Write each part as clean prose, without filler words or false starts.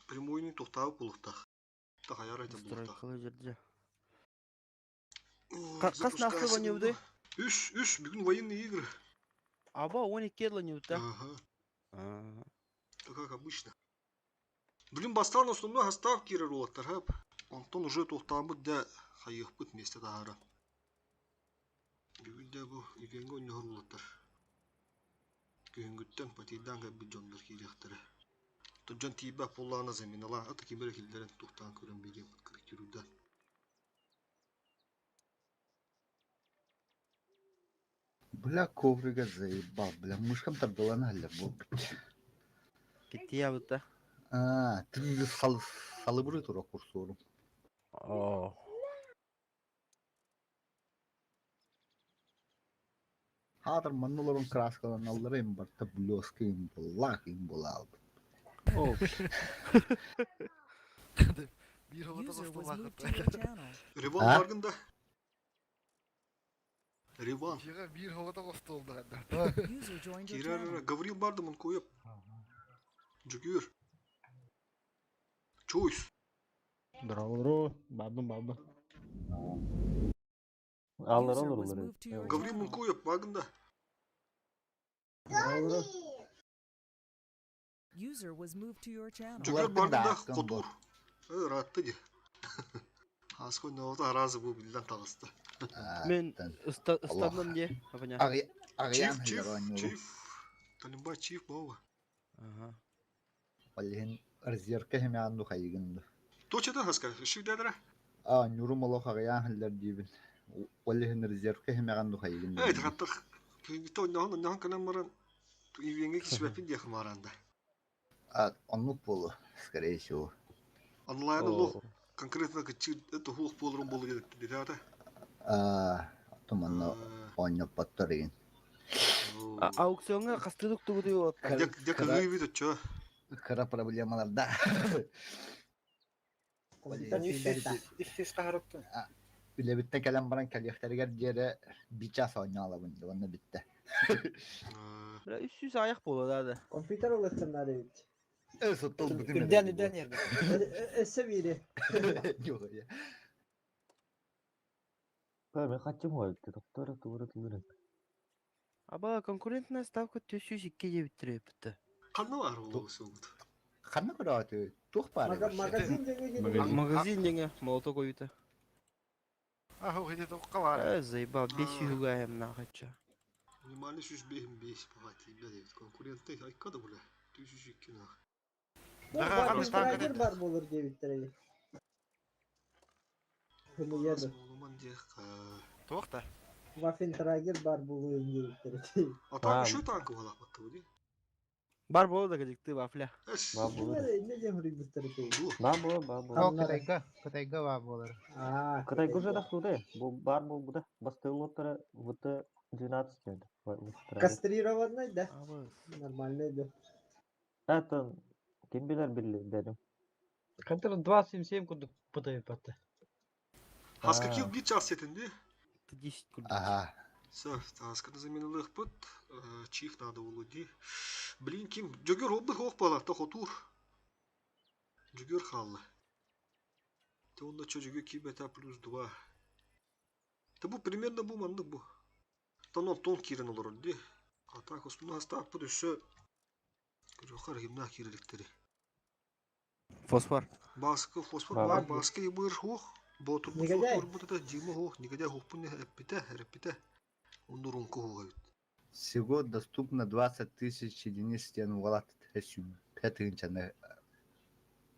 Прямойный тухтабы булыктах. Тахаяр айта булыктах. Стройкалы жерде. Запускайся Кас нақсы ванюды? Үш, бүгін военные игры. Аба, 12 ланюды. Ага. Как обычно. Блин, бастан основной состав кирер олаттар, хап. Онтон уже тухтабы да хайыхпыт месте тахара. Бүгүлдө бу игенге ойногор улаттар. Күйүнгүттөн патидан кабы жондар кирехтер. Тоджон тиба поллана заминала ата кибер килдерен тухтан көрөн берем кирүүдө. Бля, коврига заебал, бля, мышкам тордалана халер бу. Кетти ябыта. Ты салыбры тура курсору. О. Хатыр маннуларын краскалан аллары им барта блёска им булак им булал. О. Bir havada User was bastım moved to your channel. Реван А? баргында. Реван. Жига bir havada bastı oldu hatta. User joined your Кирер channel. Гаврил бардымын коюп. Жүгүр. Чойс. Здорово, бабым. User was moved to your Гаврил мын channel. коюп багында. User was moved to your channel. Жүгүр Булардын да бардында аттан котур. Ратты ди. Аской новота разы бу билден тагысты. Мен ыстадым де. Апаня. Агыян Чиф. халер Талимба чиф баба. Ага. Валин резервке хеме анду хайгынды. Точно хаска. Шүдәдер. Нюрумало агыян халер дибин. Валин резервке хеме анду хайгынды. Эй, хаттар. Күйгүтө ойногон канан маран. Ивенге кисбепин дия хмаранда. Оннук болу, скорее всего. Онлайн лох конкретно кичи это хух болрун болу керек dedi ата. Туманно ойноп баттырын. Аукционга кастырдык тугуду болот. Дек гыйбит өчө. Кара проблемаларда. Билебитте келен баран калехтергер жere бичас ойнала бунду, онда битте. Бля, 300 аяк болот ады. Компьютер улыктымдар бит. Сотол бүтүн. Үден yerdi. Öse biri. Yok ya. Ben kaçım oldu? Doktora tuğra. Аба, конкурентная ставка 302 деп битирептти. Кандай бар ол сөгүт. Kanna kuraatı. Tuh bari. Magazin denge Магазин деге молото коюта. Ah o hedi tokka var. Заебал, 500 гаем нахача. Минимальный сүз бехим беш багати билет. Конкурентте айкада буле. 302 на. Waffensteiger var bulur diye bittirelim. Bunu yedim. Olman diye. Tokta. Waffensteiger var bulur diye bittirelim. Ата şu tankı bala battı bu değil. Бар болот да кедикти вафля. Эс. Ne cemri bittirelim. Babu. Kıtayga var bu olur. Кытай уже да туде. Bu бар bu da. Бастылоттары вот 12 geldi. Кастрированный, да? Нормальный. Это kim bilir dedim. Который 277 куда пытаю пата. Хаска кил бит час етинди. 10 курдук. Ага. Все, тасканы заменилых пыт. Чих надо улуди. Блин, ким? Жөгөр обды хох бала, та хотур. Жөгөр халлы. Та онда чо жөгөр кибета плюс 2. Та бу примерно бу мандык бу. Та тон кирен олор ди. Ата космуна хастап бу düşө. Жохар химна киреликтери. Фосфор. Баскы фосфор бар, баскы ибыр хох. Ботур бу фосфор бу да жима хох. Негодяй хох бу не репите. Ондурун кохугайт. Всего доступно 20 тысяч единиц стен валат пятынчаны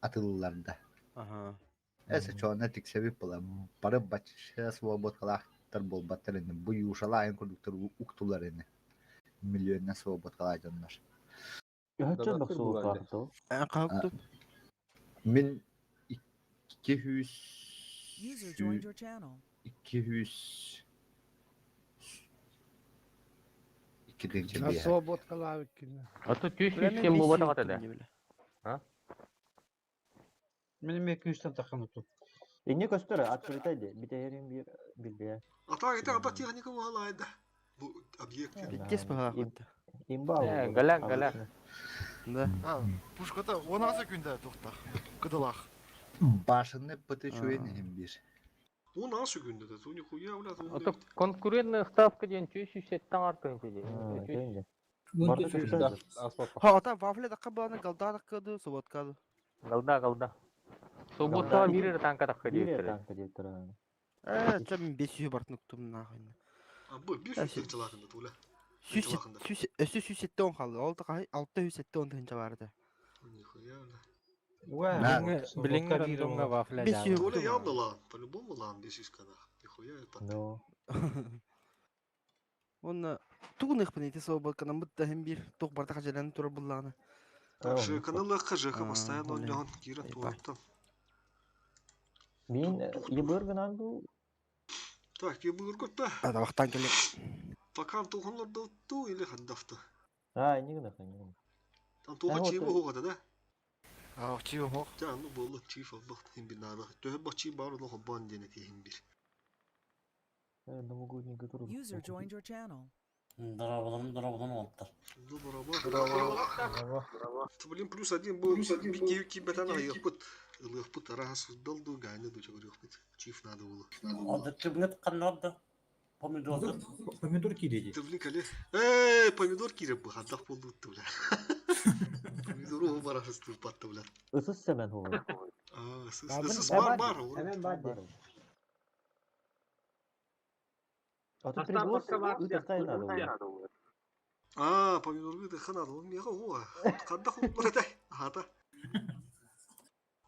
атылыларда. Ага. Эсе чоғына тексебіп бола. Бары бачыша свободкалақтар бол баттар ені. Бұй ушалайын күрдіктер уктулар ені. Миллионна свободкалай жонлар. Kaçın bak soğuk kartı. Калкту. Мен 200... User joined your channel. 200... İkinci bir yer. Свободкалар кине. А тут kim bu bana katede. Benim 200'ten takım tuttum. İnne göstere açıritaydı. Bir de yerin bir bildiğe. Ата ете ата техника махалайда. Бу объект. Битес пахахта. İmba. Galan. Да. Пушката 16 күндә туктак. Кыдылак. Башыны пыты чуен бир. У нас günde de. Tu nихуя, блядь, он Это конкурентная ставка ден чөйсүсеттен артын чөйде. Жөнде. Барды Барды күштә. Асфальт. Ha ota wafle dakka bana galda dakka du sobot kadu. Галда. Собота бирер танка такка Бирер диеттер. танка диеттер. Çam 500 bart nuktum nahın. Bu bir sürü tırçılakında tula. Süsette on kaldı. Oldu kay 607 on tınca vardı. Нихуя, блядь. Билингер рандомга вафля 500 Туля явно лан. По-любому лан 500 когда. Нихуя это. No. Onu tuğun ipini sobot kana mutta hem bir tok barda kajalan tur bullana. Так, Жеканалык, Жека А, постоянно понял. он Кира туаттан. Мен ебыргынан бу Так, я был год-то. Ada vaktan gelip. Пока туханларда ту или хандафта. негенах. Там туха вот чиво хогада да. Чиво хох. Да, ну было чифа бахт хим бинада. То бах чи бару но хобан дене ти хим бир. Новогодний который. User joined your channel. Дробадан оттар. Здорово. Блин, плюс один был. Бики кибетана япут. Япут раз долду гайны до чего япут. Чиф надо было. Ода кибнет каннадда. Помидор киреди. Ты блин, коли. Помидор кире бы хадах полдут, бля. Помидору барашас тут патта, бля. Исыс semen hol. Сыс бар. Hemen badi. А тут привоз утыртай надо. Помидоры да ханадо. Мега уа. Хадах улбратай. Хата.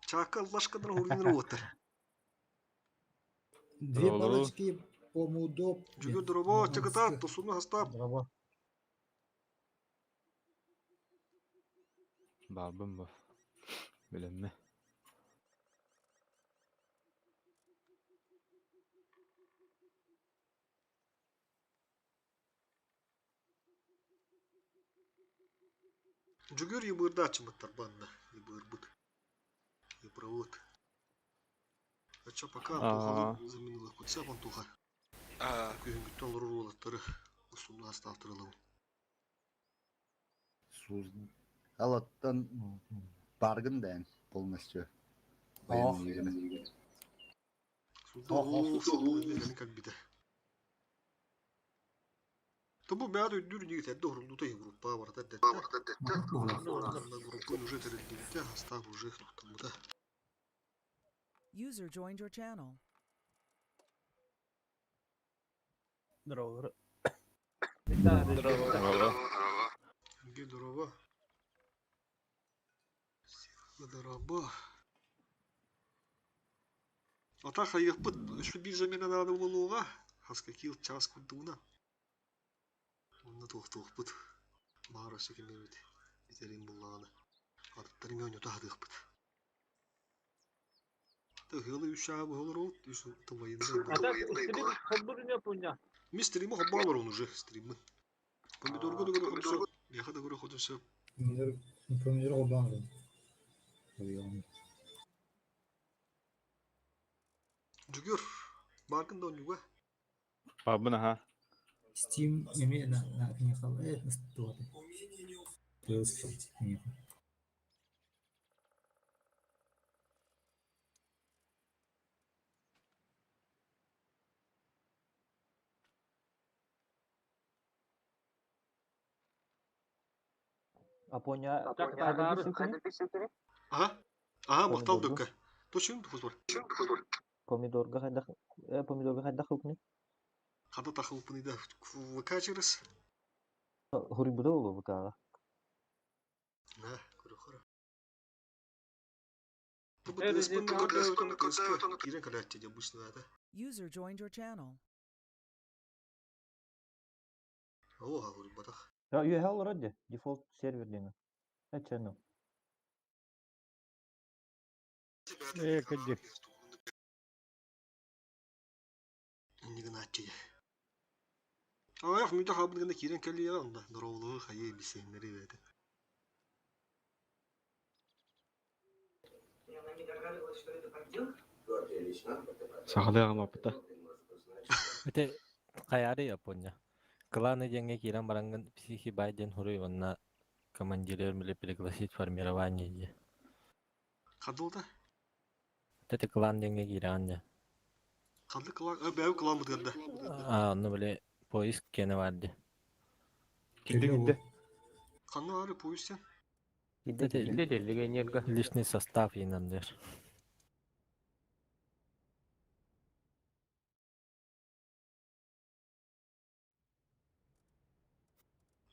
Чакал лашкадан урин ротер. Две палочки помидор. Жүгөр дроба, чаката, тосуну хастап. Babım bu. Bilinme. Жүгөр ебырда чымыттар банна. Ебыр бут. Ебровод. А чё пока тухалы заменила кутся вон туха. Күйін күттен ұрулаттары ұсуны астаftырылау. Алаттан баргын дән полностью. Суда как биде. Тобу бяду дүр нигит әдді ұрылдута группа бар да дәтті. Группа уже тәрелдегітте астав уже тұқтымыда. User joined your channel. Здорово. Здорово. Ата хайық бұд, үші бір жамена нады болуға, хаска кил час күндуына. Онна туқ бұд. Мағара шекеме өте. Етерін болағаны. Адыптарын өне тағдық бұд. Тағылы үш абы олар олд, үш тывайында. Ми стримы хоббалар он уже, стримы. Помидорға да көрі ходысы, яқа да көрі ходысы. Помидор хоббалар. Жүгір, барқында он юға. Babın ha. Steam yemeği ne kaldı? Nasıl Апоня. Ага, мақтал дөкке. Точын тұқыз бар. Помидорга хайдах хукни. Қада тақыл пыныйда ВК через. Хурибуда олу ВК. На, көрі қора. Тұбы деспінді көрді өтіні кирен кәләтте де бұшны ады. User joined your channel. Оға көрі бадақ. Ja, you have already default server dingen. Channel. Кәде. Неген атчы. Аяқ мүйді қабынганда кирен кәлі яғанда. Дұраулығы қайы бісенлері бәді. Sağlayalım apıta. Öte kayarı Japonya. Klаны жеңе кирен баранган психи байден хуруй онна командиры были пригласить формирование. Кадылда? Это клан деньги гиранья. Кадыл клан, бәу клан бұдырды. Onu böyle polis kene vardı. Кидде. Қаны ары поезд сен? Личный состав инандыр.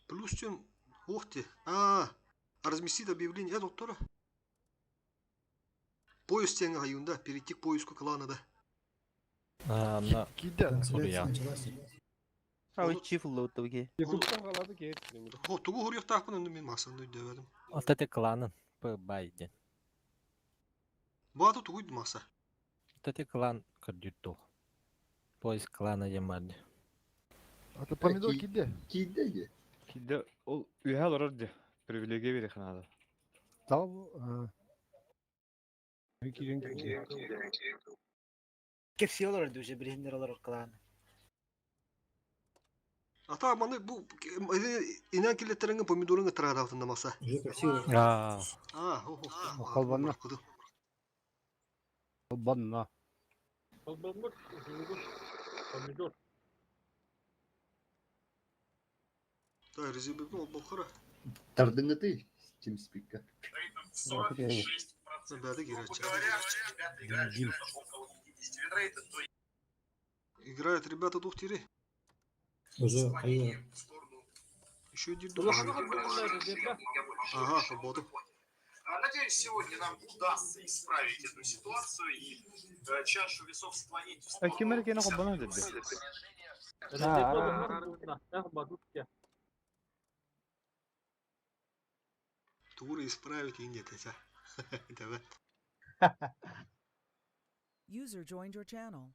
Плюс сен, охте. Разместить объявление, доктора? Поезд сен аюнда, перейти к поиску клана, да. Ана Киде. Сурия. Ау чиф лоуд бige. Тугу хұрық тақпын önde мен масаны өйдеведім. Вот это клан по байде. Бұаты тугуйды маса. Вот это клан кырдютту. Поис клана ямады. Аты помидор киде. Кейдеге. Кидде ол үйе алырды. Привилегия бере ханады. Кепси оларды уже бірендер олар кланы. Ата маны бұл инен келеттеріңі помидорыңы тұрады алтында маса. Қалбанна. Қалбанна. Да, резервбекін ол болқыра. Тардыңы ты, TeamSpeak'ка. Бәді керечі. Играют ребята дух тире. Еще один дух. Ага, свободу. Надеюсь, сегодня нам удастся исправить эту ситуацию и чашу весов склонить в сторону. Кимер кene кобана dedi. Туры исправить и нет, это. Давай. User joined your channel.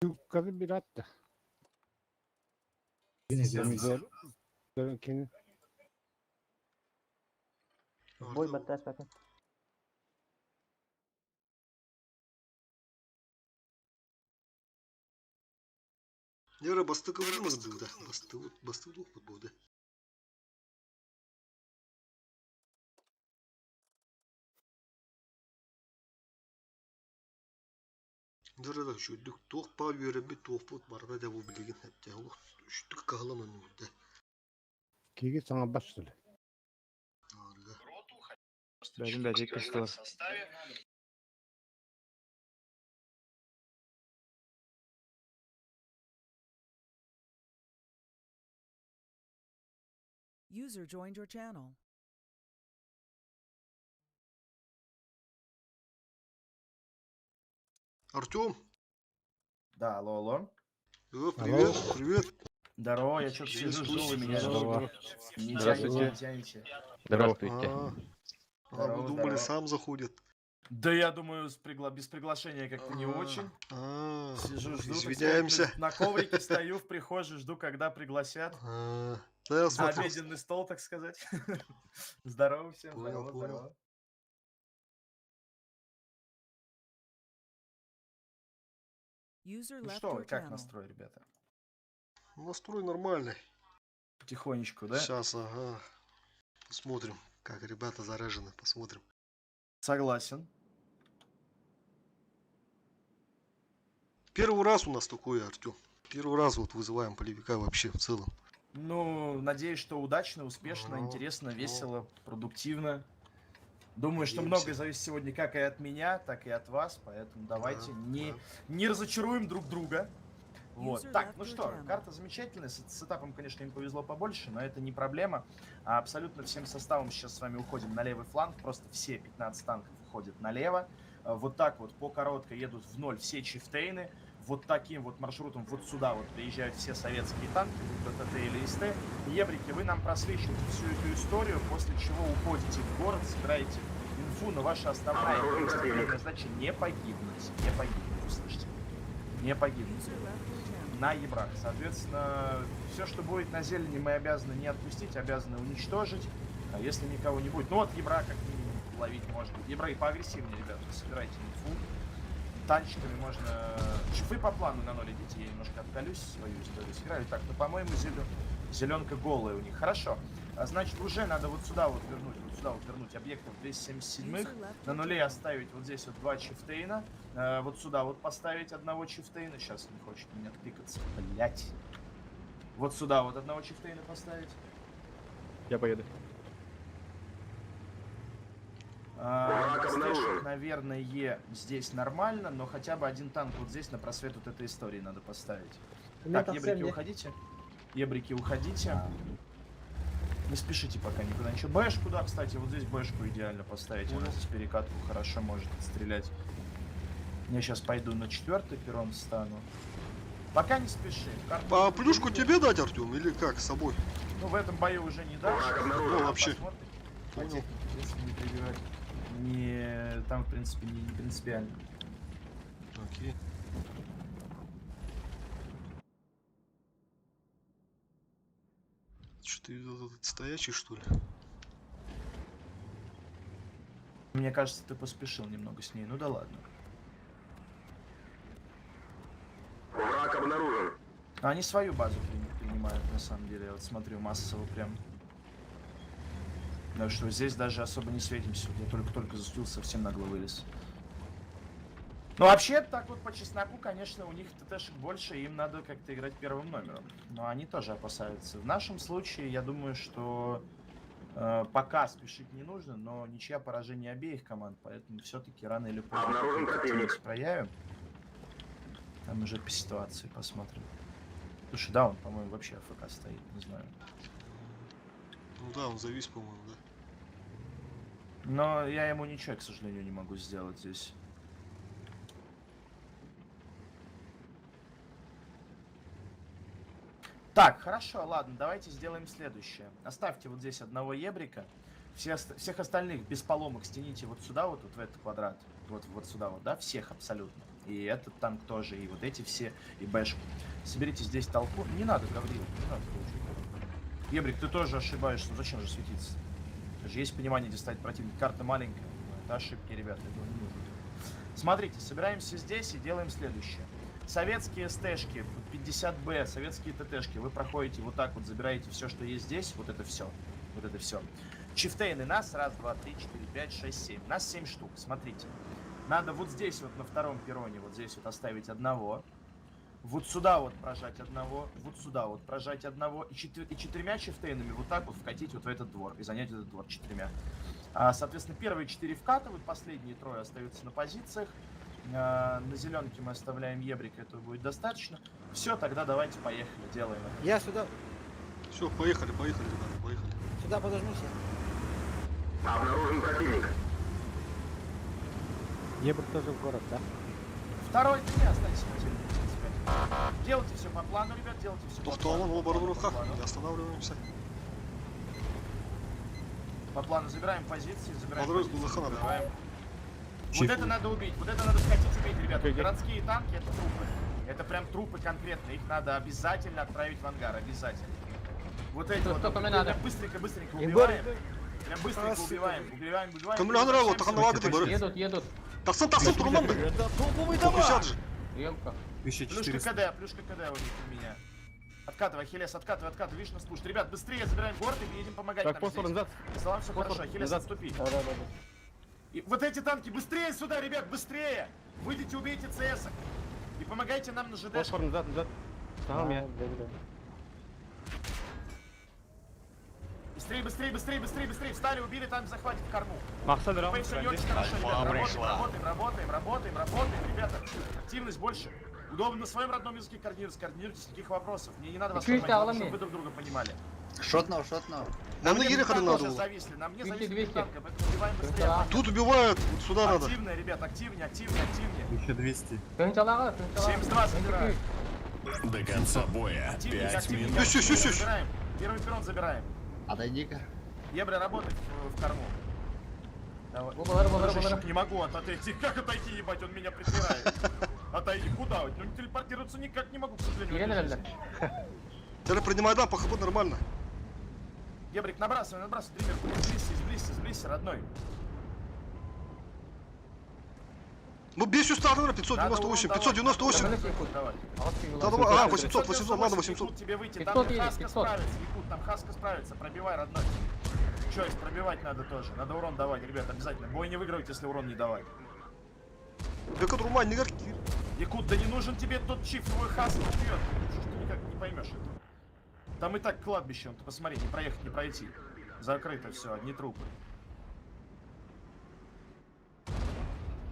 Yukarı bir attı. Бой батас пока. Нера бастыкы вырмыз болды. Басты дух болды. Нера жүдік тоқ пал веребі тоқ бұд барда да бұл білеген әпте. Үштік қағылан оны өтті. Кейге саңа басшылы. Бәдім бәдек кістілер. User joined your channel. Артем? Да, алло. Привет, привет. Здорово, я что-то сижу, жду вы меня. Здорово. Не Здравствуйте. тянете. Здравствуйте. Вы думали, сам заходит. Да я думаю, без приглашения как-то не очень. Сижу, жду. Извиняемся. На коврике стою в прихожей, жду, когда пригласят. Да, я смотрю. Обеденный стол, так сказать. Здорово всем. Понял, Здорово. User Ну left что, your как channel. настрой, ребята? Настрой нормальный. Потихонечку, да? Сейчас, ага. Посмотрим, как ребята заряжены. Посмотрим. Согласен. Первый раз у нас такое, Артем. Первый раз вот вызываем полевика вообще в целом. Ну, надеюсь, что удачно, успешно, Ну, интересно, ну. весело, продуктивно. Думаю, что Надеемся. многое зависит сегодня как и от меня, так и от вас, поэтому давайте Да, не, да. не разочаруем друг друга. Вот. User Так, left ну your что, channel. карта замечательная, с этапом, конечно, им повезло побольше, но это не проблема. Абсолютно всем составом сейчас с вами уходим на левый фланг, просто все 15 танков уходят налево. Вот так вот по короткой едут в ноль все чифтейны. Вот таким вот маршрутом вот сюда вот приезжают все советские танки, будь то ТТ или СТ. Ебрики, вы нам просвечиваете всю эту историю, после чего уходите в город, собираете инфу, но ваша основная задача не погибнуть. Не погибнуть, услышите? Не погибнуть. User left your channel. На ебрах. Соответственно, все, что будет на зелени, мы обязаны не отпустить, обязаны уничтожить. А если никого не будет, ну вот ебра как минимум ловить может быть. Ебра и поагрессивнее, ребята, собирайте инфу. танчиками можно... Вы по плану на 0 идите, я немножко откалюсь, свою историю сыграю. Так, ну, по-моему, зеленка голая у них. Хорошо. Значит, уже надо вот сюда вот вернуть объектов 277-х. На нуле оставить вот здесь вот 2 чифтейна. Вот сюда вот поставить одного чифтейна. Сейчас не хочет меня тыкаться, блять. Вот сюда вот одного чифтейна поставить. Я поеду. Стешек, наверное, здесь нормально, но хотя бы один танк вот здесь на просвет вот этой истории надо поставить. Так, ебрики, уходите. Ебрики, уходите. Не спешите пока никуда ничего. Бэшку, да, кстати, вот здесь бэшку идеально поставить. Она здесь перекатку хорошо может стрелять. Я сейчас пойду на 4-й перрон встану. Пока не спеши. А плюшку тебе дать, Артем, или как, с собой? Ну, в этом бою уже не дашь. Ну, вообще. Понял. Если не прибирать. Не... Там, в принципе, не принципиально. Окей. Что ты стоячий, что ли? Мне кажется, ты поспешил немного с ней. Ну да ладно. Враг обнаружен. Они свою базу принимают, на самом деле. Я вот смотрю массово прям. Да что, здесь даже особо не светимся. Я только заступился, совсем нагло вылез. Ну вообще, так вот по чесноку, конечно, у них ТТшек больше, и им надо как-то играть первым номером. Но они тоже опасаются. В нашем случае, я думаю, что пока спешить не нужно, но ничья поражение обеих команд, поэтому все-таки рано или поздно проявим. Там уже по ситуации посмотрим. Слушай, да, он, по-моему, вообще АФК стоит, не знаю. Ну да, он завис, по-моему, да. Но я ему ничего, к сожалению, не могу сделать здесь. Так, хорошо, ладно, давайте сделаем следующее. Оставьте вот здесь одного ебрика. Всех остальных без поломок стяните вот сюда, вот в этот квадрат. Вот сюда вот, да, всех абсолютно. И этот танк тоже, и вот эти все, и бэшку. Соберите здесь толпу. Не надо, Гаврил, не надо. Ебрик, ты тоже ошибаешься, ну зачем же светиться? Даже есть понимание, где ставить противник. Карта маленькая. Это ошибки, ребята, этого не нужно. Смотрите, собираемся здесь и делаем следующее. Советские СТшки, 50Б, советские ТТшки, вы проходите вот так вот, забираете все, что есть здесь, вот это все. Вот это все. Чифтейны нас, 1, 2, 3, 4, 5, 6, 7. Нас 7 штук, смотрите. Надо вот здесь вот на втором перроне, вот здесь вот оставить одного. Вот сюда вот прожать одного, вот сюда вот прожать одного. И 4 чифтейнами вот так вот вкатить вот в этот двор. И занять этот двор 4. Соответственно, первые 4 вкатывают, последние 3 остаются на позициях. На зеленке мы оставляем ебрик, этого будет достаточно. Все, тогда давайте поехали, делаем это. Я сюда, Все, поехали, ребята, поехали. сюда подожмусь. Обнаружен противник. Ебрик тоже в город, да? Второй ты не останься на зеленке, в принципе. Делайте все по плану, ребят, делайте все по плану. Тохтуамон, оба в руках, не останавливаемся. По плану забираем позиции, забираем Подрыв позиции, было хана. забираем. Вот это надо убить, вот это надо схватить, убить, ребята. Городские танки — это трупы. Это прям трупы конкретно, их надо обязательно отправить в ангар, обязательно. Вот эти вот, прям быстренько убиваем. Прям быстренько убиваем. Кому не нравилось, так оно лагает, Едут. Таксан, турман, блядь. Попусят же. Емка. Плюшка КД у меня. Откатывай, Ахиллес, откатывай, видишь, нас пушит. Ребят, быстрее забираем город и едем помогать Так, нам здесь. Салам, все хорошо, Ахиллес, отступи. Да. И вот эти танки, быстрее сюда, ребят, быстрее! Выйдите, убейте ЦС. И помогайте нам на ЖД. Фосфор назад. Стал я. Быстрее. Встали, убили, танк захватит в корму. Максад раунд. Пейшн не очень хорошо, ребят. Работаем, ребята. Активность больше. Удобно на своем родном языке координируйтесь, никаких вопросов. Мне не надо вас понимать, чтобы вы друг друга понимали. Шотнул. Нам на Ерехаре надо сейчас было. зависли, нам не зависли танка, поэтому убиваем быстрее. Тут убивают, вот сюда надо. Активнее, ребят, активнее. Еще 200. 72 забираем. До конца боя. Активнее. Все. Забираем. Первый перрон забираем. Отойди-ка. Ебра, работает в корму. Давай. Не могу отойти. Как отойти, ебать, он меня притирает. Отойди, куда? Ну не телепортироваться никак не могу, к сожалению. Телепринимай, да, по ХП нормально. Ебрик, набрасывай, Дример, сблизься, родной. Ну, бей устав на 598, 598. Давай. Да, давай, 800, 800, ладно, 800. Якут тебе выйти, 500 там едет, Хаска 500. справится, Якут, там Хаска справится, пробивай, родной. Чойс, пробивать надо тоже, надо урон давать, ребят, обязательно. Бой не выигрывать, если урон не давать. Бекат Румань, не горки. Якут, да не нужен тебе тот чип, твой Хаска убьет. Что ж ты никак не поймешь это? Там и так кладбище, ты посмотри, не проехать, не пройти. Закрыто все, одни трупы.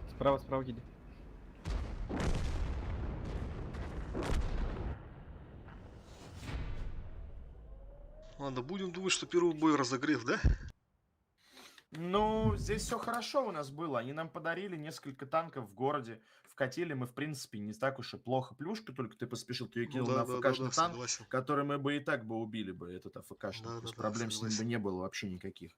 Справа едет. Ладно, будем думать, что первый бой разогрев, да? Ну, здесь все хорошо у нас было. Они нам подарили несколько танков в городе. Вкатили мы, в принципе, не так уж и плохо. Плюшку, только ты поспешил, ты ее кинул на АФКшный танк, согласен. который мы бы и так бы убили бы, этот АФКшный. Да, То есть да, проблем с ним бы согласен. не было вообще никаких.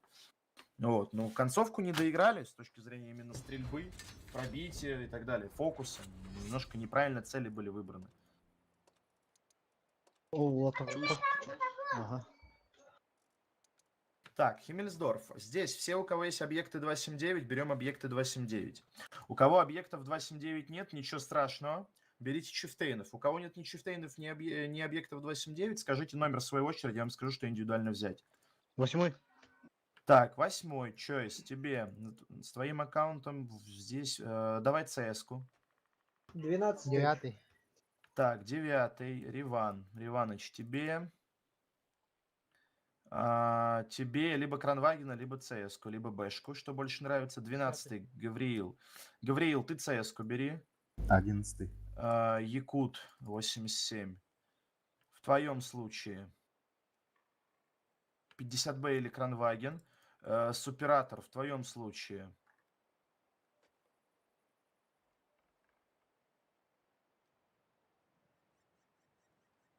Вот, ну, концовку не доиграли с точки зрения именно стрельбы, пробития и так далее, фокуса. Немножко неправильно цели были выбраны. О, вот он. Ага. Так, Химмельсдорф. Здесь все, у кого есть объекты 279, берем объекты 279. У кого объектов 279 нет, ничего страшного. Берите чифтейнов. У кого нет ни чифтейнов, ни объектов 279, скажите номер своей очереди, я вам скажу, что индивидуально взять. 8. Так, 8. Чойс, тебе с твоим аккаунтом здесь... давай CS-ку. 12. 9. Так, 9. Риван. Риваныч, тебе... тебе либо Кранвагена, либо CS-ку, либо Бэшку, что больше нравится. 12. Гавриил. Гавриил, ты CS-ку бери. 11. Якут, 87. В твоем случае 50Б или Кранваген. Суператор, в твоем случае...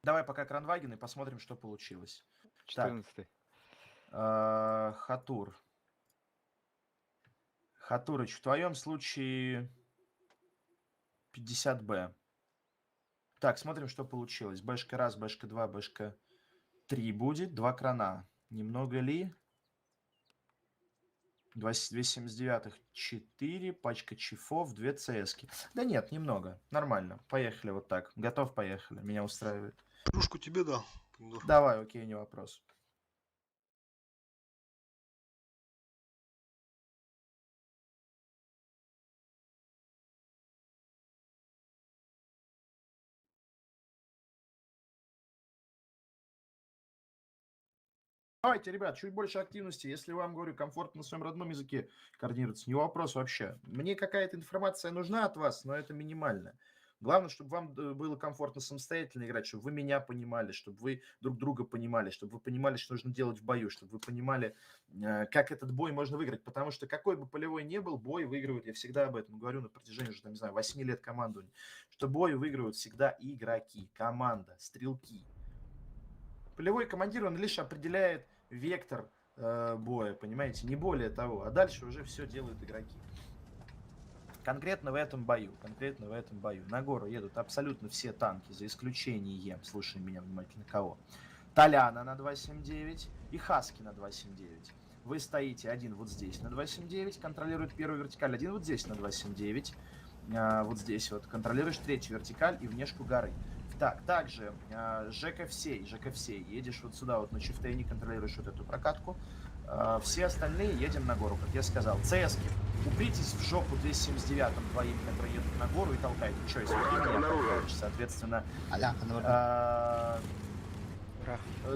Давай пока Кранваген и посмотрим, что получилось. 14. Хатур. Хатурыч, в твоем случае 50Б. Так, смотрим, что получилось. Бэшка 1, Бэшка 2, Бэшка 3 будет. 2 крана. Немного ли? 279 4, пачка чифов, 2 ЦСки. Да нет, немного. Нормально. Поехали вот так. Готов, поехали. Меня устраивает. Плюшку тебе дал. Давай, окей, не вопрос. Давайте, ребят, чуть больше активности. Если вам, говорю, комфортно на своем родном языке координироваться, не вопрос вообще. Мне какая-то информация нужна от вас, но это минимально. Главное, чтобы вам было комфортно самостоятельно играть, чтобы вы меня понимали, чтобы вы друг друга понимали, чтобы вы понимали, что нужно делать в бою, чтобы вы понимали, как этот бой можно выиграть. Потому что какой бы полевой ни был, бой выигрывают, я всегда об этом говорю на протяжении уже, там, не знаю, 8 лет командования, что бой выигрывают всегда игроки, команда, стрелки. Полевой командир, он лишь определяет вектор боя, понимаете, не более того. А дальше уже все делают игроки. Конкретно в этом бою, на гору едут абсолютно все танки, за исключением, слушай меня внимательно, кого? Толяна на 279 и Хаски на 279. Вы стоите один вот здесь на 279, контролирует первую вертикаль, один вот здесь на 279, вот здесь вот, контролируешь третью вертикаль и внешку горы. Так, также ЖК всей, едешь вот сюда вот на чифтейне, контролируешь вот эту прокатку. Все остальные едем на гору, как я сказал. ЦСки, упритесь в жопу 279-м двоим, которые едут на гору и толкайте. Че, если ты меня толкаешь, соответственно...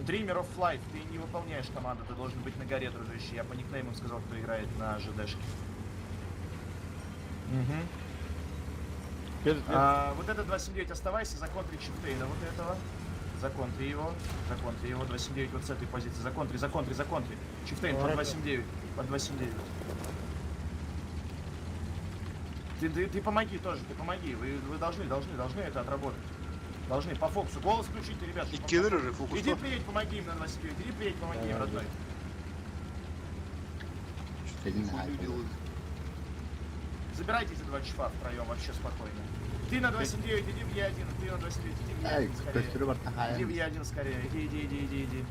Dreamer of Life, ты не выполняешь команду, ты должен быть на горе, дружище. Я по никнейму сказал, кто играет на ЖДшке. Вот этот 279 оставайся, законтри чифтейна вот этого. Законтри его, 279 вот с этой позиции, законтри. Чифтейн под 279, Ты помоги тоже, вы должны это отработать. Должны по фокусу, голос включите, ребят. И киллеры фокус. Иди приедь, помоги им на 279, помоги им, родной. Забирайте эти 2 чифа втроем вообще спокойно. Ты на 279, иди в Е1, ты на 279, иди в Е1 скорее. Иди в Е1 скорее, иди.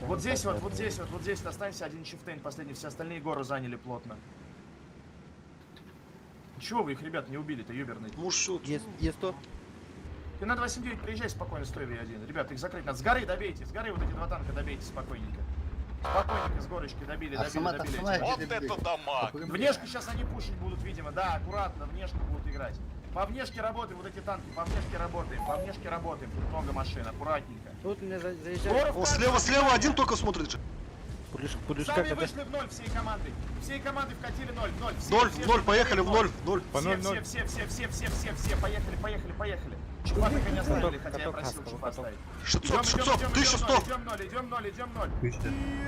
Вот здесь останься один чифтейн последний, все остальные гору заняли плотно. Чего вы их, ребят, не убили-то, юберный? Может, все. Є 100. Ты на 279 приезжай спокойно, стой V1. Ребят, их закрыть надо. С горы добейте, с горы вот эти два танка добейте спокойненько. Спокойненько, с горочки добили. это дамаг! Внешку сейчас они пушить будут, видимо. Да, аккуратно, внешку будут играть. По внешке работаем, вот эти танки, по внешке работаем, по внешке работаем. Тут много машин, аккуратненько. Тут не заїжджає. Горов О, так, слева один только смотрит же. Пулюшка Сами КТ. вышли в ноль всей командой. Всей команды вкатили ноль, в ноль. Все, Ноль, все в ноль, вкатили поехали, в ноль, в ноль. По Все, 0-0. все, поехали. Чупа так и не оставили, хотя я просил чупа оставить. 600, 600, 1100. Идем ноль.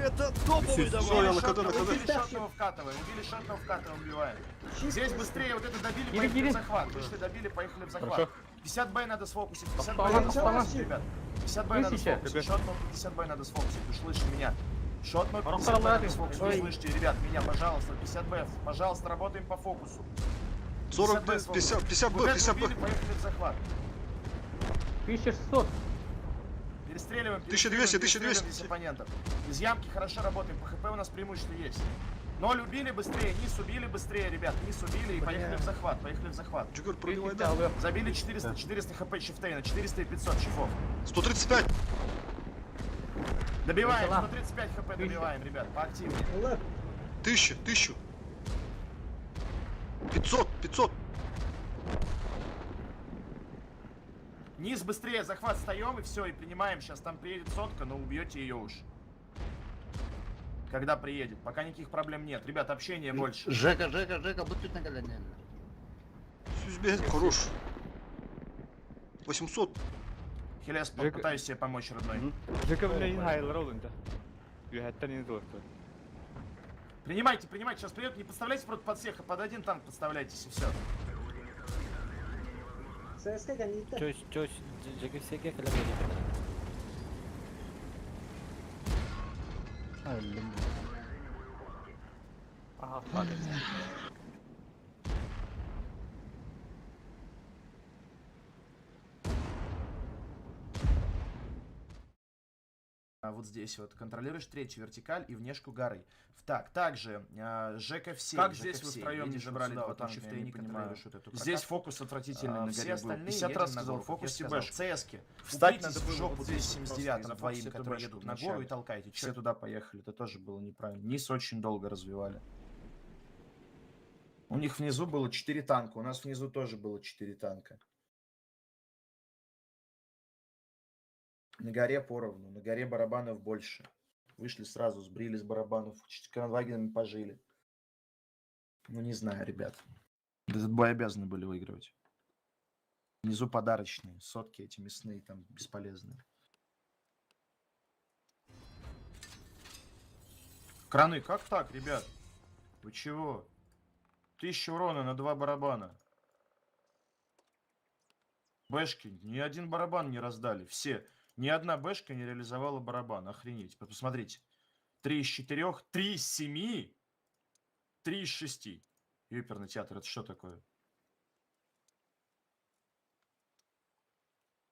Это топовый Всё, я Убили на КД, на убили КД. шотного вкатываем, убиваем. Здесь быстрее, вот это добили, Иди, поехали иди. в захват. Вышли, добили, поехали в захват. Хорошо. 50 бай надо сфокусить, 50 Погнали, бай надо погнали. сфокусить, ребят. 50 бай надо Высечи. сфокусить, шотного 50 бай надо сфокусить, вы слышите меня? Шотного 50 Хорошо, бай надо ладно. сфокусить, Ой. вы слышите, ребят, меня, пожалуйста, 50 бай, пожалуйста, работаем по фокусу. 40, 50 50, 50 Вот Б, это 50 убили, Б. поехали в захват. 1600. Перестреливаем, 1200, перестреливаем 1200. здесь оппонентов. Из ямки хорошо работаем, по хп у нас преимущество есть. 0 убили быстрее, низ убили быстрее, ребят, низ убили и поехали в захват, Джиггер, пробивай, да. Забили 400 хп Чифтейна, 400 и 500 чифов. 135. Добиваем, Начала. 135 хп добиваем, ребят, поактивнее. 1000, 1000. 500, 500. Низ быстрее, захват, встаем и все, и принимаем. Сейчас там приедет сотка, но убьете ее уж. Когда приедет, пока никаких проблем нет. Ребят, общения больше. Жека, будь тут на колене. Сюзбегет, хорош. 800. Хелес, Жека- попытаюсь тебе помочь, родной. Жека блин хайлар ол инде. Юхаттан инде болот. Принимайте, сейчас придет, не подставляйтесь против под всех, а под один танк подставляйтесь и все. Чөс, жеке всеге кілі А вот здесь вот контролируешь третью вертикаль и внешку горы. Так, также ЖК все. Как здесь вы втроем не забрали два два танка, танка, я не не понимаю. контролируешь вот эту Здесь прокатку? фокус отвратительный на Все горе был. остальные 50 едем раз на сказал, гору, фокусе как я БЭШ, ЦСки. Встать Встать надо в было жопу вот здесь 279 просто, двоим, запустить эту которые бэшку едут на вначале. гору и толкаете. Все туда поехали, это тоже было неправильно. Низ очень долго развивали. У них внизу было 4 танка, у нас внизу тоже было 4 танка. На горе поровну, на горе барабанов больше. Вышли сразу, сбрили с барабанов, с кранвагенами пожили. Ну, не знаю, ребят. Этот бой обязаны были выигрывать. Внизу подарочные, сотки эти мясные там бесполезные. Краны, как так, ребят? Вы чего? 1000 урона на 2 барабана. Бэшки, ни один барабан не раздали. Все. Ни одна бэшка не реализовала барабан. Охренеть. Посмотрите. 3 из 4, 3 из 7, 3 из 6. Оперный театр, это что такое?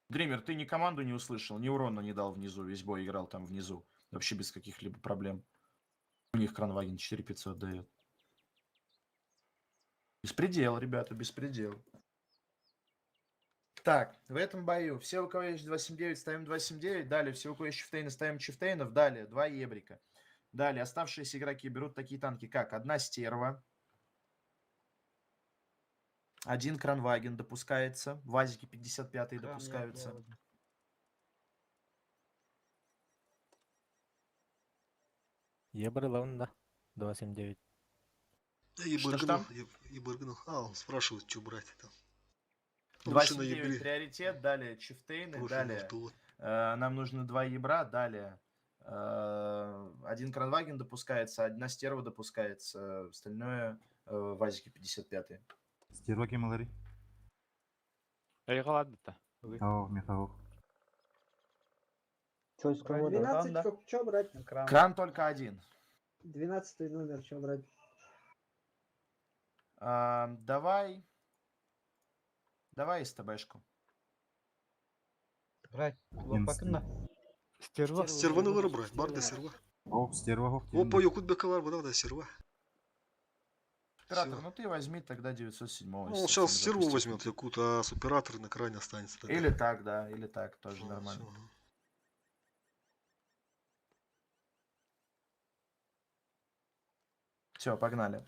Дример, ты ни команду не услышал, ни урона не дал внизу. Весь бой играл там внизу. Вообще без каких-либо проблем. У них Кранваген 4500 дает. Беспредел, ребята, беспредел. Так, в этом бою все, у кого есть 279, ставим 279. Далее, все, у кого есть чифтейны, ставим чифтейнов. Далее, 2 ебрика. Далее, оставшиеся игроки берут такие танки, как 1 стерва. 1 Кранваген допускается. Вазики 55 допускаются. Є брелон, да. 279. И Что ж Быргнул, там? и Быргнул. А, он спрашивает, что брать там. Ну, машина 279 ебли. приоритет, далее чифтейны, Профиль далее автовод. нам нужно 2 ебра, далее 1 Кранваген допускается, 1 стерва допускается, остальное Вазики 55. Стерва кемалари. Айгаладта. О, меховок. Что из кого? 12, что брать? Кран только 1. 12 номер, что брать? Давай СТБшку. Брать. Лопакна. Стерва. Серваны вырубрать, барда серва. О, стерва. Опа, Якут Бекалар, вода, да, серва. Оператор, Всё. ну ты возьми тогда 907. Ну, он сейчас Серву возьмет Якут, а с оператора на крайне останется тогда. Или так, да, или так, тоже Ну, нормально. всё. Все, погнали.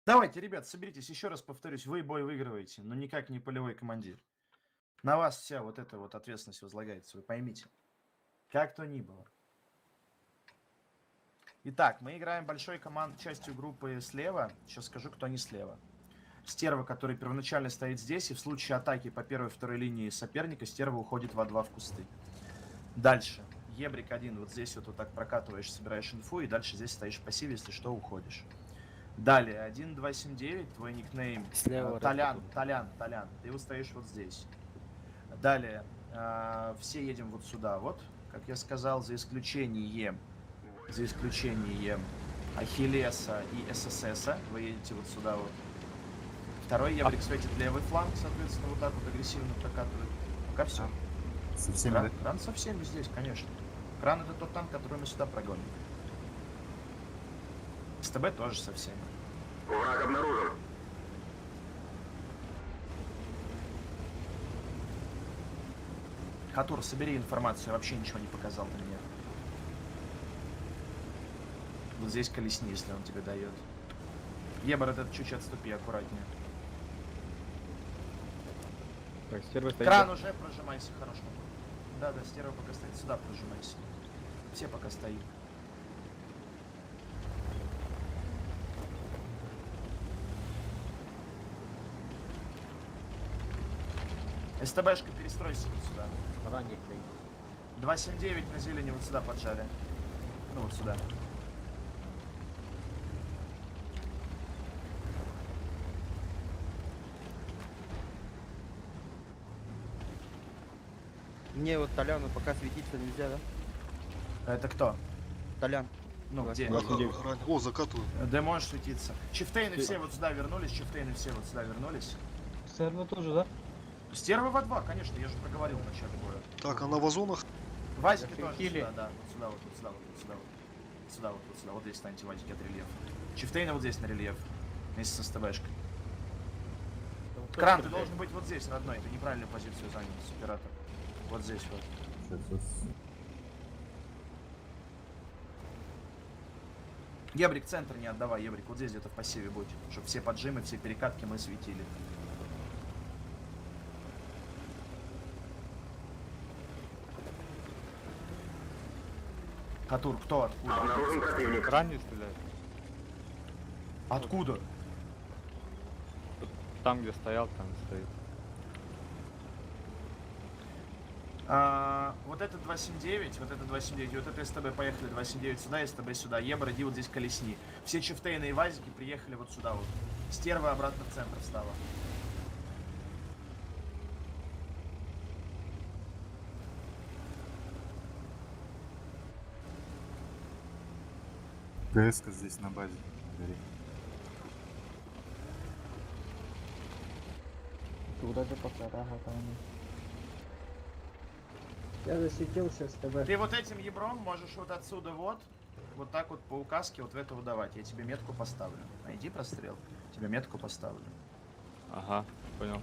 Давайте, ребят, соберитесь, еще раз повторюсь, вы бой выигрываете, но никак не полевой командир. На вас вся вот эта вот ответственность возлагается, вы поймите. Как то ни было. Итак, мы играем большой частью группы слева. Сейчас скажу, кто не слева. Стерва, который первоначально стоит здесь, и в случае атаки по первой и второй линии соперника, Стерва уходит во 2 в кусты. Дальше. Ебрик 1, вот здесь вот так прокатываешь, собираешь инфу, и дальше здесь стоишь в пассиве, если что, уходишь. Далее, 1279, твой никнейм. Слева. Толян, ты вот стоишь вот здесь. Далее, все едем вот сюда, вот, как я сказал, за исключением Ахиллеса и СССа, вы едете вот сюда вот. Второй ебрик светит левый фланг, соответственно, вот так вот агрессивно прокатывает. Пока все. Со всеми, Кран, кран со всеми здесь, конечно. Кран это тот танк, который мы сюда прогоним. СТБ тоже со всеми. Враг обнаружен. Хатур, собери информацию, я вообще ничего не показал ты мне. Вот здесь колесни, если он тебе дает. Ебар, этот чуть отступи, аккуратнее. Так, стерва стоит. Кран уже прожимайся, хорошо. Да, стерва пока стоит, сюда прожимайся. Все пока стоит. СТБшка, перестройся вот сюда. 279 на зелени вот сюда поджали. Ну вот сюда. Мне вот Толяну пока светиться нельзя, да? Это кто? Толян. Ну, где? О, закатываю. Да можешь светиться. Чифтейны все вот сюда вернулись, Сервер тоже, да? Стервы во 2, конечно, я же проговорил в начале боя. Так, а на вазонах? Вазики тоже сюда, да. Вот сюда. Вот здесь станьте вазики от рельефа. Чифтейны вот здесь на рельеф. Вместе со СТБшкой. Кран, ты должен быть вот здесь, родной. Ты неправильную позицию занял, оператор. Вот здесь вот. Ебрик, центр не отдавай, Ебрик, вот здесь где-то в пассиве будь. Чтобы все поджимы, все перекатки мы светили. Хатур, кто? Откуда? Обнаружен противник. Кран не стреляет. Откуда? Там, где стоял, там и стоит. Вот это 279, вот это СТБ, поехали 279 сюда, СТБ сюда. Ебр, иди вот здесь колесни. Все чифтейны и вазики приехали вот сюда вот. Стерва обратно в центр встала. ГС здесь на базе. Туда же пока, да, готовы. Я засветился с ТБ. Ты вот этим ебром можешь вот отсюда вот так вот по указке вот в это выдавать. Я тебе метку поставлю. Найди прострел, тебе метку поставлю. Ага, понял.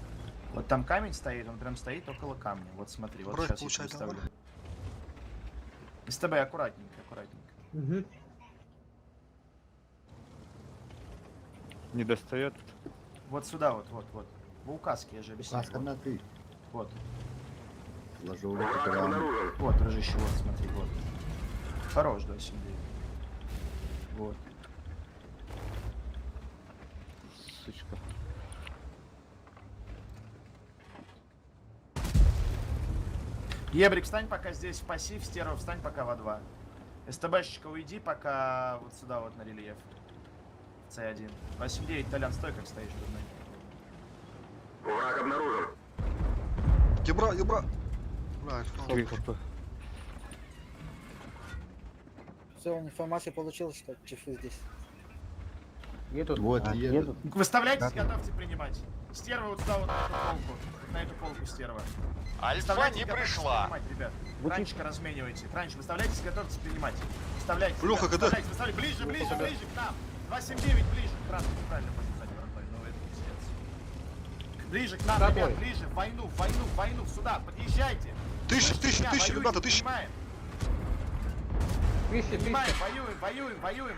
Вот там камень стоит, он прям стоит около камня. Вот смотри, вот Брать, сейчас я получается, тебе ставлю. СТБ, аккуратненько. Угу. Не достает. Вот сюда вот. По указке, я же объяснил. Указка на ты. Вот. Вложу Враг обнаружен. Вот, дружище, вот, смотри, вот. Хорош, 279. Вот. Сучка. Ебрик, встань пока здесь в пассив, Стерва, встань пока во 2. СТБшечка, уйди пока вот сюда вот на рельеф. С1. 279, Толян, стой, как стоишь тут. Враг обнаружен. Ебра. Три хп. Все, информация получилась, что чифы здесь. Едут. Вот, едут. Выставляйтесь, готовьте принимать. Стерва вот сюда вот на эту полку. На на эту полку, стерва. Альфа Выставляйтесь, не готовьтесь пришла. принимать, ребят. Будьте- Кранчика разменивайте. Кранчик, выставляйтесь, готовьтесь принимать. Выставляйтесь. Лёха, ребят, когда? выставляйтесь, выставляйтесь. Ближе, ближе, ближе к нам. 279 ближе. Кран, правильно показать, братан. Ну это пиздец. Ближе к нам, ребят, ближе. В войну, в войну, в войну. Сюда, подъезжайте. Тысяча, Слышите меня? Воюйте, ребята, 1000. Принимаем. Принимаем, воюем, воюем.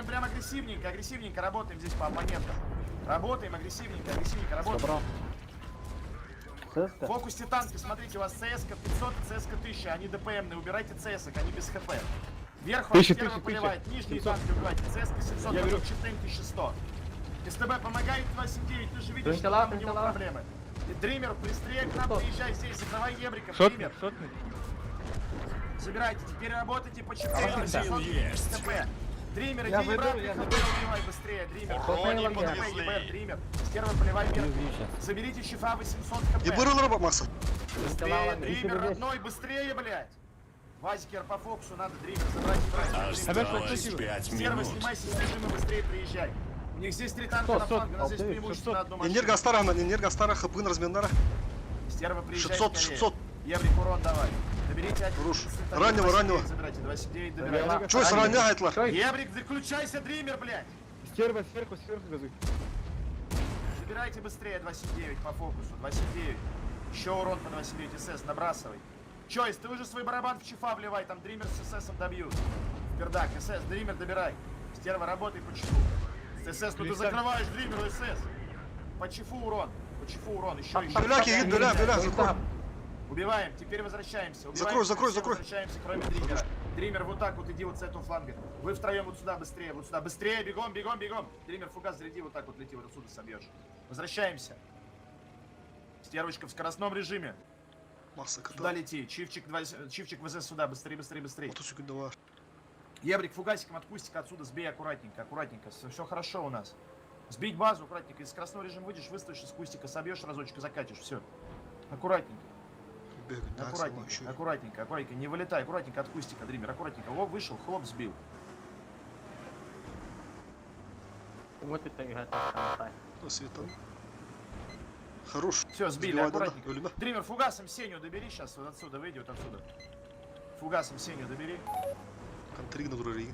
Прям агрессивненько, агрессивненько работаем здесь по оппонентам. Работаем агрессивненько, работаем. ЦСК. Фокусьте танки, смотрите, у вас ЦСК 500 и ЦСК 1000, они ДПМные, убирайте ЦСК, они без ХП. Вверх вас 1000, стерва 1000, поливает, нижние 700. танки убивайте, ЦСК 700, Я беру. Читейн 1100. СТБ помогает 279, ты же видишь, что Принтала, там у него принтала. проблемы. Дример, быстрее к нам приезжай здесь, закрывай ебриков, Шотный, Дример. шотный. Забирайте, теперь работайте по 4 СТБ. Дример, Я иди выберу, обратно, я ХП выберу. убивай быстрее, Дример. Урони ХП, подвезли. ЕБР, Дример. Стерва, поливай вверх. Заберите щифа 800 хп. Не бырыл раба Макса. Быстрее, Дример, родной, быстрее, блядь! Вазикер по фокусу надо, Дример, забрать и брать. Стерва, снимайся с режима, быстрее приезжай. У них здесь 3 танка на фланге, у нас здесь преимущество на одну машину. Энерго стара, хапын разменнара. Стерва, приезжай 600, скорее. 600. Еврик, урон давай. Доберите один. Руш. Если там Раннего, 29 раннего. Забирайте, 29 добирайте. Чё сраняет ла? Еврик, заключайся, Дример, блядь! Стерва сверху газуй. Забирайте быстрее 279 по фокусу, 279. Еще урон по 279 СС, набрасывай. Чойс, ты уже свой барабан в чифа вливай, там Дример с ССом добьют. Пердак, СС, Дример добирай. Стерва, работай по чифу. С СС, ну ты закрываешь Дримеру СС. По чифу урон, еще. Беляки, ид, беля, закрой. Убиваем, теперь возвращаемся. Закрой, Убиваем, закрой, все закрой. Возвращаемся, кроме Дримера. Дример, вот так вот иди вот с этого фланга. Вы втроем вот сюда быстрее, вот сюда. Быстрее, бегом, бегом, бегом. Дример, фугас заряди, вот так вот лети, вот отсюда собьешь. Возвращаемся. Стервочка в скоростном режиме. Макса, Сюда когда? лети. Чифчик ВЗ сюда, быстрее, быстрее, быстрее. Вот тут давай. Ебрик, фугасиком отпустик отсюда, сбей аккуратненько, аккуратненько. Все хорошо у нас. Сбить базу аккуратненько. Из скоростного режима выйдешь, выставишь из кустика, собьешь разочек, закатишь. Все. Аккуратненько. Аккуратненько. Не вылетай, аккуратненько от кустика, Дример, аккуратненько. О, вышел, хлоп, сбил. До света. Хорош. Все, сбили, Сбивай, аккуратненько. да, да. Дример, фугасом Сеню добери сейчас, вот отсюда, выйди вот отсюда. Фугасом Сеню добери. Контриг на дурари.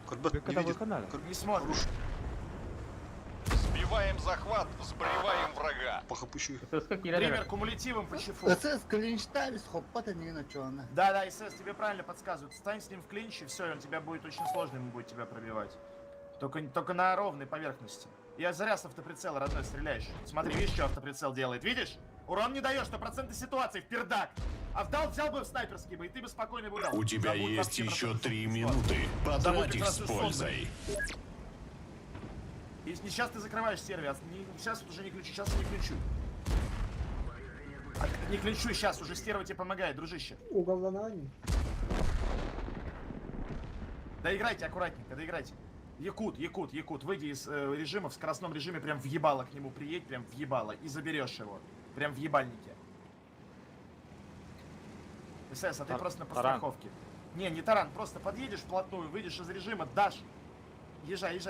Корбет не Когда вы видит. канале? Не смотришь. Хорош. Сбиваем захват, сбриваем врага. Похапущу. Дример, кумулятивом по чифу. СС клинчталис, хоппата не на чё она. Да, СС, тебе правильно подсказывают. Стань с ним в клинче, все, и он тебя будет очень сложно, ему будет тебя пробивать. Только на ровной поверхности. Я заря с автоприцела, родной, стреляешь. Смотри, видишь, что автоприцел делает, видишь? Урон не даешь, 100% ситуации, в пердак. А взял бы в снайперский бы, и ты бы спокойно бы дал. У тебя Забудь есть вообще про еще то, что 3 ты минуты. Забудь Потрать их прекрасную с пользой. И сейчас ты закрываешь сервер, сейчас уже не ключи, сейчас не ключу. Не ключу, сейчас уже стерва тебе помогает, дружище. Угол за нами. Доиграйте аккуратненько, доиграйте. Якут, выйди из режима, в скоростном режиме прям въебало к нему приедь, прям въебало, и заберешь его. Прям в ебальнике. СС, а ты просто на подстраховке. Не таран, просто подъедешь вплотную, выйдешь из режима, дашь. Езжай.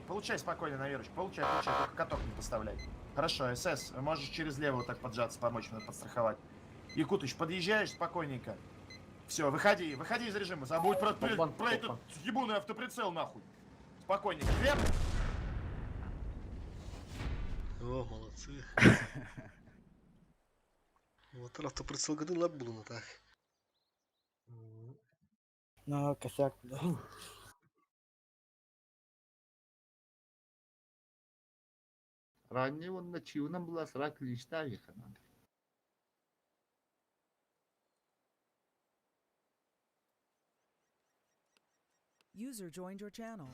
Получай спокойно на верочку, получай, только каток не поставляй. Хорошо, СС, можешь через лево вот так поджаться, помочь мне подстраховать. Якутыч, подъезжаешь спокойненько. Все, выходи из режима, забудь про этот ебуный автоприцел нахуй. Спокойненько, крепко. О, молодцы. Вот автоприцел годы лап был на так. Ну, косяк, да. Ранее он ночью нам была сра клинчталис она. User joined your channel.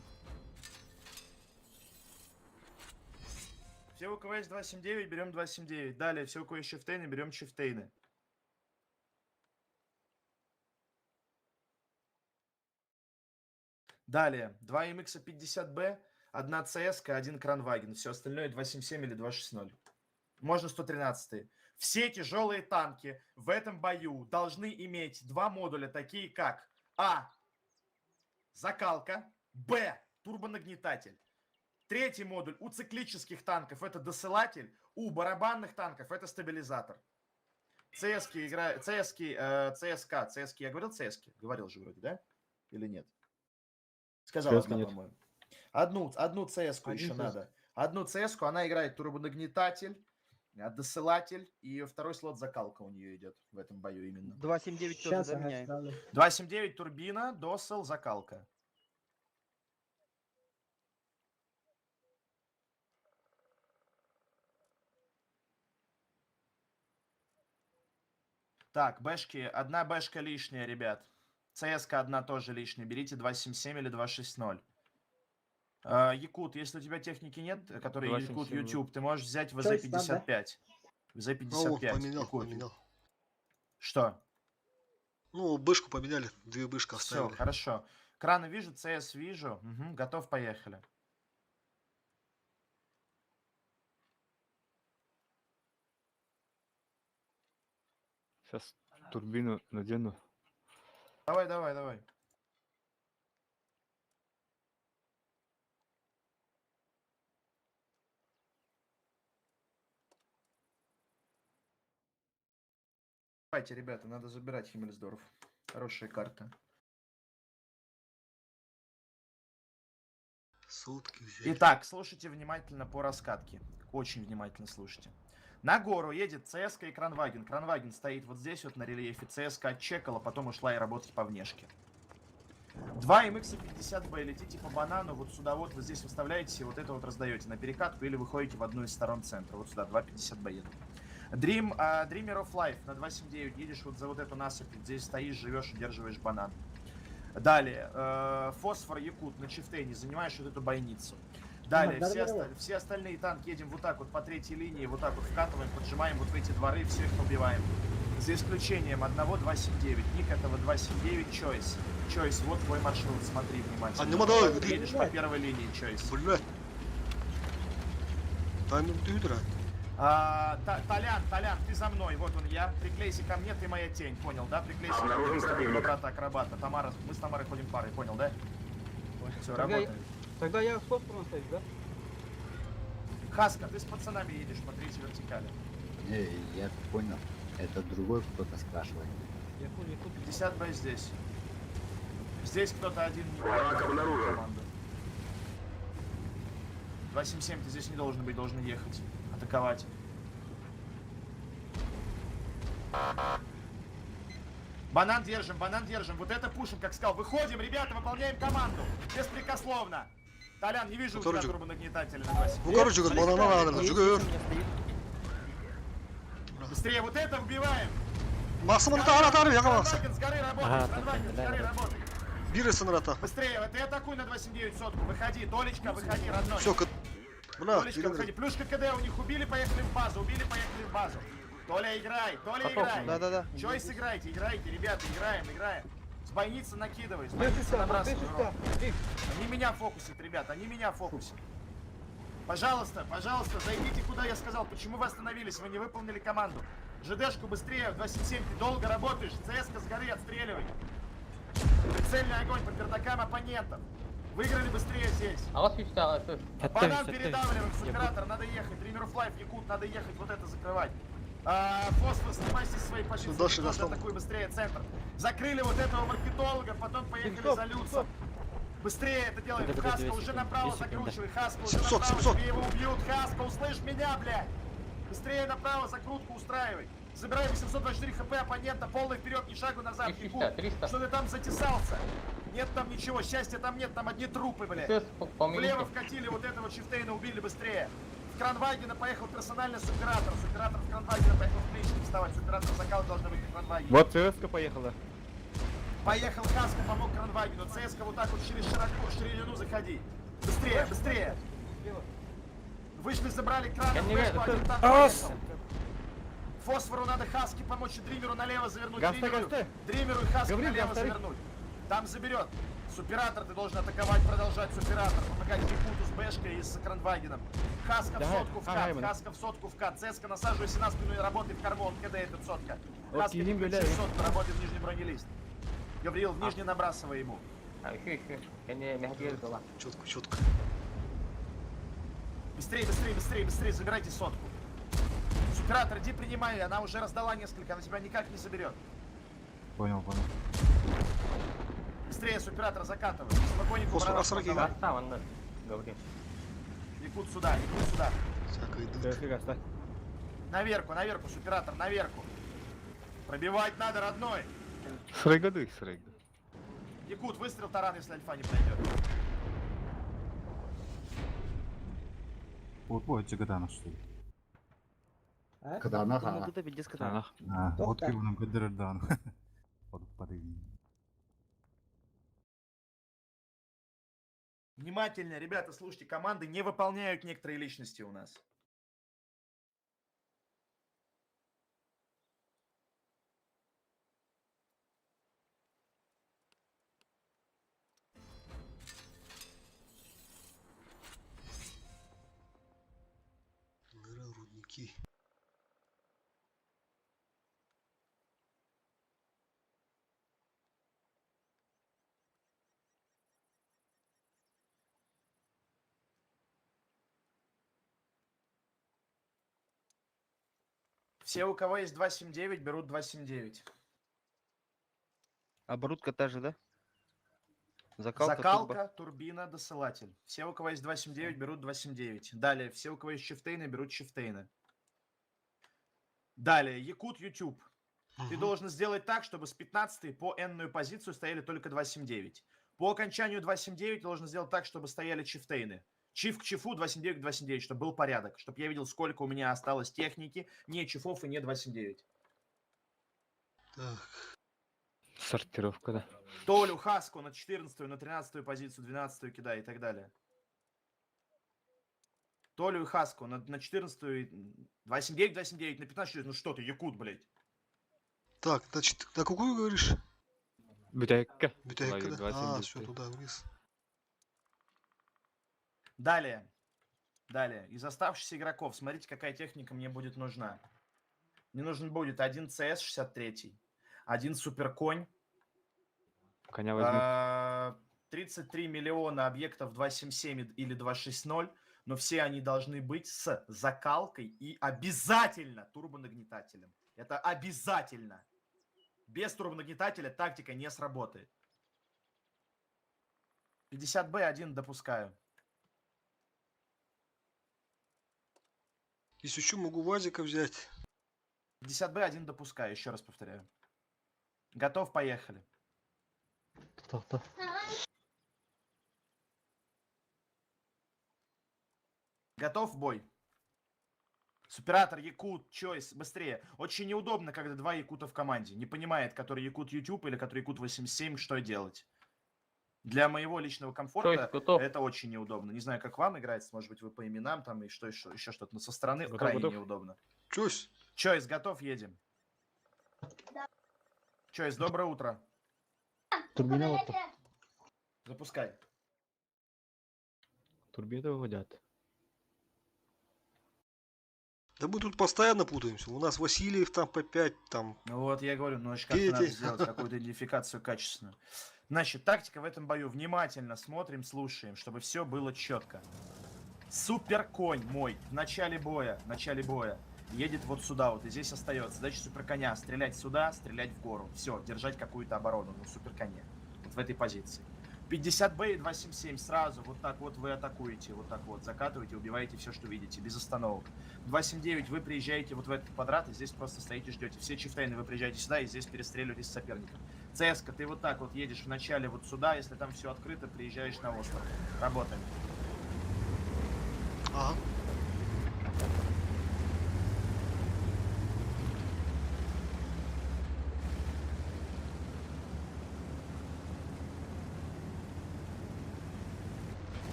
Все, у кого есть 279, берем 279. Далее, все, у кого есть чифтейны, берем чифтейны. Далее, 2 MX 50B, 1 CS, 1 Кранваген. Все остальное 277 или 260. Можно 113. Все тяжелые танки в этом бою должны иметь два модуля, такие как А. Закалка. Б. Турбонагнетатель. Третий модуль у циклических танков это досылатель, у барабанных танков это стабилизатор. ЦСК играет, ЦСК, я говорил ЦСК? Говорил же вроде, да? Или нет? Сказал ЦСКА одна, нет. по-моему. Одну ЦСК еще ЦСКА. надо. Одну ЦСК, она играет турбонагнетатель, досылатель, и второй слот закалка у нее идет в этом бою именно. 279 тоже заменяем. 279 турбина, досыл, закалка. Так, бэшки, одна бэшка лишняя, ребят. ЦСК одна тоже лишняя. Берите 277 или 260. Якут, если у тебя техники нет, которые Якут 277, YouTube, ты можешь взять ВЗ-55. ВЗ-55. Поменял, Якут. поменял. Что? Ну, бышку поменяли, 2 бышки Все, оставили. хорошо. Краны вижу, ЦС вижу. Угу, готов, поехали. Сейчас турбину надену. Давай, давай, давай. Давайте, ребята, надо забирать Химмельсдорф. Хорошая карта. Сутки взяли. Итак, слушайте внимательно по раскатке. Очень внимательно слушайте. На гору едет ЦСКА и Кранваген. Кранваген стоит вот здесь вот на рельефе. ЦСКА отчекала, потом ушла и работать по внешке. 2 МХ-50Б. Летите по банану вот сюда вот. Вы здесь выставляете, вот это вот раздаете на перекатку или выходите в одну из сторон центра. Вот сюда 2.50Б едут. Dreamer of Life на 279. Едешь вот за вот эту насыпь. Здесь стоишь, живешь, удерживаешь банан. Далее. Фосфор Якут на Чифтейне. Занимаешь вот эту бойницу. Далее, все остальные танки едем вот так вот по третьей линии, вот так вот вкатываем, поджимаем вот в эти дворы, всех убиваем. За исключением одного 279. Ник этого 279 Choice. Choice, вот твой маршрут, смотри внимательно. А не надо, Ты едешь по первой линии, Choice. Блядь. Тайминг дюдра. Толян, ты за мной, вот он я. Приклейся ко мне, ты моя тень, понял, да? Приклейся ко Обнаружен мне, с тобой противник. брата акробата. Тамара, мы с Тамарой ходим парой, понял, да? Все, работаем. Тогда я в фосфором стою, да? Хаска, ты с пацанами едешь по третьей вертикали. Не, я понял. Это другой кто-то спрашивает. Я хули, тут 50Б здесь. Здесь кто-то один не Враг обнаружен. команду. 277, ты здесь не должен быть, должен ехать. Атаковать. Банан держим, банан держим. Вот это пушим, как сказал. Выходим, ребята, выполняем команду. Беспрекословно. Толян, не вижу у тебя турбонагнетателя на 277. Ну, короче, как банана надо, джугер. Быстрее, вот это убиваем. Максимум атары, я калмаса. Кранваген, с горы работай, Кранваген, с горы работай. Биры рата. Быстрее, ты атакуй на 279 сотку. Выходи, Толечка, выходи, родной. Все, бля, Толечка, выходи. Плюшка КД у них убили, поехали в базу. Убили, поехали в базу. Толя, играй, Толя, играй. Да-да-да. Чойс играйте, ребята, играем. С бойницы накидывай, с Ты бойницы шестя, набрасывай. ты урон. шестя. Они меня фокусят, ребят, они меня фокусят. Пожалуйста, зайдите, куда я сказал. Почему вы остановились? Вы не выполнили команду. ЖДшку быстрее, 277, ты долго работаешь. ЦСКА с горы отстреливай. Прицельный огонь по пердакам оппонентов. Выиграли быстрее здесь. А вас фичта, Банан передавливаем с оператора, надо ехать. Dreamer of Life, Якут, надо ехать, вот это закрывать. Фосфор, снимайся с своей позиции. Дальше тоже достал. атакуй быстрее центр. Закрыли вот этого маркетолога, потом поехали за Люцем. Быстрее это делаем. Хаска уже направо закручивай. Хаска уже 700, направо. 700. Тебе его убьют. Хаска, услышь меня, блядь. Быстрее направо закрутку устраивай. Забирай 824 хп оппонента. Полный вперед, ни шагу назад. Якут. Что ты там затесался? Нет там ничего. Счастья там нет. Там одни трупы, блядь. Влево вкатили вот этого Чифтейна. Убили быстрее. В Кранвагена поехал персонально с оператором. С оператором в Кранвагена поехал в плечник вставать. С оператором закал должны быть в Кранвагене. Вот ЦСКА поехала. Поехал Хаска, помог Кранвагену. ЦСКА вот так вот через ширину заходи. Быстрее. Вышли, забрали кран. Один танк поехал. Фосфору надо Хаске помочь и Дримеру налево завернуть. Дримеру и Хаске налево завернуть. Там заберет. Суператор ты должен атаковать, продолжать суператор. Помогать Якуту с Бэшкой и с Кранвагеном. Хаска в сотку вкат, Хаска в сотку вкат. ЦСКА насаживайся на спину и работай в корму. КД этот сотка. Хаска не включи сотку, работает в нижний бронелист. Гавриил, в нижний набрасывай ему. Четко. Быстрее, быстрее, быстрее, быстрее, забирайте сотку. Суператор, иди принимай, она уже раздала несколько, она тебя никак не заберет. Понял, понял. Быстрее, суператор, закатывай. Спокойненько, После пророк, Асраги, давай. Говори. Якут сюда, Якут сюда. Всяко идут. Дофига, ставь. Наверху, суператор, наверху. Пробивать надо, родной. Срыгады, срыгады. Якут, выстрел таран, если альфа не пройдет. Вот Чагадана, что ли? Когда она Думаю, буде піде сказати. Анах. вот как нам Гадарадан. Вот подивим. Внимательно, ребята, слушайте, команды не выполняют некоторые личности у нас. Рудники. Все, у кого есть 279, берут 279. Оборудка та же, да? Закалка, Закалка, турбина, досылатель. Все, у кого есть 279, берут 279. Далее, все, у кого есть чифтейны, берут чифтейны. Далее, Якут, YouTube. Ты должен сделать так, чтобы с 15 по n-ную позицию стояли только 279. По окончанию 279 ты должен сделать так, чтобы стояли чифтейны. Чиф к чифу 279 к 279, чтобы был порядок. Чтобы я видел, сколько у меня осталось техники, не чифов и не 279. Так. Сортировка, да. Толю, Хаску на 14 на 13 позицию, 12 кидай и так далее. Толю и Хаску на 14 279, 279, на 15, ну что ты, Якут, блядь. Так, значит, на какую говоришь? Бутейка. Бутейка, да? 29. Все туда вниз. Далее. Далее. Из оставшихся игроков, смотрите, какая техника мне будет нужна. Мне нужен будет один CS-63, один Суперконь, Коня возьми. 33 миллиона объектов 277 или 260, но все они должны быть с закалкой и обязательно турбонагнетателем. Это обязательно. Без турбонагнетателя тактика не сработает. 50Б1 допускаю. Если что, могу Вазика взять. 50Б1 допускаю, еще раз повторяю. Готов, поехали. Кто-то. Готов, бой. Суператор, Якут, Чойс, быстрее. Очень неудобно, когда два Якута в команде. Не понимает, который Якут YouTube или который Якут 87, что делать. Для моего личного комфорта это очень неудобно. Не знаю, как вам играется, может быть, вы по именам там и что еще что-то, но со стороны Готов, крайне готов. неудобно. Чусь. Чойс, готов, едем. Чойс, доброе утро. Турбина вот. Запускай. Турбины выводят. Да мы тут постоянно путаемся. У нас Васильев там по 5, там... Ну вот, я говорю, ну, как-то надо Петя. сделать какую-то идентификацию качественную. Значит, тактика в этом бою. Внимательно смотрим, слушаем, чтобы все было четко. Суперконь мой в начале боя едет вот сюда вот и здесь остается. Задача суперконя стрелять сюда, стрелять в гору. Все, держать какую-то оборону на суперконе. Вот в этой позиции. 50Б и 277 сразу вот так вот вы атакуете, вот так вот закатываете, убиваете все, что видите, без остановок. 279 вы приезжаете вот в этот квадрат и здесь просто стоите, ждете. Все чифтейны вы приезжаете сюда и здесь перестреливаетесь с соперником. ЦСК, ты вот так вот едешь вначале вот сюда, если там все открыто, приезжаешь на остров. Работаем. Ага.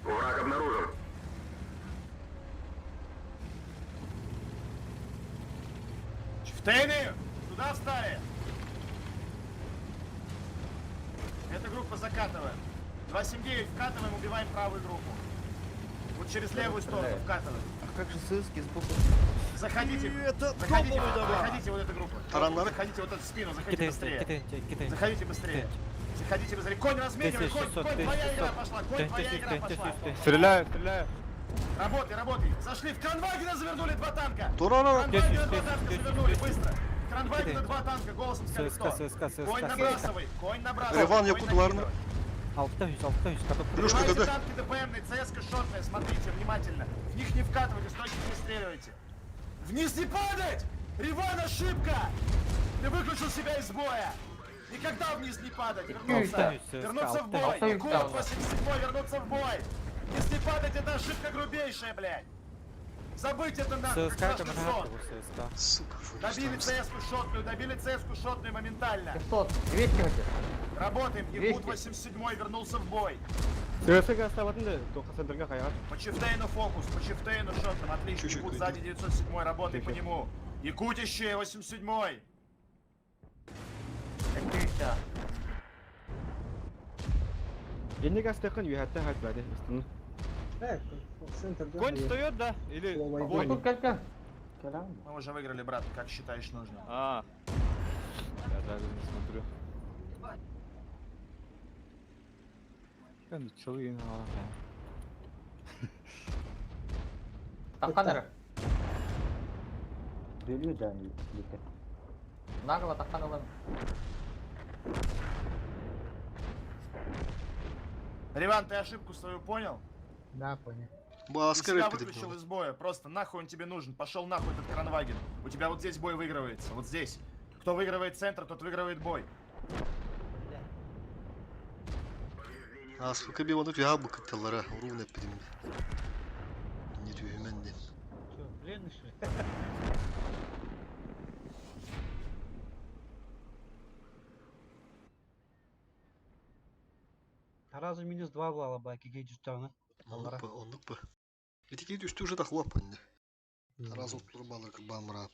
Враг обнаружен. Чифтейны! Туда встали! Эта группа закатываем. 279 вкатываем, убиваем правую группу. Вот через левую сторону вкатываем. А как же сыски сбоку? Заходите, Это заходите вот эту группу. Таранлары. Заходите вот эту спину, заходите быстрее. Заходите быстрее. Заходите быстрее. Конь разменивай, конь, твоя игра пошла, конь, твоя игра пошла. Стреляю, стреляю. Работай, работай. Зашли в Кранвагена, завернули 2 танка. Турана. Кранвагена 2 танка завернули, быстро. Кранвагена 2 танка, голосом скажи кто. Конь набрасывай, конь набрасывай. Реван, я конь Кутуларна. накидывай. Плюшка Выбивайте КД. танки ДПМные, ЦСК шотная, смотрите внимательно. В них не вкатывайте, стойте не стреливайте. Вниз не падать! Риван, ошибка! Ты выключил себя из боя! Никогда вниз не падать! Вернуться! Вернуться в бой! Якут 87 вернуться в бой! Вниз не падать, это ошибка грубейшая, блядь! Забыть это надо, как страшный сон! Сука, фу, Добили ставим. ЦСКу шотную, добили ЦСКу шотную моментально! 500, 200 хотите? Работаем, Якут 87 вернулся в бой! ЦСК оставатынды, только центрга каяр. По Чифтейну фокус, по Чифтейну шотным, отлично. Чуть-чуть Якут выйди. сзади 907, работай по нему. Якутище 87. Активища. Енді гастықын үйәтті хатбады. Конь встает, да? Или... Вот тут как-то. Мы уже выиграли, брат, как считаешь нужно? А. Я даже не смотрю. Ben çalıyın ha. Таханер. Белье, да, не летит. Нагло Таханер. Риван, ты ошибку свою понял? Да, понял. Ты Маскары себя выключил подъебал. из боя. Просто нахуй он тебе нужен. Пошел нахуй этот Кранваген. У тебя вот здесь бой выигрывается. Вот здесь. Кто выигрывает центр, тот выигрывает бой. Аспы кеби оны түйа бұл кіттелері. Ұруын әппедім. Не түйімен де. Что, пленный что ли? Таразу минус 2 балла, баки, гей жүстаны. Онлық ба. Бетеке düştü уже тахлап бәнді. Тараз ұлттыр балыр кі бамырап.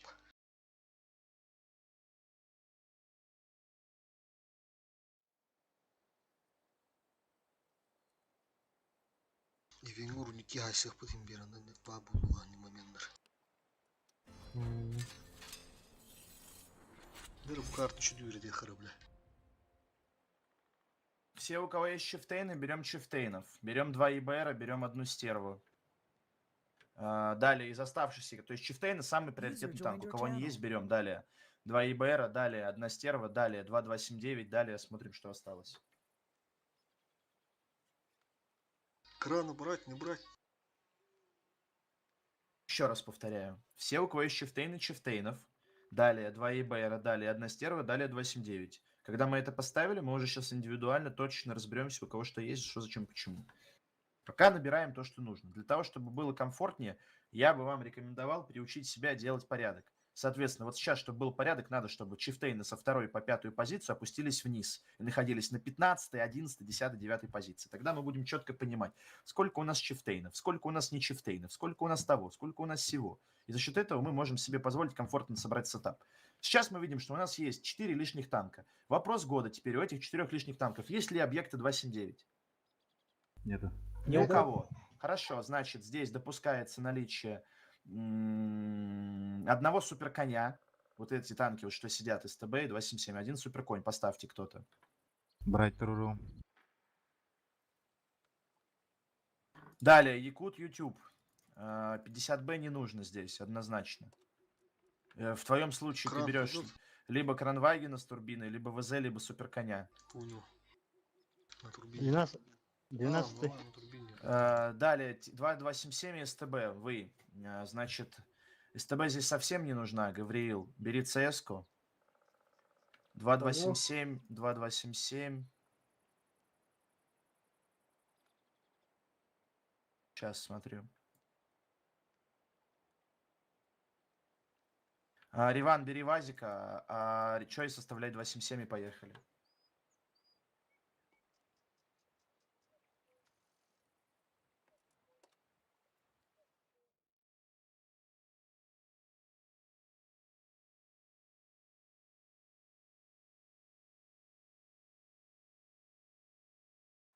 Ивен урники хайсық бұтын берінді не ба бұлуғаны моменттер. Дыр бұл картын үші дүйрі де қыры бля. Все, у кого есть чифтейны, берем чифтейнов. Берем 2 ИБР, берем 1 стерву. Далее из оставшихся, то есть чифтейны самый приоритетный танк. У кого не есть, берем. Далее 2 ИБР, далее 1 стерва, далее 2279, далее смотрим, что осталось. Крана брать, не брать. Еще раз повторяю. Все, у кого есть чифтейны, чифтейнов. Далее 2 ИБР, далее 1 стерва, далее 279. Когда мы это поставили, мы уже сейчас индивидуально точно разберемся, у кого что есть, что, зачем, почему. Пока набираем то, что нужно. Для того, чтобы было комфортнее, я бы вам рекомендовал приучить себя делать порядок. Соответственно, вот сейчас, чтобы был порядок, надо, чтобы чифтейны со 2 по 5 позицию опустились вниз и находились на 15, 11, 10, 9 позиции. Тогда мы будем четко понимать, сколько у нас чифтейнов, сколько у нас не чифтейнов, сколько у нас того, сколько у нас всего. И за счет этого мы можем себе позволить комфортно собрать сетап. Сейчас мы видим, что у нас есть 4 лишних танка. Вопрос года теперь у этих 4 лишних танков. Есть ли объекты 279? Нету. Ни у кого. Хорошо, значит, здесь допускается наличие одного суперконя. Вот эти танки, вот что сидят, СТБ и 277. Один суперконь, поставьте кто-то. Брать Туруру. Далее, Якут, YouTube. 50Б не нужно здесь, однозначно. В твоем случае Кран ты берешь идет? либо Кранвагена с турбиной, либо ВЗ, либо суперконя. Понял. На турбине. 12. А, 12. ну ладно, на турбине. Далее, 2277 и СТБ. Вы, значит, СТБ здесь совсем не нужна. Гавриил, бери ЦС-ку. 2277, 2277. Сейчас смотрю. Риван, бери Вазика, а Чой составляй 277 и поехали.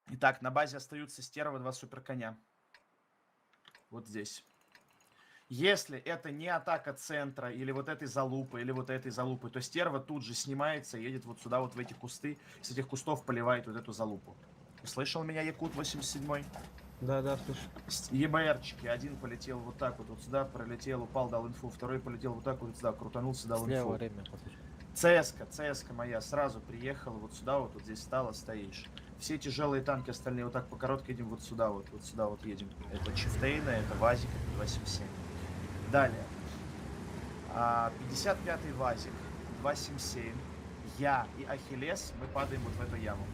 Итак, на базе остаются стерва, 2 суперконя. Вот здесь. Если это не атака центра, или вот этой залупы, или вот этой залупы, то стерва тут же снимается и едет вот сюда, вот в эти кусты. С этих кустов поливает вот эту залупу. Слышал меня, Якут 87-й? Да, слышу. ЕБРчики. Один полетел вот так вот сюда, пролетел, упал, дал инфу. Второй полетел вот так вот сюда, крутанулся, дал инфу. ЦСКА моя сразу приехала вот сюда, вот здесь стала, стоишь. Все тяжелые танки остальные вот так по короткой едем вот сюда вот едем. Это Чифтейна, это Вазик, это 277. Далее. 55-й Вазик, 277. Я и Ахиллес, мы падаем вот в эту яму.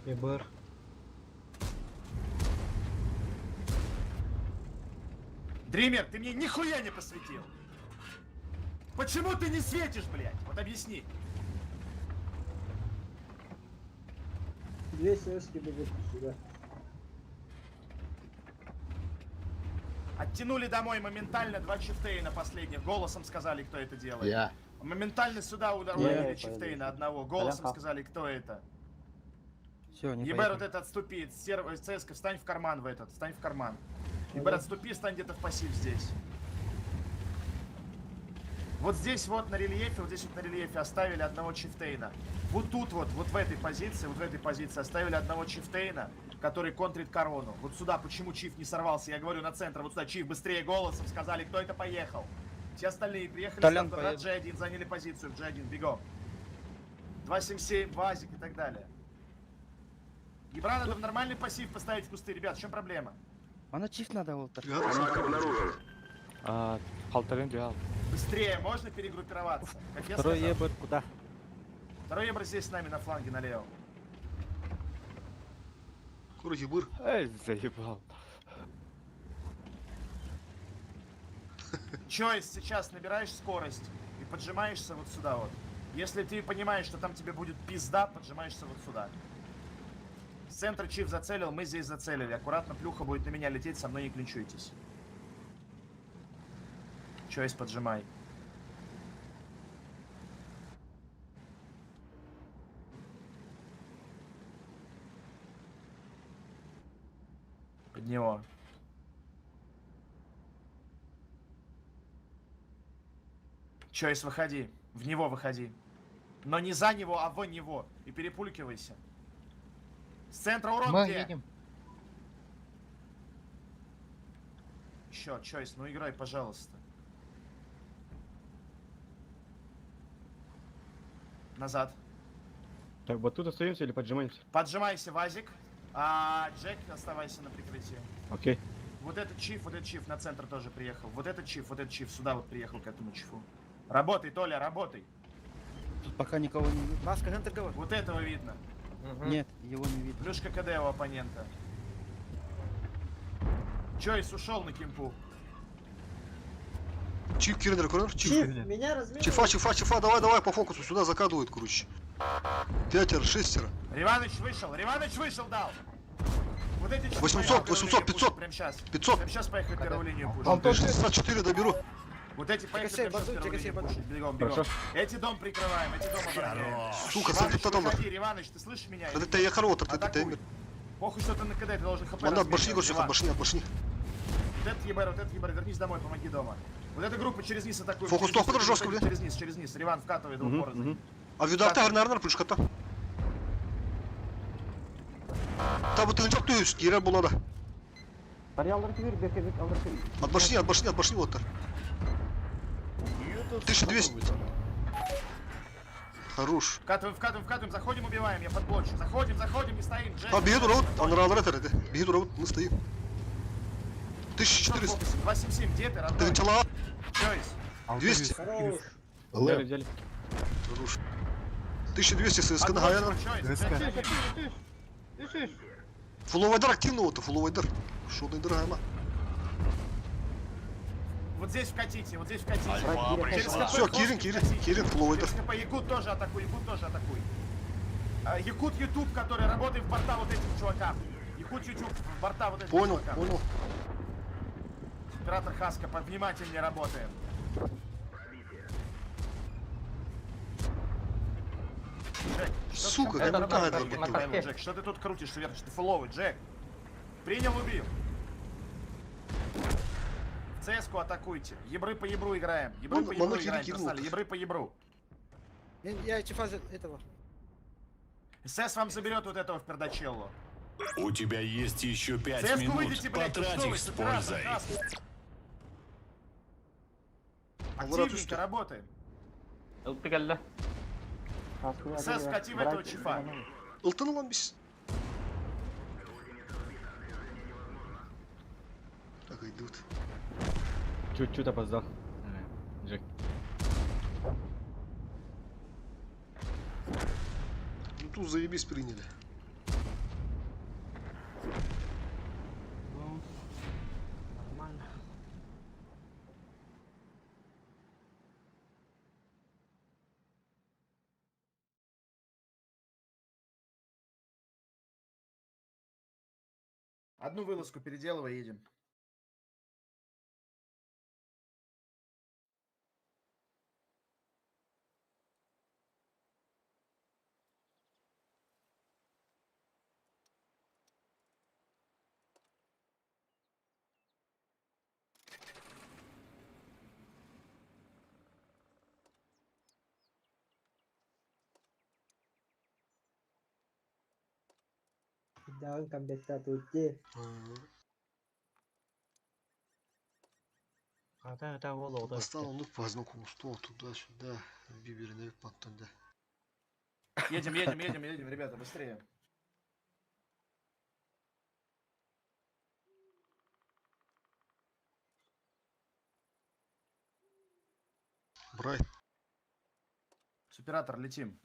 ЕБР. Дример, ты мне нихуя не посветил! Почему ты не светишь, блядь? Вот объясни. 2 ССки бегут сюда. Оттянули домой моментально 2 чифтейна последних. Голосом сказали, кто это делает. Я. Моментально сюда ударили чифтейна одного. Голосом сказали, кто это. Все, не ЕБР вот это отступит. ЦСКА, встань в карман в этот. Встань в карман. ЕБР отступи, стань где-то в пассив здесь. Вот здесь вот на рельефе оставили одного чифтейна. Вот тут вот в этой позиции оставили одного чифтейна, который контрит корону. Вот сюда, почему чиф не сорвался? Я говорю на центр, вот сюда чиф быстрее голосом сказали, кто это поехал. Все остальные приехали Толян сюда, G1, заняли позицию, G1, бегом. 277, Вазик и так далее. Ебра, надо в нормальный пассив поставить в кусты, ребят, в чем проблема? Она чиф надо вот так. Враг обнаружен. Халтарен дюал. Быстрее, можно перегруппироваться? Как я Второй сказал. ЕБР куда? Второй ебр здесь с нами на фланге налево. Куры ебыр. Эй, заебал. Чойс, сейчас набираешь скорость и поджимаешься вот сюда вот. Если ты понимаешь, что там тебе будет пизда, поджимаешься вот сюда. С центра чиф зацелил, мы здесь зацелили. Аккуратно плюха будет на меня лететь, со мной не клинчуйтесь. Чойс, поджимай. Под него. Чойс, выходи. В него выходи. Но не за него, а в него. И перепулькивайся. С центра урон Мы где? едем. Еще, Чойс, ну играй, пожалуйста. Назад. Так, вот тут остаемся или поджимаемся? Поджимайся, Вазик. А Джек, оставайся на прикрытии. Окей. Вот этот чиф на центр тоже приехал. Вот этот чиф сюда вот приехал к этому чифу. Работай, Толя, работай. Тут пока никого не видно. Маска, Хантер, говорит. Вот этого видно. Нет, его не видно. Плюшка КД у оппонента. Чойс ушел на кемпу. Чиф, Кирнер, Курнер, Чиф, чиф. меня размерили. Чифа, давай по фокусу, сюда закадывают, короче. 5, 6. Риваныч вышел, дал. Вот эти 800, 800, 500. Прям сейчас. 500. Прям сейчас поехали первую линию пушить. 64 доберу. Вот эти поехали прям сейчас первую линию пушить. Бегом. Хорошо. Эти дом прикрываем, эти дом обороняем. Сука, Риваныч, это выходи, Риваныч, ты слышишь меня? Это я хорош, это Атакуй. таймер. Похуй, что ты на КД, ты должен хп Он от башни, разменивать, короче, от башни. Вот этот ебар, вернись домой, помоги дома. Вот эта группа через низ атакует. Фокус через тоже низ, жестко, блин. Через низ. Риван вкатывает двух порознь. А видати гарнарнар плюшка-то. Та вот ты не Киря была, да. Пари алдыртып бер, бекебек алдыртып. От башни вот так. 1200. Хорош. Вкатываем, заходим, убиваем, я подблочу. Заходим, не стоим. Джек. А беги дурак, он радратор это. Беги дурак, мы стоим. 1400. 277, где ты, Ты родной? тела. Чойс. 200. Хорош. Взяли. Хорош. 1200 ССК на Гайана. Чойс. Фуловайдар активного-то, фуловайдар. Шо ты дорогая. Вот здесь вкатите. Альфа Через пришла. ХП Всё, хвост Кирин, вкатите. фуловайдар. Через ХП Якут тоже атакуй. Якут, который работает в борта вот этим чувакам. Якут YouTube, в борта вот этих Понял, чуваков. понял. Оператор Хаска, повнимательнее работаем. Джек, что Сука, ты- как какая-то Не работа. пойму, Джек, что ты тут крутишь вверх? Ты фуловый, Джек. Принял, убил. В ЦС-ку атакуйте. Ебры по ебру играем. Ебры по ебру Монахи играем, кирнул. персонали. Ебры по ебру. Я чифа этого. СС вам заберет вот этого в пердачеллу. У тебя есть еще 5 ЦС-ку минут. выйдите, блядь, Потрать что их вы, с оператор, пользой. Хаска. Алвара, ты Активненько что? работаем. Хаски, СС, вкати в этого чифа. Ылтын lan biz. Так идут. Чуть-чуть опоздал. Джек. Ну тут заебись приняли. Ну, нормально. Одну вылазку переделывай, едем. Jangan kambil satu je. Ada волода. Поставил ну поздно стол туда-сюда. Биберный подтуда. Едем, едем, едем, едем, ребята, быстрее. Брай. Суператор, летим.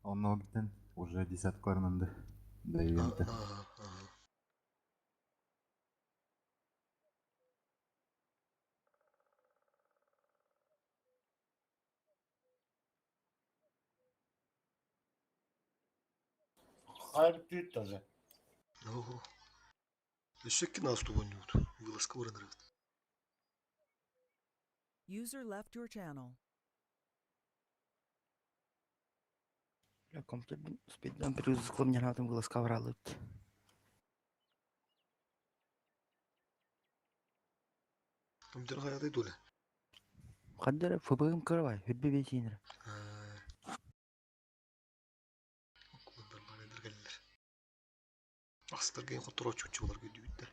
Оногден уже десяткорнанды. Да ивенті. Hayır büyük taze. Ого. Eşek ki nasıl oynuyordu? Вылазка вырыныры. User left your channel. Я компьютер спиддан переузыклы мне надо было сковралыть. Компьютер hayata идоли. Хаддер ФБМ кырвай, хүдбе бейсинер. Астырген хотура чучулар көдүйдер.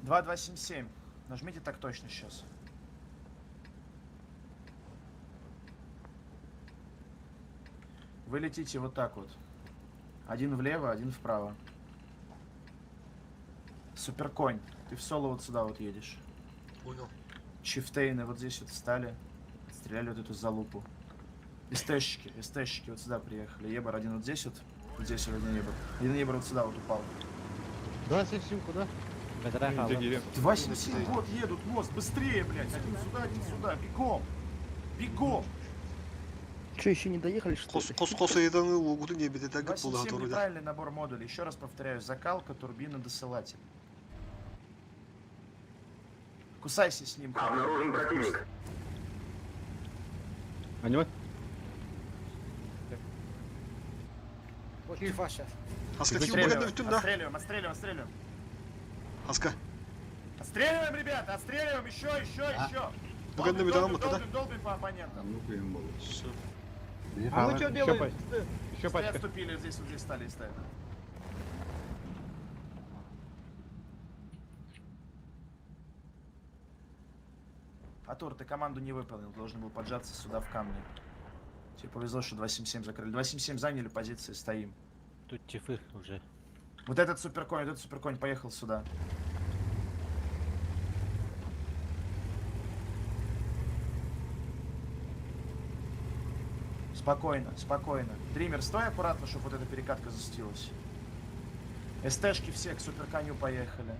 2277. Нажмите так точно сейчас. Вы летите вот так вот. Один влево, один вправо. Суперконь. Ты в соло вот сюда вот едешь. Понял. Чифтейны вот здесь вот встали. Стреляли вот эту залупу. СТ-щики вот сюда приехали. Ебар один вот здесь вот. Вот здесь вот один ебар. Один ебар вот сюда вот упал. 277 куда? Джек, 277, вот едут, мост, быстрее, блядь. Один сюда, бегом. Бегом. Че, еще не доехали, что ли? Кос едан логуду не беде так 277 неправильный набор модулей. Еще раз повторяю, закалка, турбина, досылатель. Кусайся с ним. Обнаружен противник. Анимат? Вот чифа сейчас. Аска тим багады бүтүн да. Отстреливаем. Аска. Отстреливаем, ребята, отстреливаем, еще. Багады бүтүн да. Долбим по оппонентам. А мы что делаем? Еще Стоят, пачка. ступили, вот здесь стали и стоят. Атур, ты команду не выполнил, должен был поджаться сюда в камни. Тебе повезло, что 277 закрыли. 277 заняли позиции, стоим. Тут тифы уже. Вот этот суперконь поехал сюда. Спокойно. Дример, стой аккуратно, чтобы вот эта перекатка засветилась. СТшки все к суперконю поехали.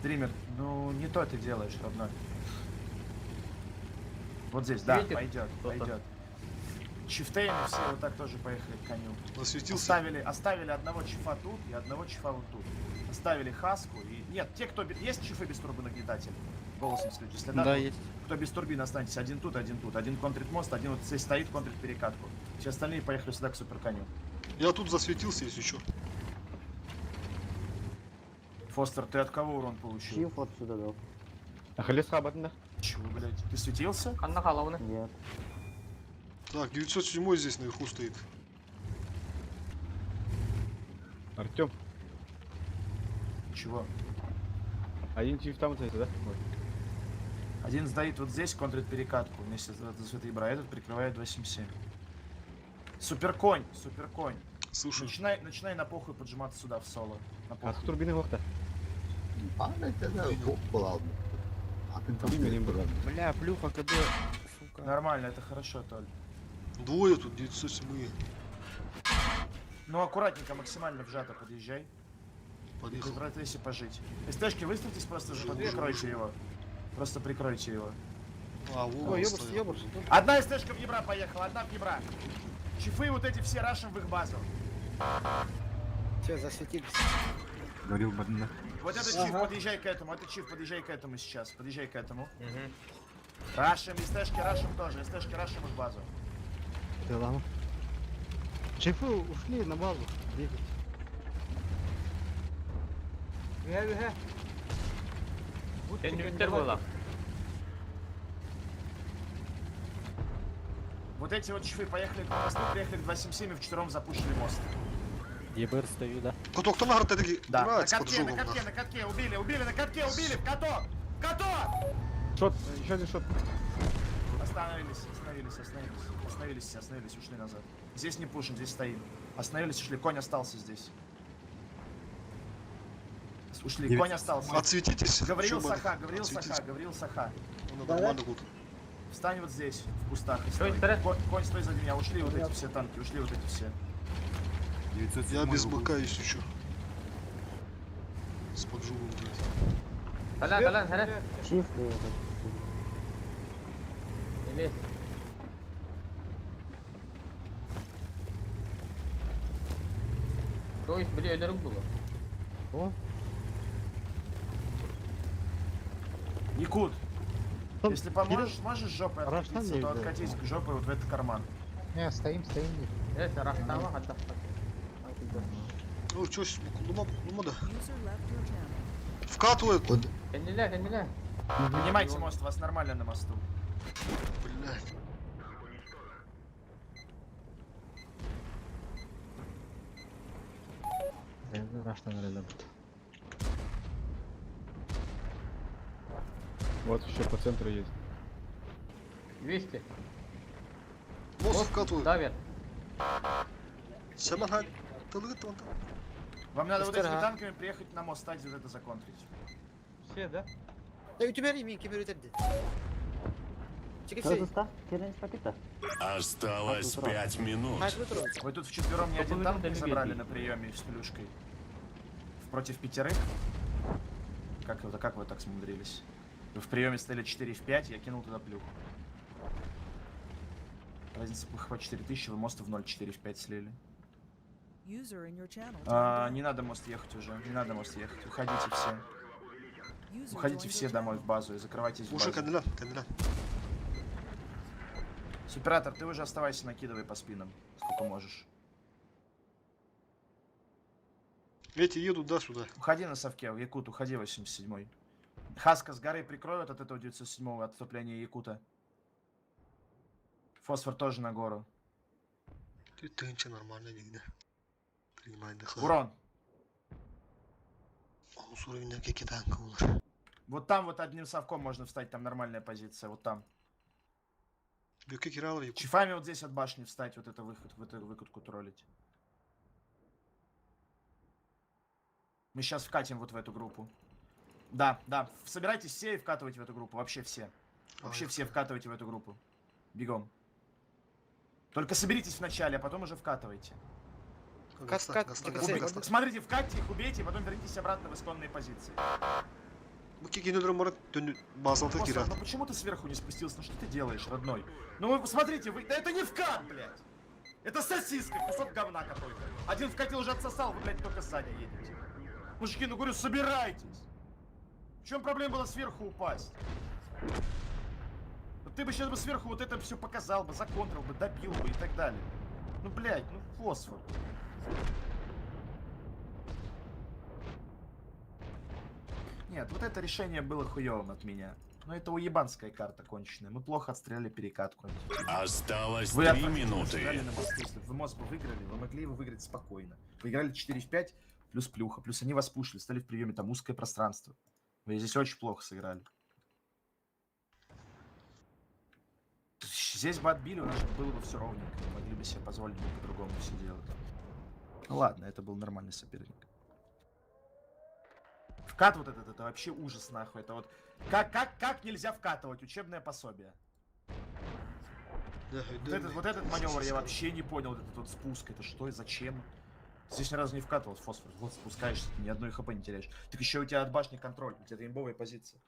Дример, ну не то ты делаешь, родной. Вот здесь, да, пойдет, пойдет. Чифтейны все вот так тоже поехали к коню. Засветился. Оставили одного чифа тут и одного чифа вот тут. Оставили хаску и... Нет, те, кто... Есть чифы без турбонагнетателя? Голосом скажите. Если да, Да, то есть. кто без турбины, останетесь. Один тут, один тут. Один контрит мост, один вот здесь стоит, контрит перекатку. Все остальные поехали сюда к суперконю. Я тут засветился, если что. Фостер, ты от кого урон получил? Чиф вот сюда дал. Ахиллес хабатында. Чего, блядь? Ты светился? Нет. Так, 907 здесь наверху стоит. Артем, Чего? один чиф там стоит, да? Вот. Один стоит вот здесь, контрит перекатку вместе с этой бра. Этот прикрывает 277. Суперконь, суперконь. Слушай, Начинай на похуй поджиматься сюда в соло. На Асық похуй. турбина қоқты. Бол алдым. Атын Білмеймін бір. Бля, плюха, КД. Сука. Нормально, это хорошо, Толь. двое тут, 907. Ну аккуратненько, максимально вжато подъезжай. Подъехал. Если пожить. СТшки, выставьтесь просто же, прикройте его. Просто прикройте его. А, вот Ой, он ёбарс, стоял. ёбарс. Одна СТшка в Ебра поехала, одна в Ебра. Чифы вот эти все рашим в их базу. Все, засветились. Говорил бадында. Вот этот чиф, подъезжай к этому, этот чиф, подъезжай к этому сейчас, подъезжай к этому. Рашим, СТшки рашим тоже, СТшки рашим их базу. Чифы ушли на базу. Вот эти вот чифы поехали к мосту, приехали к 277 и вчетвером запушили мост. ЕБР стою, да? Каток, то нахер ты таки Да, на нравится под катке, на жопом, катке, нахер. на катке, убили, на катке, убили, в каток! В каток! Шот, еще один шот. Остановились, ушли назад. Здесь не пушим, здесь стоим. Остановились, ушли, конь остался здесь. Ушли, конь остался. Отсветитесь. Говорил Чё, Саха, Мадик? говорил Отсветитесь. Саха, говорил Саха. Ну, нормально тут. Встань вот здесь, в кустах. и стой. Конь, стой сзади меня, ушли вот эти все танки, ушли вот эти все. Я без быка, если что. С поджогом, блядь. Чиф и этот. Якут, если поможешь, можешь жопой откатиться, то откатись к жопе вот в этот карман. Не, стоим. Ну, чё, ну, да. User left your channel. Вкатывает. Поднимайте мост, у вас нормально на мосту. Блядь. Вот еще по центру есть. Мост вкатывает. Сэмэн хай. Тылыгыт вон там. Вам надо вот этими танками приехать на мост, стать вот это законтрить. Все, да? Да ютубер yemeği kim üretirdi? Çıkış Что şey. за ста? Керенец попита? Осталось 5 минут. Hayır Tron. Вы тут вчетвером ни один танк не забрали на приеме с плюшкой. Против 5. Как вы так смудрились? Вы в приеме стояли 4 в 5, я кинул туда плюху. Разница по 4000, вы моста в 0, 4 в 5 слили. User in your channel. timed Не надо мост ехать уже, не надо мост ехать. Уходите все. out. User Уходите joined все your домой channel. в базу и закрывайтесь в Уже базу. канделя. Суператор, ты уже оставайся, накидывай по спинам, сколько можешь. Эти едут, да, сюда. Уходи на совке, Якут, уходи 87-й. Хаска с горы прикроют от этого 907-го отступления Якута. Фосфор тоже на гору. Ты тынча нормально нигде. Принимай дыхание. Урон. Он с уровня какие танка улар. Вот там вот одним совком можно встать, там нормальная позиция, вот там. Бюки киралов, якут. Чифами вот здесь от башни встать, вот это выход, в эту выкатку троллить. Мы сейчас вкатим вот в эту группу. Да, собирайтесь все и вкатывайте в эту группу, вообще все. Вообще все вкатывайте в эту группу. Бегом. Только соберитесь вначале, а потом уже вкатывайте. Кат, Смотрите, вкатьте их, убейте, и потом вернитесь обратно в исконные позиции. Bu kegенелерім бар басалты Фосфор, кират. ну почему ты сверху не спустился? Ну что ты делаешь, родной? Ну вы посмотрите, да это не вкат, блядь! Это сосиска, кусок говна какой-то. Один вкатил уже отсосал, вы, блядь, только сзади едете. Мужики, ну говорю, собирайтесь. В чем проблема была сверху упасть? Вот ты бы сейчас бы сверху вот это все показал бы, законтрил бы, добил бы и так далее. Ну, блядь, ну фосфор. Нет, вот это решение было хуёвым от меня. Но это уебанская карта конченая. Мы плохо отстреляли перекатку. Осталось Вы 3 минуты. на мосту. Если бы вы мост бы выиграли, вы могли его выиграть спокойно. Вы играли 4 в 5, плюс плюха. Плюс они вас пушили, стали в приеме, там узкое пространство. Вы здесь очень плохо сыграли. Здесь бы отбили, у нас было бы все ровненько. Мы могли бы себе позволить бы по-другому все делать. Ну ладно, это был нормальный соперник. Вкат вот этот, это вообще ужас нахуй. Это вот как нельзя вкатывать учебное пособие. Вот этот маневр я вообще не понял. Вот этот вот спуск, это что и зачем? Здесь ни разу не вкатывал фосфор. Вот спускаешься, ни одной хп не теряешь. Так еще у тебя от башни контроль, у тебя имбовая позиция.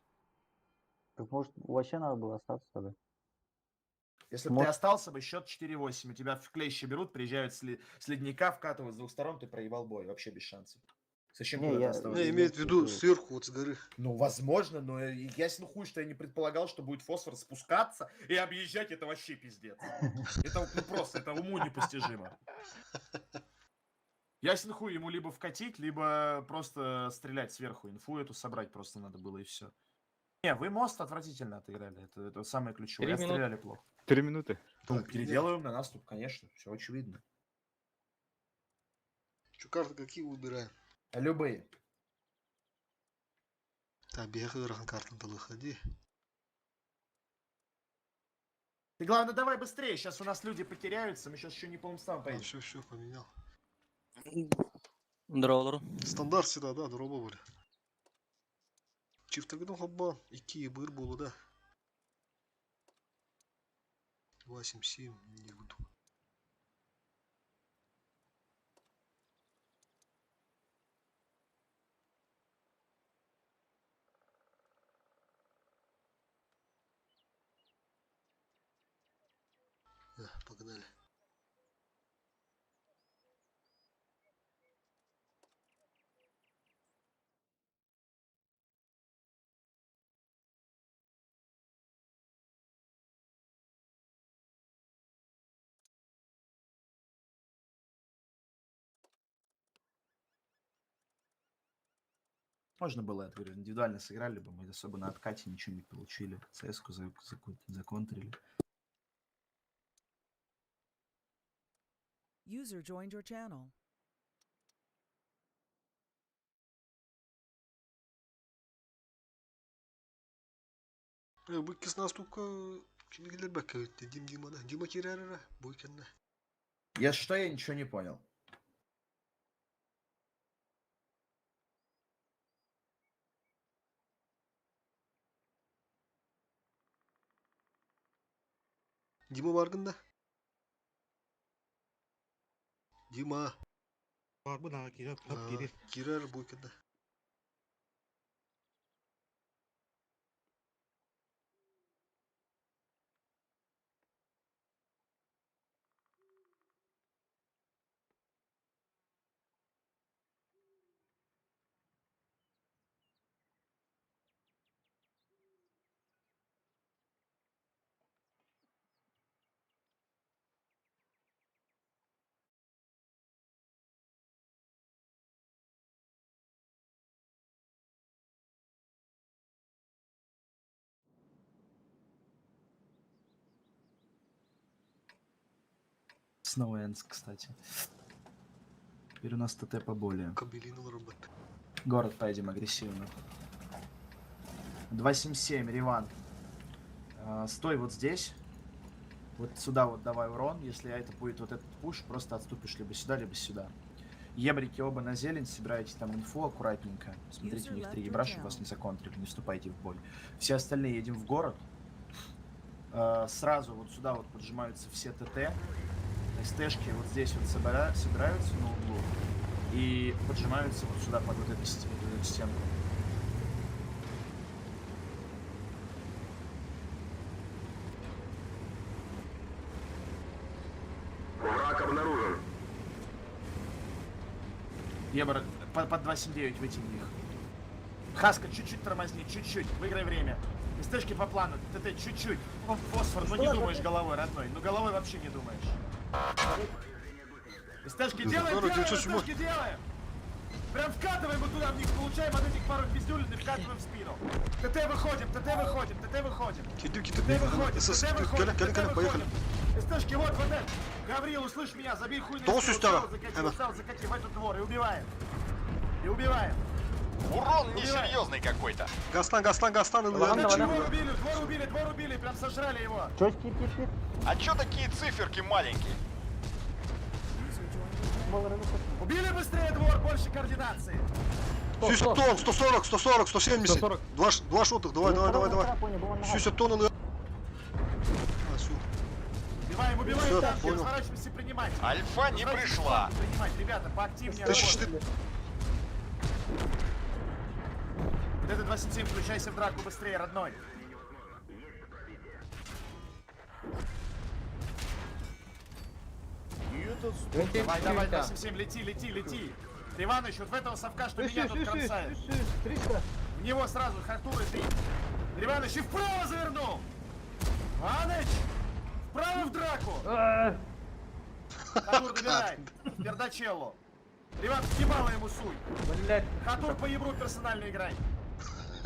Так может вообще надо было остаться тогда? Если бы ты остался бы, счет 4-8. У тебя в клещи берут, приезжают с ледника, вкатывают с двух сторон, ты проебал бой. Вообще без шансов. Зачем куда-то оставаться? Не, имеет в виду сверху, вот с горы. Ну, возможно, но ясен хуй, что я не предполагал, что будет фосфор спускаться и объезжать, это вообще пиздец. Это ну, просто, это уму непостижимо. Ясен хуй, ему либо вкатить, либо просто стрелять сверху. Инфу эту собрать просто надо было и все. Не, вы мост отвратительно отыграли, это самое ключевое. Стреляли плохо. 3 минуты. Ну, переделываем на наступ, конечно, все очевидно. Что, карты какие выбираем? Любые. Так, бегаем карту выходи. Ты главное давай быстрее, сейчас у нас люди потеряются, мы сейчас еще не полным ставом поедем. Все, поменял. Дроллар. Стандарт всегда, да, дроба были. Чифтагдың хобба, 2 быр болу да. 8-7, не буду. Погнали. Можно было, я говорю, индивидуально сыграли бы, мы особо на откате ничего не получили. CS-ку законтрили. User joined your channel. Bu ikisi наступка kimi gelir bak Димада. Дима Кирарера, Бойкенна. Я что, я ничего не понял. Дима баргында. Дима. Бар бuna Кирар Бойкенна. Снова Энск, кстати. Теперь у нас ТТ поболее. Кабелину робот. Город поедем агрессивно. 277, Риван. Стой вот здесь. Вот сюда вот давай урон. Если это будет вот этот пуш, просто отступишь либо сюда. Ебрики оба на зелень, собираете там инфу аккуратненько. Смотрите, у них 3 ебра, чтобы вас не законтрили, не вступайте в бой. Все остальные едем в город. Сразу вот сюда вот поджимаются все ТТ. СТшки вот здесь вот собираются на углу и поджимаются вот сюда под вот эту стенку. Враг обнаружен. Ебар, под 279 вытяни их. Хаска, чуть-чуть тормозни, чуть-чуть, выиграй время. СТшки по плану, ТТ, чуть-чуть. Фосфор, ну не думаешь головой, родной, ну головой вообще не думаешь. СТшки делаем, СТшки делаем! Прям вкатываем вот туда в них, получаем от этих пару пиздюлин и вкатываем в спину. ТТ выходим, ТТ выходим, ТТ выходим. ТТ выходим, ТТ выходим. СТшки, вот это. Гаврил, услышь меня, забей хуй на устал, закати в этот двор и убиваем. И убиваем. Урон несерьезный какой-то. Гастан, Двор убили, прям сожрали его. Чё, кит? А чё такие циферки маленькие? Убили быстрее двор, больше координации. 70 тонн, 140, 170. 140. Два шотах, давай. 70 тонн. Убиваем Всё, танки, понял. разворачиваемся принимать. Альфа не пришла. Принимать, ребята, поактивнее 1400. работать. Вот это 277, включайся в драку быстрее, родной. Давай, 277, лети. Иваныч, вот в этого совка, что меня тут кромсает. 300. В него сразу, Хартур и ты. Иваныч, и вправо завернул. Иваныч, вправо в драку. Хартур, добирай. Пердачелло. Иван, ебало ему суй. Хартур по ебру персонально играй.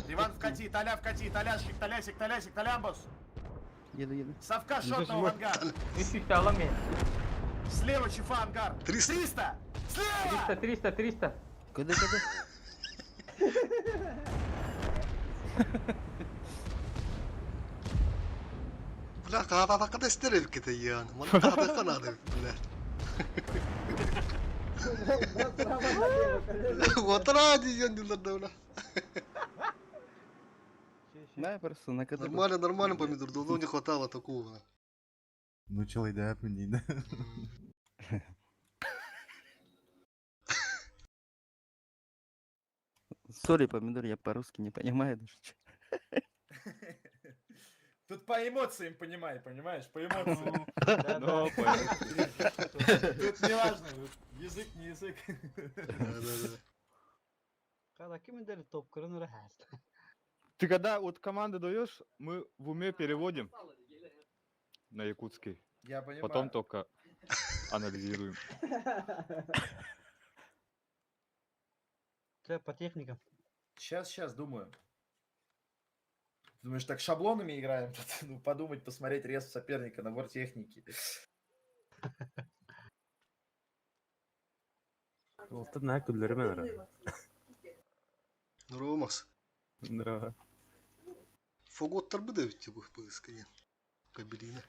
Иван вкати, таляшик, талясик, талямбус. Еду. Совка шотного в ангар. Слева чифа ангар. 300. Слева! 300. Куда? Бля, когда стеревки-то ян. Монтада надо, бля. Вот ради ян не надо, бля. Да, просто на КД. Нормально, помидор, давно не хватало такого. Ну, человек, да, да. Сори, помидор, я по-русски не понимаю даже. Тут по эмоциям понимаешь, по эмоциям. Ну, Тут не важно, язык не язык. Когда кем топ кырын рахаст. Ты когда вот команды даешь, мы в уме переводим на якутский. Я понимаю. Потом только анализируем. Че по техникам? Сейчас, думаю. Думаешь, так шаблонами играем? Ну, подумать, посмотреть рез соперника, набор техники. Ромас. Да. Фоготтар бы давить тебе поискали. Кабелина.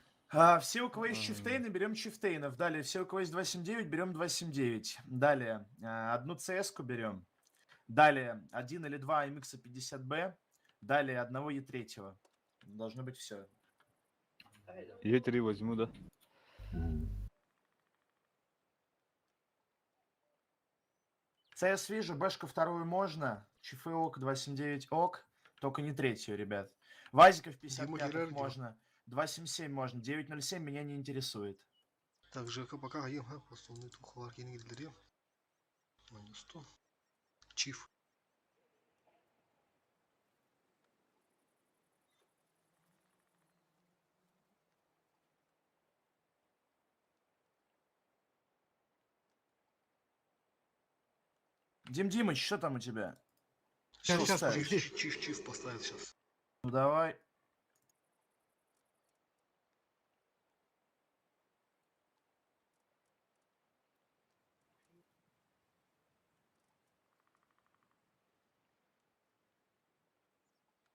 Все, у кого есть чифтейны, берем чифтейнов. Далее, все, у кого есть 279, берем 279. Далее, одну CS-ку берем. Далее, 1 или 2 MX 50B. Далее, одного Е3. Должно быть все. Е3 возьму, да. CS вижу, бэшку вторую можно. Чифы ок, 279 ок. Только не третью, ребят. Вазиков 55 можно. 277 можно. 907 меня не интересует. Так, ЖК пока гаем, просто он эту хварки не гитлерем. Минус 100. Чиф. Дим Димыч, что там у тебя? Сейчас, ставишь? чиф поставит сейчас. Ну давай.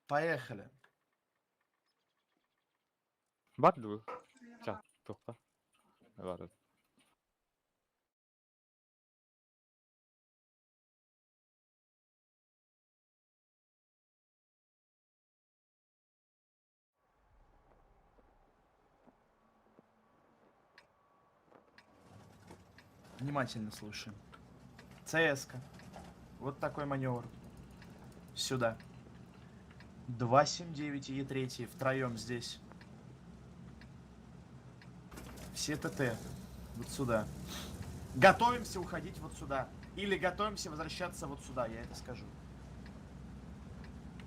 Поехали. Бар ду. Ча, тоқта. Бар. Внимательно слушаем. ЦСК. Вот такой маневр. Сюда. 279 и Е3 втроем здесь. Все ТТ. Вот сюда. Готовимся уходить вот сюда. Или готовимся возвращаться вот сюда, я это скажу.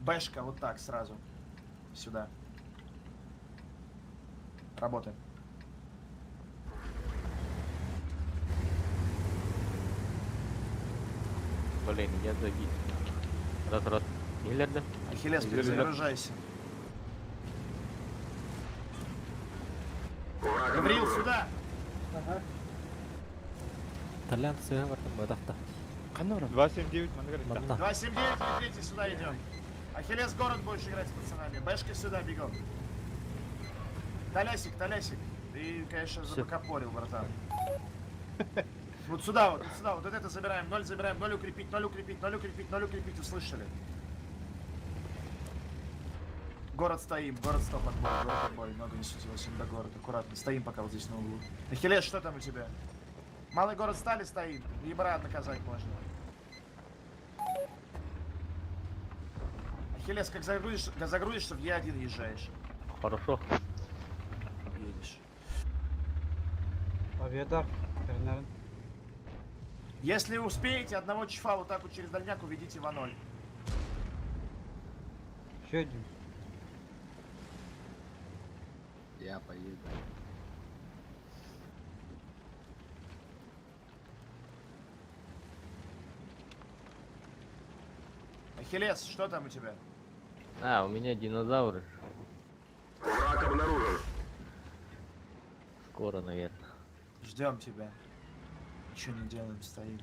Бэшка вот так сразу. Сюда. Работаем. Блин, я забить. Раз. Гиллерда. Ахиллес, перезагружайся. Гавриил, сюда! Итальянцы бадахта. 279 Мангарин. 279, смотрите, сюда идем. Ахиллес город будешь играть с пацанами. Бэшка сюда, бегом. Толясик. Ты, конечно, забокопорил, братан. Вот сюда, вот это забираем, 0 забираем, 0 укрепить, услышали? Город стоим, город стоп, отбой, много не сутилось до города, аккуратно, стоим пока вот здесь на углу. Ахиллес, что там у тебя? Малый город стали, стоит, ебрат наказать можно. Ахиллес, как загрузишься, в Е1 езжаешь. Хорошо. Едешь. Победа. Тернерен. Если успеете, одного чифа вот так вот через дальняк уведите в 0. Еще один. Я поеду. Ахиллес, что там у тебя? У меня динозавры. Враг обнаружен. Скоро, наверное. Ждем тебя. Ничего не делаем, стоим.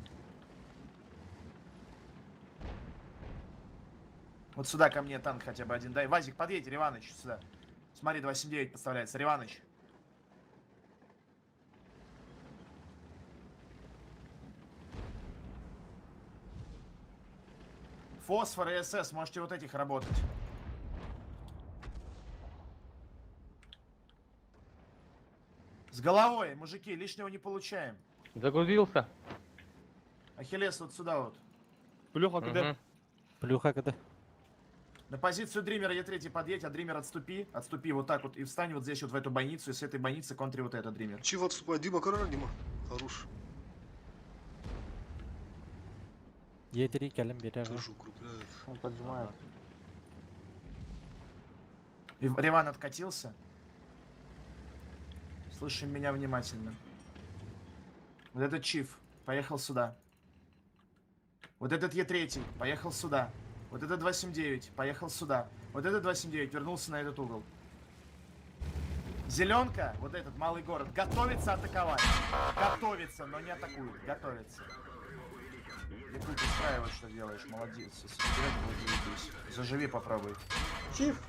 Вот сюда ко мне танк хотя бы один дай. Вазик, подъедь, Реваныч, сюда. Смотри, 279 подставляется. Реваныч. Фосфор и СС, можете вот этих работать. С головой, мужики, лишнего не получаем. Загрузился. Ахиллес, вот сюда вот. Плюха куда? Плюха когда? На позицию Дримера Е3 подъедь, а Дример отступи. Отступи вот так вот и встань вот здесь вот в эту бойницу, и с этой бойницы контри вот этот Дример. Чего отступать? Дима, король, Дима. Хорош. Е3 калим берем. Тоже укрепляет. Он поджимает. И Реван откатился. Слушай меня внимательно. Вот этот Чиф поехал сюда. Вот этот Е3 поехал сюда. Вот этот 279 поехал сюда. Вот этот 279 вернулся на этот угол. Зеленка, вот этот малый город, готовится атаковать. Готовится, но не атакует. Готовится. Якут, устраивай, что делаешь. Молодец. Заживи, попробуй. Чиф.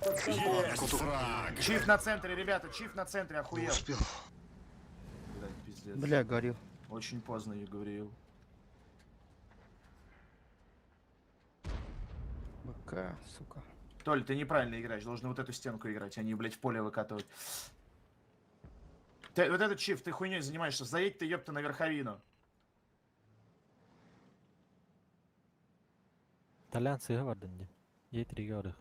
Чиф на центре, ребята. Чиф на центре, охуел. Не успел. Блядь, пиздец. Бля, горел. Очень поздно, я говорил. БК, сука. Толь, ты неправильно играешь, должен вот эту стенку играть, а не, блядь, в поле выкатывать. Ты, вот этот Чиф, ты хуйней занимаешься, заедь ты, ёпта, на верховину. Итальянцы var dindi. Е3 gördük.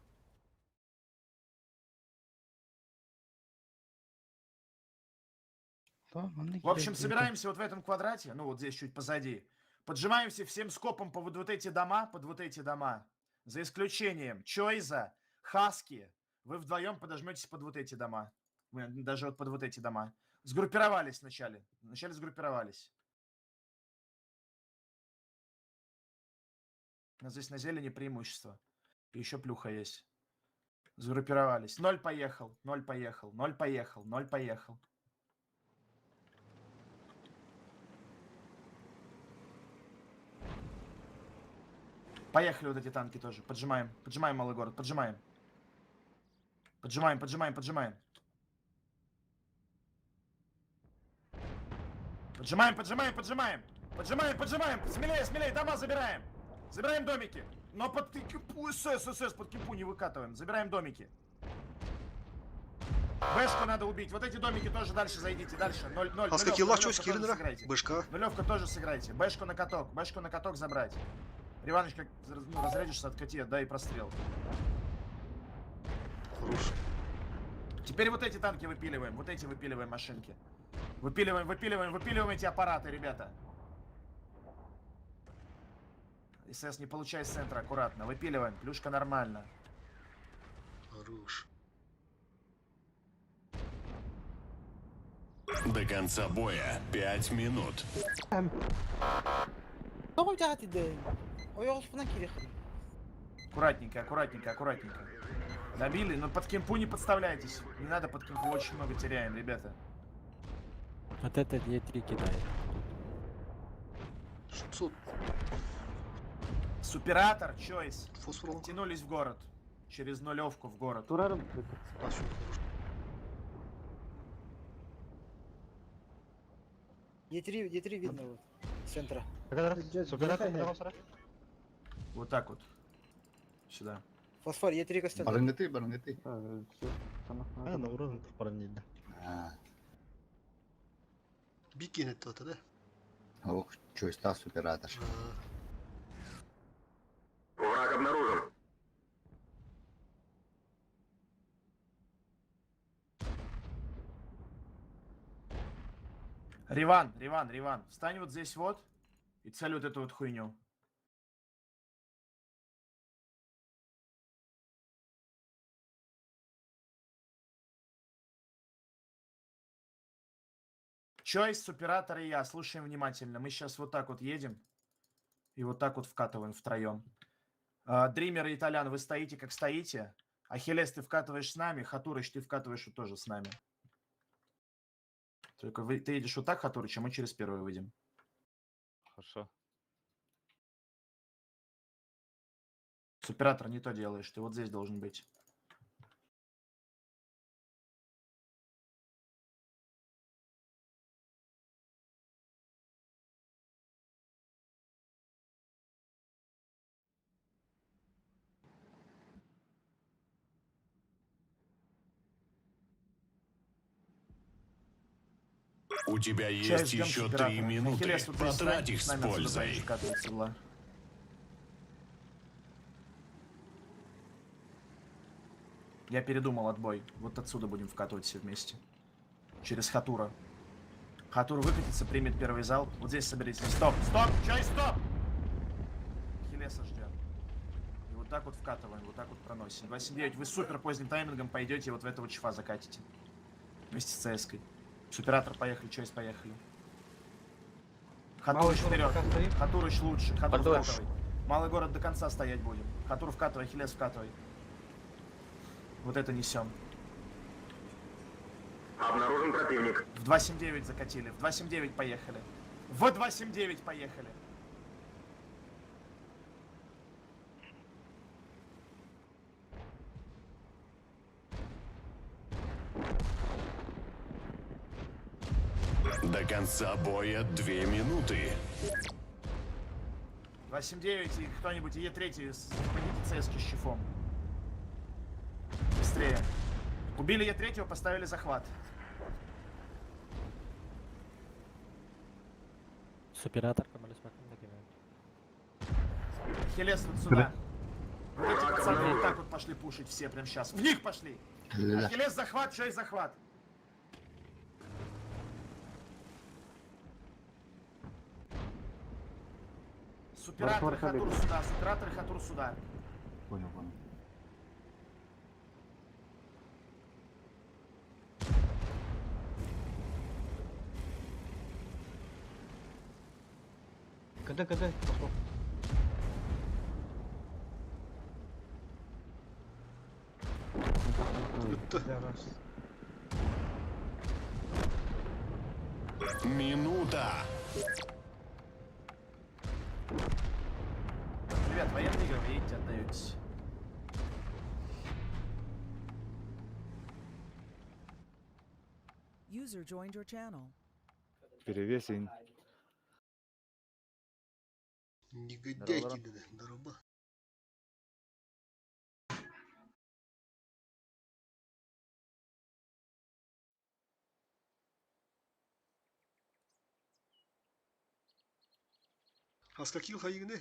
В общем, собираемся вот в этом квадрате, ну вот здесь чуть позади. Поджимаемся всем скопом под вот эти дома, За исключением Чойза, Хаски. Вы вдвоем подожметесь под вот эти дома. Вы даже вот под вот эти дома. Сгруппировались вначале. Вначале сгруппировались. Но здесь на зелени преимущество. И еще плюха есть. Сгруппировались. 0 поехал, 0 поехал, 0 поехал, 0 поехал. Поехали вот эти танки тоже. Поджимаем. Поджимаем малый город. Поджимаем. Поджимаем. Поджимаем. Поджимаем, Смелее, смелее. Дома забираем. Забираем домики. Но под кипу СС, под кипу не выкатываем. Забираем домики. Бэшку надо убить. Вот эти домики тоже дальше зайдите. Дальше. 0-0. Аска килла чё скиллера? Бэшка. Нулевка тоже сыграйте. Бэшку на каток. Бэшку на каток забрать. Иваныч, как разрядишься, откати, дай прострел. Хорош. Теперь вот эти танки выпиливаем. Вот эти выпиливаем машинки. Выпиливаем эти аппараты, ребята. СС, не получай с центра, аккуратно. Выпиливаем. Плюшка нормально. Хорош. До конца боя 5 минут. Что у тебя ты? Ой, я на кирихе. Аккуратненько. Добили, но под кемпу не подставляйтесь. Не надо под кемпу, очень много теряем, ребята. Вот это Е3 кидает. 600 Суператор, Чойс. фосфором. Тянулись в город. Через нулевку в город. Турар Да, всё хорошо. Е3 видно вот. С центра. Вот так вот. Сюда. Фосфор, Е3 костюм. Барангаты. на уровне параллельно. Бикин это, да? Ох, чё, стал суператор. Враг обнаружен. Риван. Встань вот здесь вот. И цель вот эту вот хуйню. Чойс, суператор и я. Слушаем внимательно. Мы сейчас вот так вот едем. И вот так вот вкатываем втроем. Дример и Итальян, вы стоите как стоите. Ахиллес, ты вкатываешь с нами. Хатурыч, ты вкатываешь вот тоже с нами. Только ты едешь вот так, Хатурыч, а мы через первый выйдем. Хорошо. Суператор, не то делаешь. Ты вот здесь должен быть. У тебя Сейчас есть ждем еще суператора. 3 минуты. Ахиллес, вот здесь Потрать их с нами отсюда пользой. будешь вкатывать с угла. Я передумал отбой. Вот отсюда будем вкатывать все вместе. Через Хатура. Хатур выкатится, примет первый залп. Вот здесь соберитесь. Стоп! Чай, стоп! Ахиллеса ждем. И вот так вот вкатываем, вот так вот проносим. 279, вы супер поздним таймингом пойдете вот в этого чифа закатите. Вместе с CS-кой. Суператор поехали, Чойс поехали. Хатурыч вперед. Хатурыч лучше. Хатур вкатывай. Малый город до конца стоять будем. Хатур вкатывай, Ахиллес вкатывай. Вот это несем. Обнаружен противник. В 279 закатили. В 279 поехали. В 279 поехали. До конца боя 2 минуты. 279 и кто-нибудь Е3 победите ЦСК с щифом. Быстрее. Убили Е3, поставили захват. Суператор, команду смотрим, Хелес вот сюда. Вот эти пацаны вот так вот пошли пушить все прямо сейчас. В них пошли. Ахиллес захват, Чой захват. Суператор и Хатур сюда, суператор и Хатур сюда. Понял. Когда? Пошел. Минута. Ребят, военные игры, вы едете, отдаетесь. User joined your channel. Перевесень. Негодяйки, дороба. Хаскакил хайгне.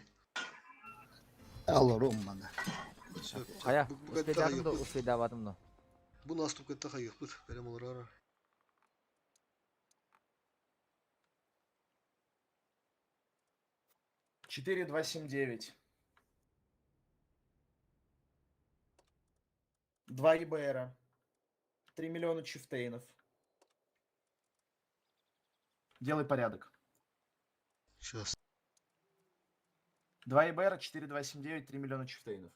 Алло, Роммада. Хая, успедаватым да. Bu наступ кетті хайық бұд. Берем олар ара. Четыре, 2, 7, 9. 2 ЕБРа. 3 миллиона чифтейнов. Делай порядок. Сейчас. 2 ЕБРа, 4, 2, 7, 9, 3 миллиона чифтейнов.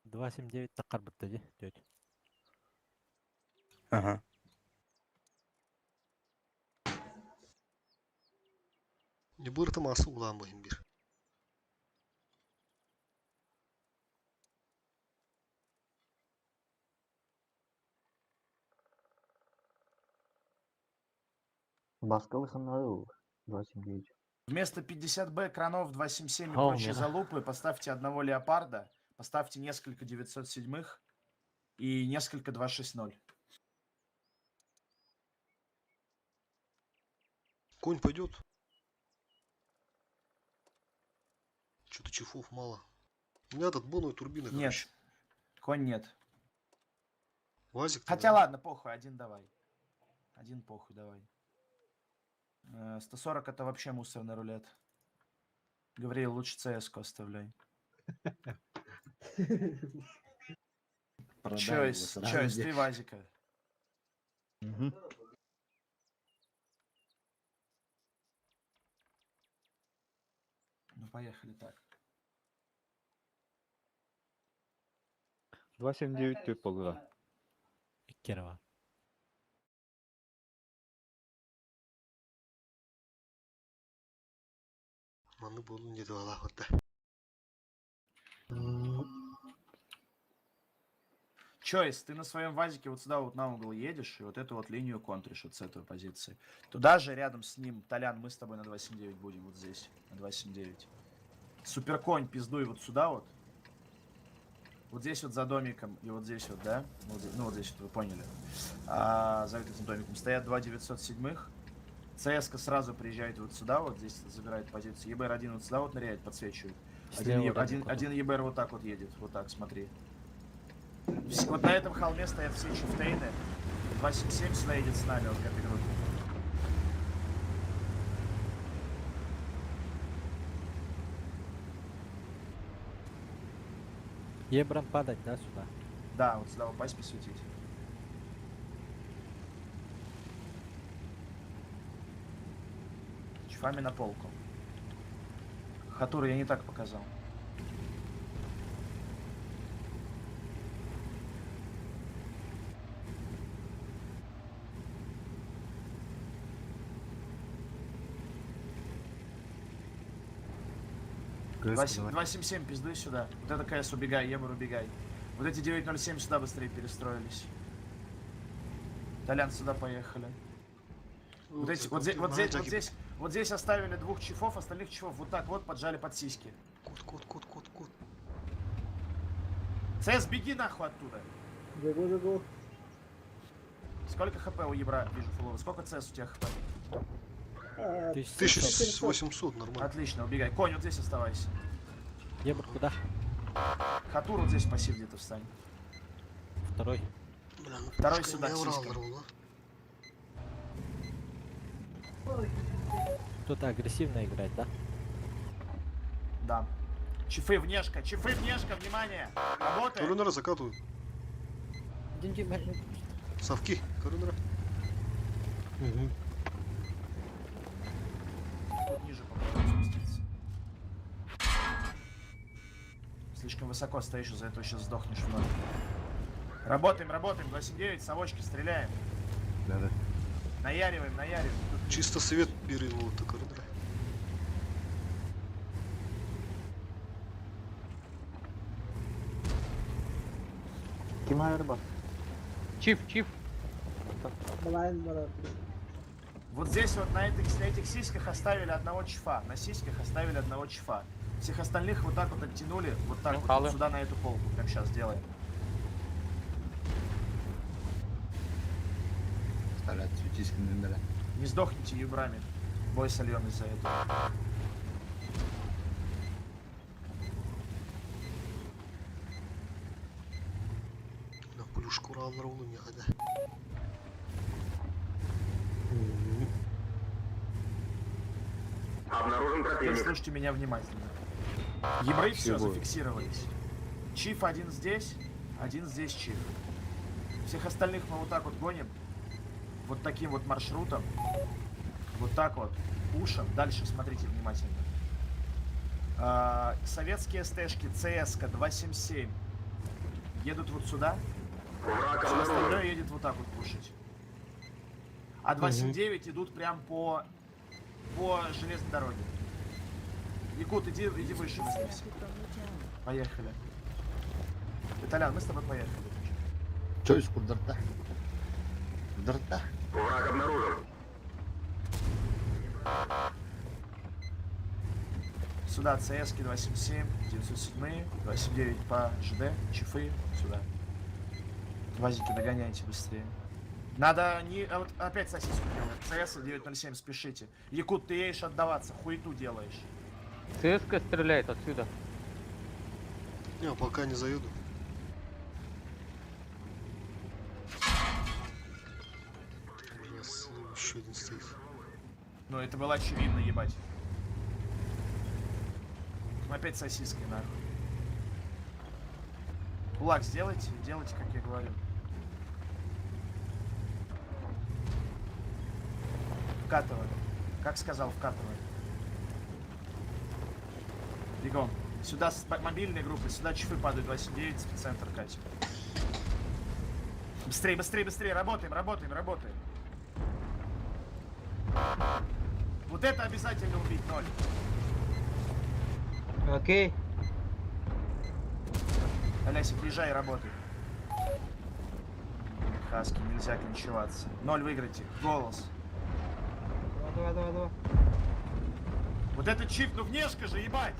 279 тақар бітті де, тет. Ага. Не бұрты масы ұлан бұйым бір. Баскалы ханады 279. Вместо 50Б, кранов, 277 и О, прочие да. залупы поставьте одного леопарда, поставьте несколько 907-х и несколько 260. Конь пойдет. Что-то чифов мало. У меня тут боновая турбина, Нет, короче. конь нет. Вазик. Хотя ладно, похуй, один давай. Один похуй, давай. 140 это вообще мусорный рулет. Гавриил, лучше ЦС-ку оставляй. Чойс, ты Вазика. Ну, поехали так. 279 той полгода. Керова. Маны болу не дала хотта. Чойс, ты на своем вазике вот сюда вот на угол едешь, и вот эту вот линию контришь вот с этой позиции. Туда же рядом с ним, Толян, мы с тобой на 279 будем, вот здесь, на 279. Суперконь, пиздуй вот сюда вот. Вот здесь вот за домиком, и вот здесь вот, да? Вот здесь, ну вот здесь вот, вы поняли. За этим домиком стоят 2 907-х. ЦСК сразу приезжает вот сюда, вот здесь забирает позицию. ЕБР-1 вот сюда вот ныряет, подсвечивает. Один ЕБР вот так вот едет, вот так, смотри. Вот на этом холме стоят все чифтейны. 277 сюда едет с нами, вот копирует. Ебран падать, да, сюда? Да, вот сюда упасть, посветить. Чифами на полку. Хатура я не так показал. Крыска, 277, пиздуй сюда. Вот это КС, убегай, Ебр, убегай. Вот эти 907 сюда быстрее перестроились. Толян, сюда поехали. Вот здесь оставили 2 чифов, остальных чифов вот так вот поджали под сиськи. Кут. ЦС, беги нахуй оттуда. Бегу. Сколько хп у Ебра, вижу, фулова? Сколько ЦС у тебя хп? 1800, нормально. Отлично, убегай. Конь, вот здесь оставайся. Ебр куда? Хатур вот здесь пассив где-то встань. Второй. Бля, ну Второй пушка сюда, не урал, сиська. здорово, Кто-то агрессивно играет, да? Да. Чифы внешка, внимание! да? Работает! Корунера закатывают. Деньги, Совки, Корунера. Тут ниже попробуем спуститься. Слишком высоко стоишь, из-за этого сейчас сдохнешь вновь. Работаем, 279, совочки, стреляем. Да. Наяриваем. Тут Чисто свет перевел, то Корунера. Кимайр бас. Чиф. Вот здесь вот на этих сиськах оставили одного чифа. На сиськах оставили одного чифа. Всех остальных вот так вот оттянули, вот так вот сюда на эту полку, как сейчас делаем. Стараться светись на номера. Не сдохните юбрами. Бой сольем из-за этого. Аллар onun ya hadi. Обнаружен Теперь противник. слушайте меня внимательно. Ебры все зафиксировались. Чиф один здесь Чиф. Всех остальных мы вот так вот гоним. Вот таким вот маршрутом. Вот так вот. Пушим. Дальше смотрите внимательно. Советские СТшки ЦСК 277 едут вот сюда. Враг Все обнаружен. остальное едет вот так вот пушить. А 279 идут прям по железной дороге. Якут, иди выше. быстрее. Disconnected from your channel. Поехали. Виталян, мы с тобой поехали. Чё из кудырта? Кудырта? Враг обнаружен. Сюда ЦСки 277, 907, 279 по ЖД, чифы, сюда. Вазики, догоняйте быстрее. Надо не... А вот опять сосиску делать. ЦС 907, спешите. Якут, ты едешь отдаваться, хуету делаешь. ЦСК стреляет отсюда. Не, пока не заеду. Раз, еще один стоит. Ну, это было очевидно, ебать. Опять сосиской, нахуй. Кулак сделайте, делайте, как я говорю. Вкатывай. Как сказал, вкатывай. Бегом. Сюда мобильные группы, сюда чифы падают, 29, спеццентр катим. Быстрее, быстрее, быстрее, работаем. Вот это обязательно убить, 0. Окей. Алясик, езжай и работай. Хаски, нельзя кончеваться. 0 выиграйте. Голос. Давай. Вот этот чип, ну внешка же, ебать!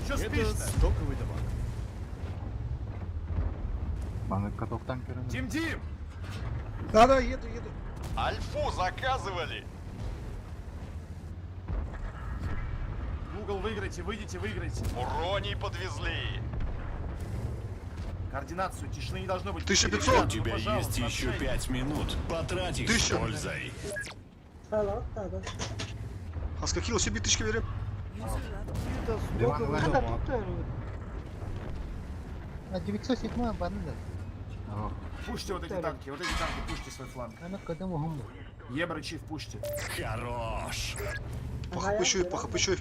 Чё спишь-то? стоковый табак. Дим! Да, еду. Альфу заказывали. В угол выиграйте, выйдите. Уроний подвезли. Координацию, тишины не должно быть. 1500. У Ребят, ну, тебя есть пожалуйста, еще общайтесь. 5 минут. Потрать их с 1000. пользой. А скакил себе тычки верим. User left. Это стоковый табак. А 907 банда. Пушьте вот эти танки, пушьте свой фланг. Она когда могу. Ебры, чиф, пушьте. Хорош. Похопыщу.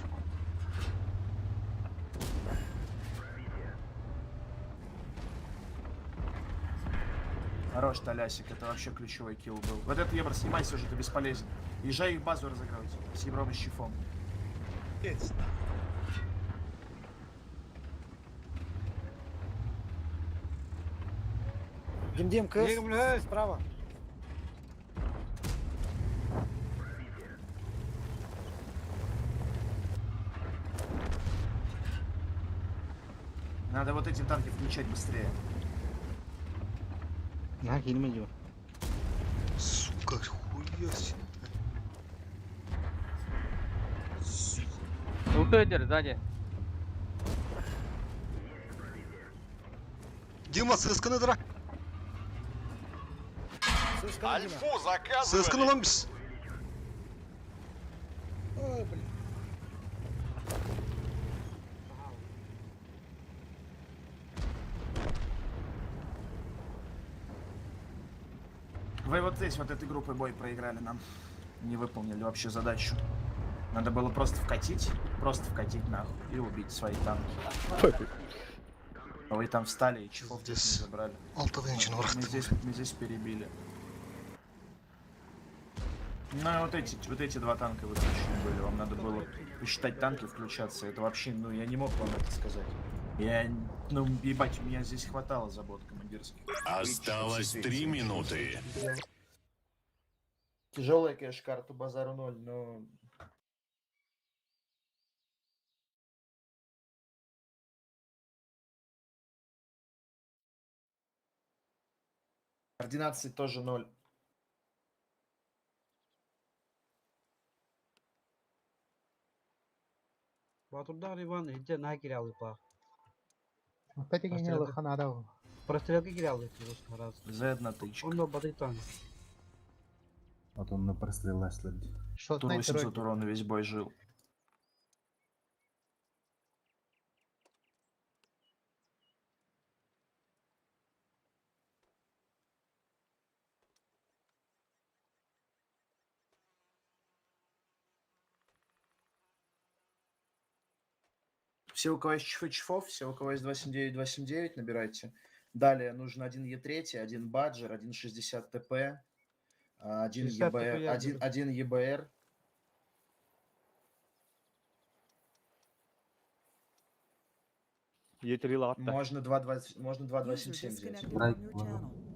Хорош, Талясик, это вообще ключевой килл был. Вот этот ебр, снимайся уже, ты бесполезен. Езжай их базу разыгрывать с ебром и щифом. Дим, КС, справа. Надо вот эти танки включать быстрее. На, келмейді. Сука, хуясь. Ультойдер сзади. Дима, ССК недра. Альфу ССК заказывали. ламбис. Ой, блин. Вы вот здесь, вот этой группой бой проиграли нам. Не выполнили вообще задачу. Надо было просто вкатить нахуй и убить свои танки. А вы там встали и чехов здесь не забрали. Мы здесь перебили. Ну и вот эти два танка выключены были. Вам надо было посчитать танки, включаться. Это вообще, ну я не мог вам это сказать. Ну ебать, у меня здесь хватало забот командирских. Осталось 3 минуты. Тяжелая, конечно, карта базару 0, но... Координации тоже 0. Батурда Иван, где на кире алып. Опять не лоханадав. Прострелки кидали раз. Z тычка. Он батый танк. От он на простріл слід. Що Тур 800 урона весь бой жил. Все, у кого есть чифов, все, у кого есть 279, набирайте. Далее нужно 1 Е3, 1 Баджер, 1.60 ТП, 1 60 ЕБР, TP я 1 ЕБР. Є3 латта. Можно 2.20, можно User 2.27 взять. disconnected from your channel.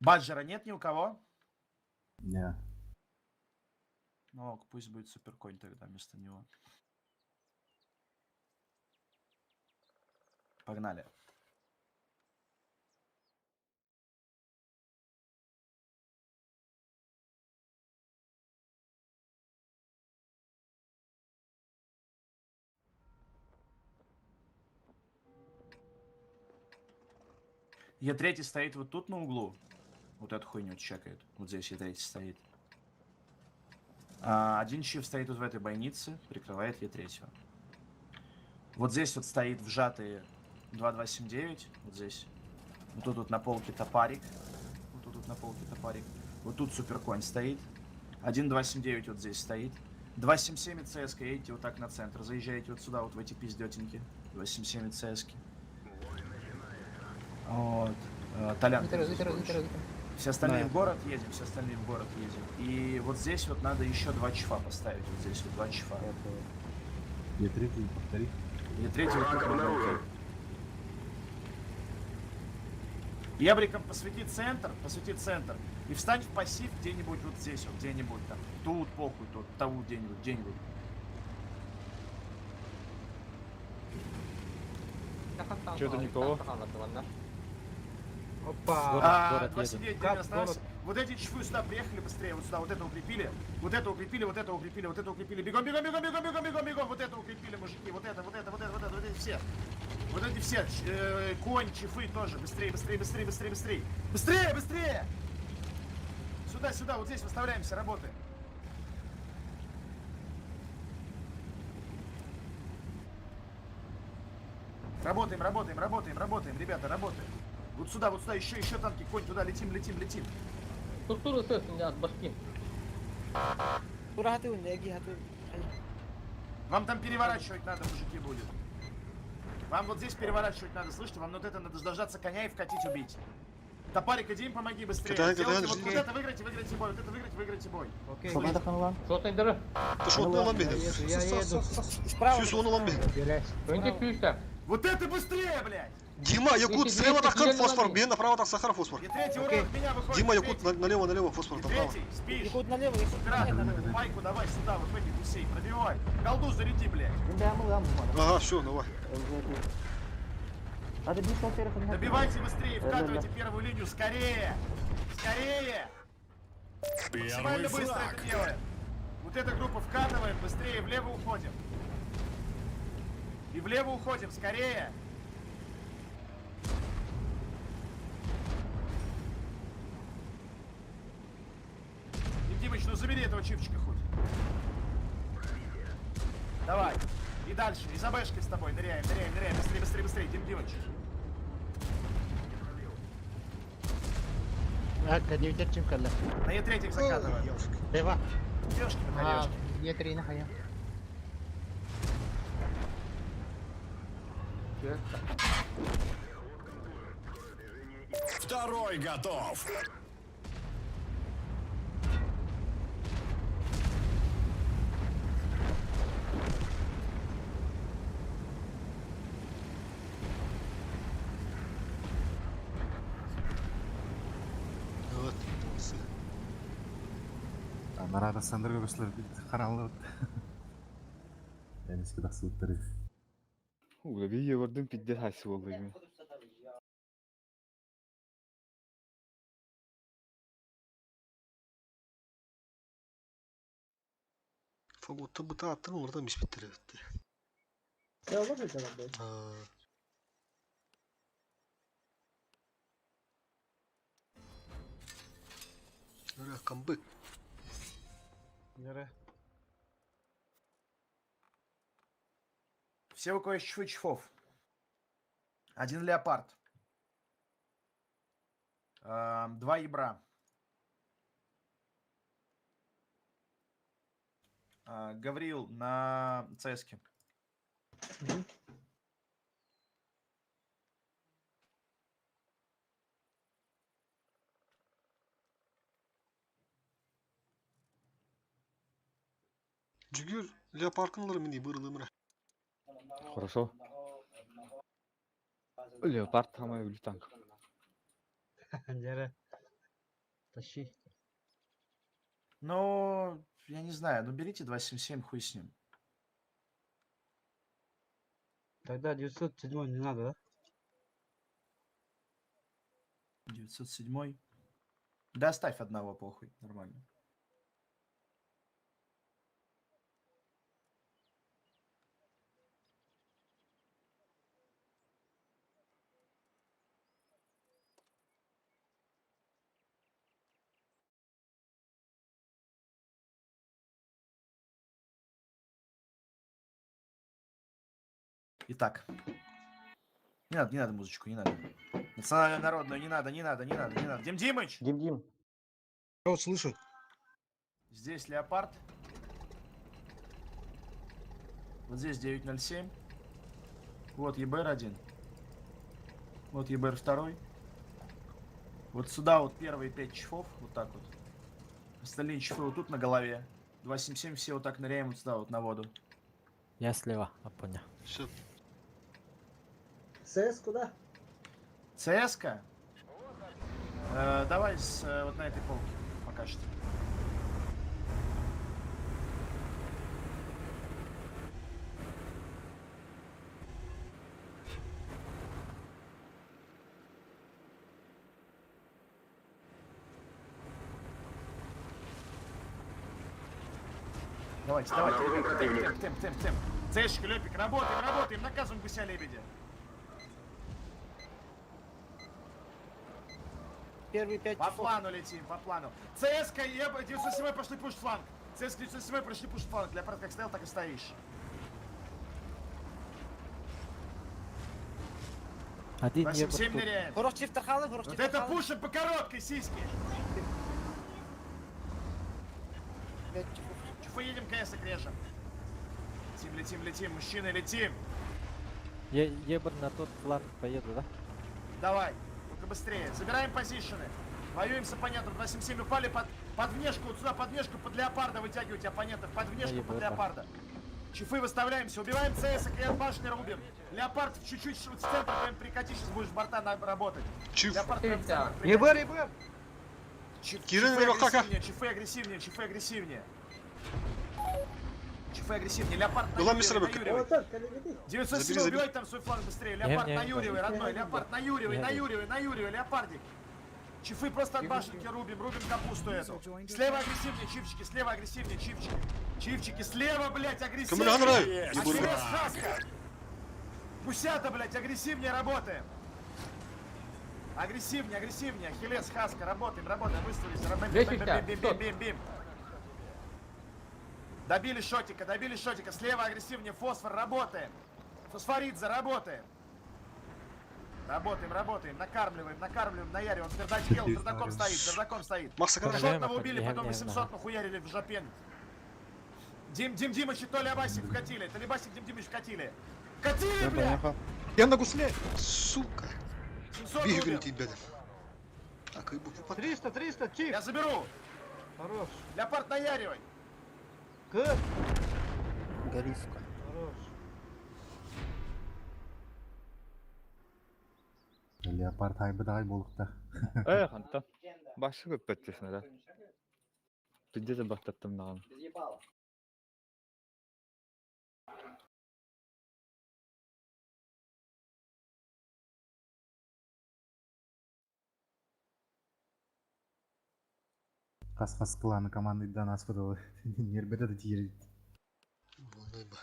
Баджера нет ни у кого? Ні. Ну, ок, пусть будет суперконь тогда вместо него. Погнали. Е3 стоит вот тут на углу. Вот эту хуйню чекает. Вот здесь Е3 стоит. Один чиф стоит вот в этой бойнице, прикрывает Е3. Вот здесь вот стоит вжатые 2279. Вот здесь. Вот тут вот на полке топарик. Вот тут вот на полке топарик. Вот тут суперконь стоит. 1279 вот здесь стоит. 277 и ЦСК. Едете вот так на центр. Заезжаете вот сюда, вот в эти пиздетеньки. 277 и ЦСК. Вот. Толян. Все остальные в город едем, все остальные в город едем. И вот здесь вот надо еще 2 чифа поставить. Вот здесь вот 2 чифа. Є3 повтори. Е3 вот Враг тут обнаружен. Ебриком посвети центр. И встань в пассив где-нибудь вот здесь, вот где-нибудь там. Тут, похуй, тут, того где-нибудь, где-нибудь. Чого-то нікого. Опа. 29, Как оставайся. Вот эти чифы сюда приехали быстрее, вот сюда, вот это укрепили. Вот это укрепили, вот это укрепили, вот это укрепили. Бегом, бегом, бегом, бегом, бегом, бегом, бегом. Вот это укрепили, мужики. Вот это, вот эти все. Вот эти все. Конь, чифы тоже. Быстрее, быстрее, быстрее, быстрее, быстрее. Быстрее, быстрее! Сюда, сюда, вот здесь выставляемся, работаем. Работаем, работаем, работаем, работаем, ребята, работаем. Вот сюда, еще танки, конь туда, летим. Тура хату, неги хату. Вам там переворачивать надо, мужики, будет. Вам вот здесь переворачивать надо, слышите? Вам вот это надо дождаться коня и вкатить, убить. Топарик, иди им помоги быстрее. Кидай, Делайте жди. вот это, выиграйте бой, вот это выиграйте бой. Окей. Ти що одного ламбіг? Я еду. Справа. Всю зону ламбіг. Вот это быстрее, блядь! Дима, Якут, слева так фосфор, бей направо так Сахар фосфор. И третий урон от меня выходит. Дима, и Якут, третий. налево фосфор, И направо. третий, спишь. Якут налево, якут Град, налево. майку давай сюда, вот в этих гусей, пробивай. Голду заряди, блядь. Ага, все, давай. Добивайте быстрее, вкатывайте первую линию, скорее! Скорее! Первый Максимально быстро флаг. это делаем. Вот эта группа вкатываем, быстрее, влево уходим. И влево уходим, скорее! Димыч, ну забери этого чипчика хоть. Давай. И дальше. И за бэшкой с тобой. Ныряем. Быстрее. Дим Димыч. На Е3 закатываем. Девушки на девушки. Второй готов. Нарада сандырга көчлөр караңлы. Энески тахсылыктары. Ула би егордун пидде хайсы болду эми. Фаготта быта аттын орда миспиттер эбитти. Все ложите на бой? Ара камбык. Нере. Все у кого есть чифов. Один леопард. 2 ябра. Гаврил на ЦСке. Жүгүр леопардкынлар мини бырылымра. Хорошо. Леопард самый үлі танк. Нере. Тащи. Ну, я не знаю, ну берите 277, хуй с ним. Тогда 907 не надо, да? 907. Да оставь одного, похуй, нормально. Итак. Не надо музычку, не надо. Национальную народную, не надо. Дим Димыч! Дим. Что, слышу? Здесь леопард. Вот здесь 907. Вот ЕБР-1. Вот ЕБР-2. Вот сюда вот первые 5 чифов. Вот так вот. Остальные чифы вот тут на голове. 277 все вот так ныряем вот сюда вот на воду. Я слева, понял. Все. СС куда? ЦСК? Давай вот на этой полке пока что. Давайте. Темп. Цешек, Лёпик, работаем, наказываем гуся-лебедя. Первые 5 По плану летим, по плану. ЦСК, 907 пошли пуш фланг. ЦСК 907 прошли пуш фланг. Леопард как стоял, так и стоишь. Один 277 ныряем. Хорош чифтахалы, Вот это пушим по короткой, сиськи. Чуфы едем, КС режем. Летим, мужчины, летим. Ебр на тот фланг поеду, да? Давай, только быстрее. Забираем позишены. Воюем с оппонентом. 277 упали под внешку, вот сюда под внешку, под леопарда вытягивайте оппонентов. Под внешку, под леопарда. Чифы выставляемся, убиваем ЦС, и башни рубим. Леопард чуть-чуть в центр прям прикати, сейчас будешь борта работать. Чиф. Леопард прям в центр прикати. ЕБР! Кирин верхака. Чифы агрессивнее. Леопард Была на мистер Юрьевой, Бэк. на Юрьевой. 907 Забери. убивай там свой фланг быстрее. Леопард на Юрьевой, родной. Леопард на Юрьевой, Леопардик. Чифы просто от башенки рубим капусту эту. Слева агрессивнее, чифчики. Чифчики, слева, блядь, агрессивнее. Кому нравится? Ахиллес Хаска. Гусята, блядь, агрессивнее работаем. Агрессивнее. Ахиллес Хаска, работаем, выставились. Бим. Добили шотика, слева агрессивнее, фосфор, работаем. Фосфоридзе, работаем. Работаем, накармливаем, наяриваем. Пердаком стоит. Макса Канада. Шотного убили, потом 800 нахуярили в жопен. Димыч и Толя Абасик вкатили. Толебасик, Димыч вкатили. Катили, бля! Я на гусле. Сука. 700 Бегали убил. тебя. Так, и буду потом. 300, чиф! Я заберу. Хорош. Леопард наяривай. К. Гори, сука. Хорош. Леопард хайбыдай болукта. Хантан. Башы көп бәттесіне да. Пиздец бахтаттым наган. Касмас планы команды до нас выдал. Нербеда да тиер. Болмайма.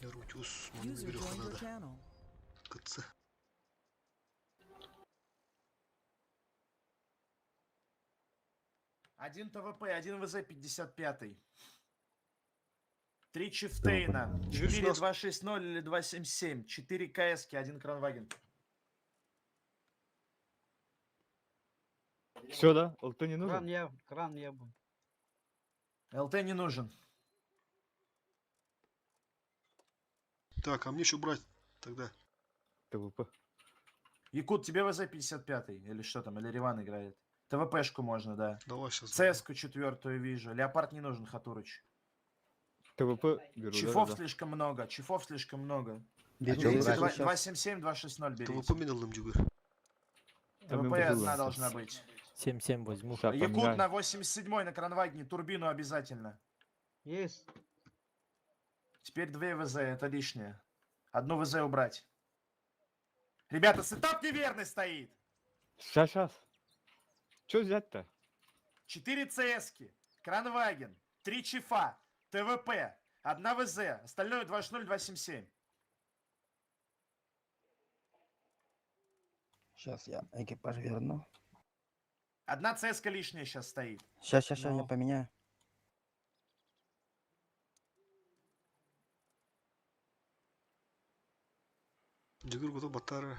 Рутюс, маны User joined your берёханада. channel. Кытсы. Один ТВП, один ВЗ 55. 3 Чифтейна. 4 260 или 277. 4 КСки, 1 Кранваген. Все, да? ЛТ не нужен? Кран я был. ЛТ не нужен. Так, а мне что брать тогда? ТВП. Якут, тебе ВЗ 55 или что там, или Риван играет. ТВПшку можно, да. Давай сейчас. ЦСку 4 вижу. Леопард не нужен, Хатурыч. ТВП беру, Чифов да. слишком много, чифов слишком много. Беру, Берите брать 277, 260 Ты берите. выпоминал Джугер. Там ТВП им одна было. должна быть. 7-7 возьму. Ща Якут поменяю. на 87 на Кранвагне, турбину обязательно. Есть. Теперь 2 ВЗ, это лишнее. Одну ВЗ убрать. Ребята, сетап неверный стоит. Сейчас. Че взять-то? 4 ЦСки, Кранваген, 3 чифа, ТВП, 1 ВЗ, остальное 260, 277. Сейчас я экипаж верну. Одна ЦСка лишняя сейчас стоит. Сейчас, Ну. я поменяю. Джугер готов батара.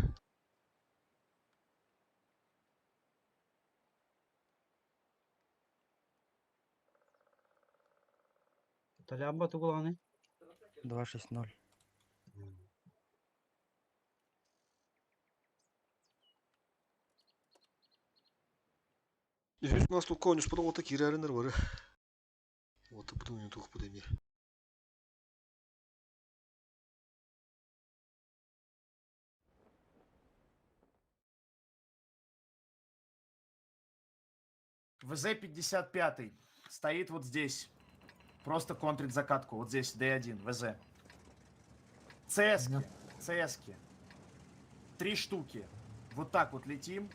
Талямба тугуланы. 260. У нас тут конюс подал такие реальные нервы. Вот и буду не тух подойми. ВЗ 55 стоит вот здесь. Просто контрит закатку. Вот здесь, D1, ВЗ. ЦСки. ЦСки. 3 штуки. Вот так вот летим.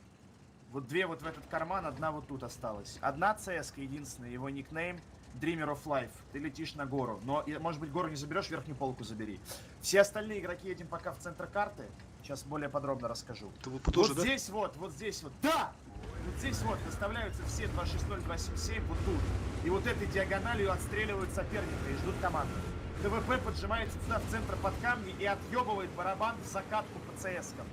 Вот 2 вот в этот карман, 1 вот тут осталась. Одна ЦСка, единственная, его никнейм Dreamer of Life. Ты летишь на гору. Но, может быть, гору не заберешь, верхнюю полку забери. Все остальные игроки едем пока в центр карты. Сейчас более подробно расскажу. Ты тоже, вот здесь вот, вот здесь вот. Да! Вот здесь вот выставляются все 260, 277 вот тут. И вот этой диагональю отстреливают соперника и ждут команду. ТВП поджимается сюда в центр под камни и отъебывает барабан в закатку по ЦСкам.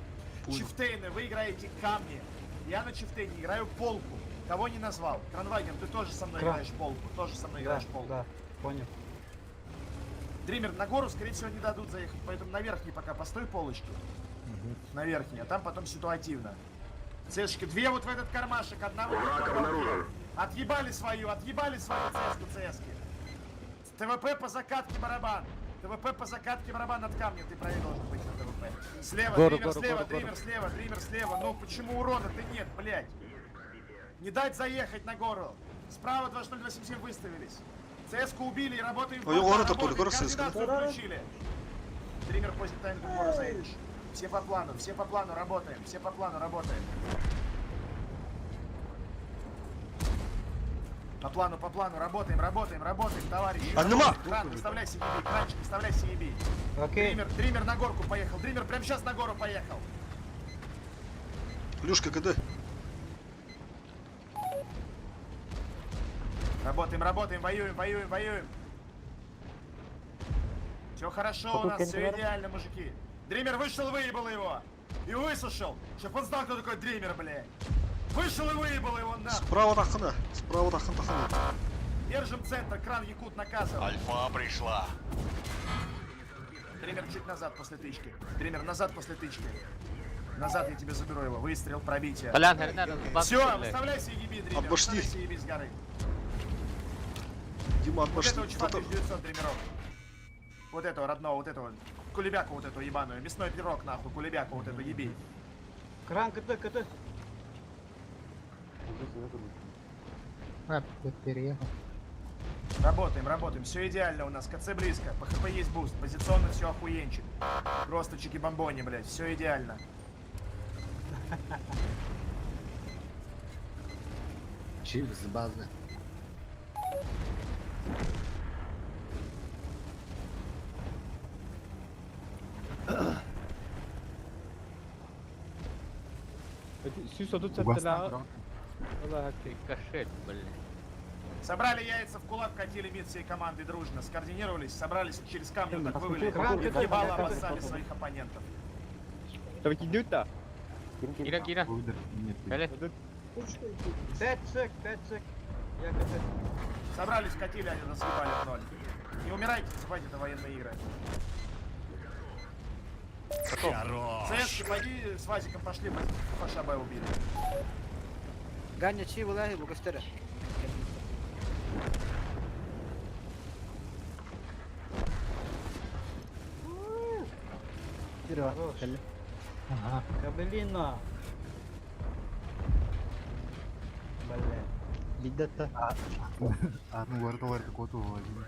Чифтейны, вы играете камни. Я на чифтейне играю полку. Кого не назвал? Кранваген, ты тоже со мной играешь полку. Тоже со мной играешь полку. Да, понял. Дример, на гору, скорее всего, не дадут заехать, поэтому на верхней пока постой полочки. На верхней, а там потом ситуативно. Цешки, 2 вот в этот кармашек, 1 вот Враг обнаружен. Отъебали свою ЦСку, ЦСки. ТВП по закатке барабан. ТВП по закатке барабан над камнем. Ты правее должен быть на ТВП. Слева, Дример слева, Дример слева, Дример слева. Ну почему урона-то нет, блядь? Не дать заехать на гору. Справа 26027 выставились. ЦСку убили и работаем в Ой, борта, он это работаем, только ЦСКА, да? координацию включили. Дример позит тайм к гору заедешь. Все по плану работаем, все по плану работаем. По плану, работаем, товарищи. Аннема! Кран, выставляй CEB, кранчик, выставляй CEB. Окей. Дример на горку поехал, Дример прямо сейчас на гору поехал. Плюшка КД. Работаем, воюем. Все хорошо у нас, все идеально, мужики. Дример вышел, выебал его. И высушил. Чтоб он знал, кто такой Дример, блядь. Вышел и выебал его нахуй. Справа тахана. Справа тахана. Держим центр, кран Якут наказывал. Альфа пришла. Дример чуть назад после тычки. Дример назад после тычки. Назад я тебе заберу его. Выстрел, пробитие. Все, выставляйся, еби, Дример. Обошли. Выставляйся, еби с горы. Дима, Вот отпошли. этого чувака 1900 Дримеров. Вот этого родного, вот этого. Кулебяку вот эту ебаную. Мясной пирог, нахуй. Кулебяку вот эту еби. Кран, КТ. Работаем. Все идеально у нас. КЦ близко. По ХП есть буст. Позиционно все охуенчик. Просто чики-бомбони, блядь. Все идеально. Чип с базы. Сюсо тут Собрали яйца в кулак, катили мид всей командой дружно. Скоординировались, собрались через камни, так вывели. Ебало обоссали своих оппонентов. Давайте идут-то. Кира. 5 сек. Я КТ. Собрались, катили, они разъебали в ноль. Не умирайте, забывайте, это военные игры. Хорош. ЦСки, пойди с Вазиком пошли, Фашаба убили. Ганя чи валаги букастера. Кабелина. Блядь. Лидата. Ну варта коту возьми.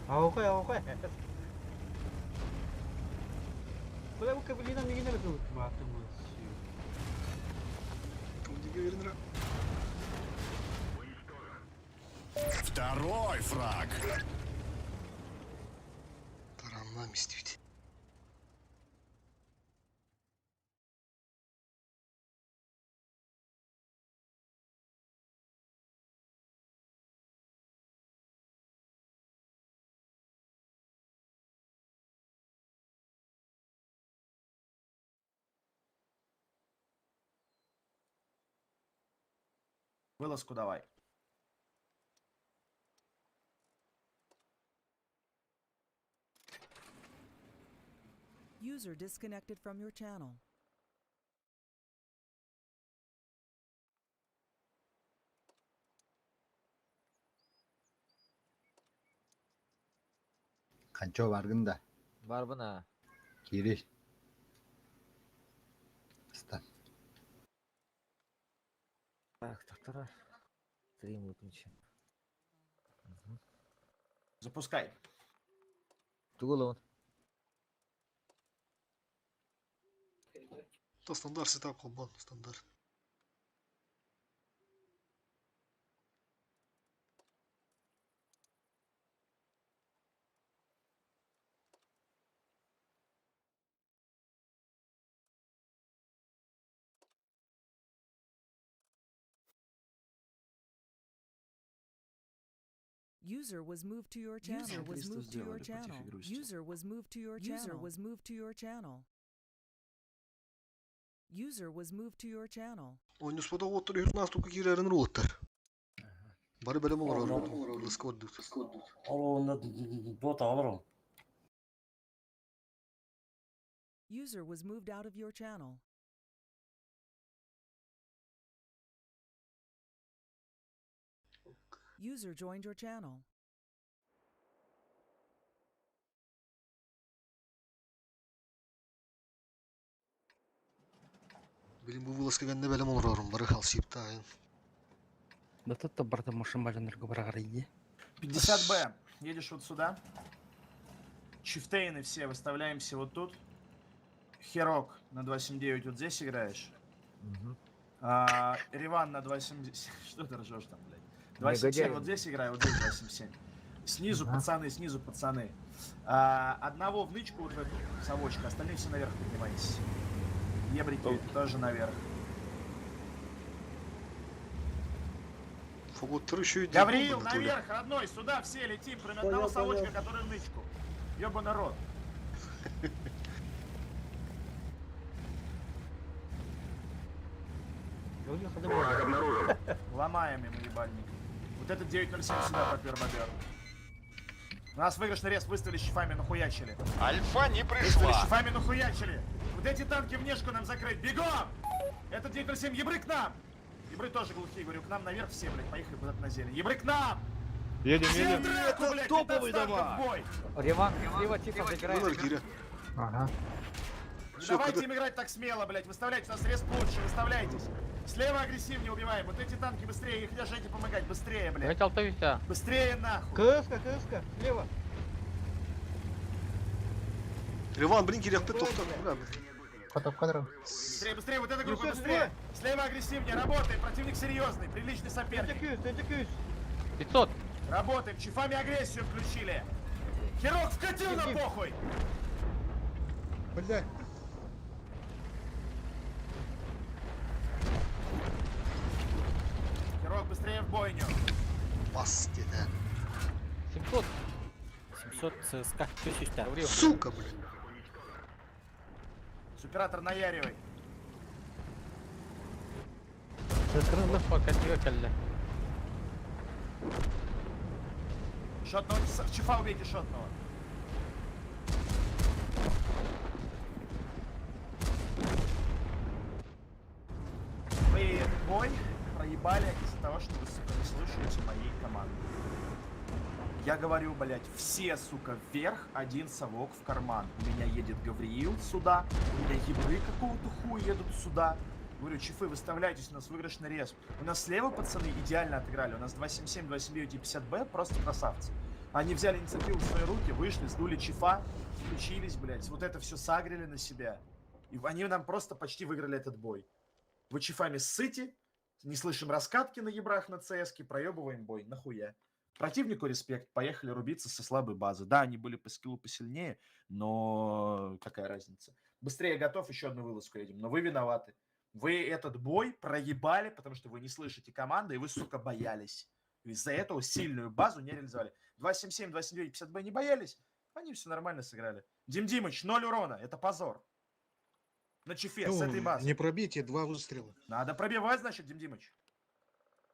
Окей. Бля, bu Кабелина мне не нравится. Второй фраг. Таранлам istəyir. Вылазку давай. User disconnected from your channel. Kancho vargında. Var buna. Giri. Stan. Так, доктора. Стрим выключи. Запускай. Тулон. Та стандарт сетап қылған, стандарт. User was moved to your channel. User was moved to your channel. User was moved to your channel. User was moved to your channel. User was moved to your channel. Oyunu spoda otur, yüz nastuka girerin roter. Bari böyle mi olur? Discord. onda bot alırım. User was moved out of your channel. User joined your channel. Benim bu vılas kegende belem olur oğlum. Bari halsıyıp da ayın. Да тут то брата машин бажандар габарагары. 50Б. Едешь вот сюда. Чифтейны все выставляемся вот тут. Херок на 279 вот здесь играешь. Риван на 277. Что ты ржешь там, блядь? 277 вот здесь играю, вот здесь 277. Снизу пацаны. Одного в нычку вот в эту совочку, остальные все наверх поднимайтесь. Ебрики тоже наверх. Фаготтар еще и Гавриил, наверх, родной, сюда все летим, кроме одного совочка, который в нычку. Ёба народ. Враг обнаружен. Ломаем ему ебальник. Вот этот 907 сюда попер бобер. У нас выигрышный рез выставили щифами, нахуячили. Альфа не Выставили пришла. щифами, нахуячили. Вот эти танки внешку нам закрыть. Бегом! Этот 907, ебры к нам! Ебры тоже глухие, говорю, к нам наверх все, блядь, поехали куда-то на зелень. Ебры к нам! Едем, Всем едем. драку, блядь, топовый 15 танков дома. в бой. Реван, слева тихо забирает. Вон Аргиря. Ага. Не Всё, давайте когда- им играть так смело, блядь. Выставляйте, у нас рез лучше, выставляйтесь. Слева агрессивнее убиваем. Вот эти танки быстрее, их держите помогать. Быстрее, блядь. Быстрее нахуй. КСК, слева. Реван, блинкерях пыт, тофта. Бля, Фото в кадр. Быстрее, быстрее, вот эта группа, Еще быстрее. Слева агрессивнее, работаем. Противник серьезный, приличный соперник. Тыкаюсь. 500. Работаем, чифами агрессию включили. Херок вкатил на похуй. Блядь. Херок, быстрее в бойню. Басти, да. 700. 700 ЦСКА. Что сейчас? Сука, блядь. Суператор наяривай. Шотного, чифа убейте шотного. Вы этот бой проебали из-за того, что вы, сука, не слушаете моей команды. Я говорю, блядь, все, сука, вверх, один совок в карман. У меня едет Гавриил сюда, у меня ебры какого-то хуя едут сюда. Говорю, чифы, выставляйтесь, у нас выигрышный рез. У нас слева пацаны идеально отыграли. У нас 277, 279 и 50Б, просто красавцы. Они взяли инициативу в свои руки, вышли, сдули чифа, включились, блядь. Вот это все сагрили на себя. И они нам просто почти выиграли этот бой. Вы чифами ссыте, не слышим раскатки на ебрах на ЦСке, проебываем бой. Нахуя? Противнику респект, поехали рубиться со слабой базы. Да, они были по скиллу посильнее, но какая разница? Быстрее готов, еще одну вылазку едем. Но вы виноваты. Вы этот бой проебали, потому что вы не слышите команды, и вы, сука, боялись. Из-за этого сильную базу не реализовали. 277, 279, 50Б не боялись, они все нормально сыграли. Дим Димыч, 0 урона, это позор. На чифе, с этой базы. Не пробитие, 2 выстрела. Надо пробивать, значит, Дим Димыч.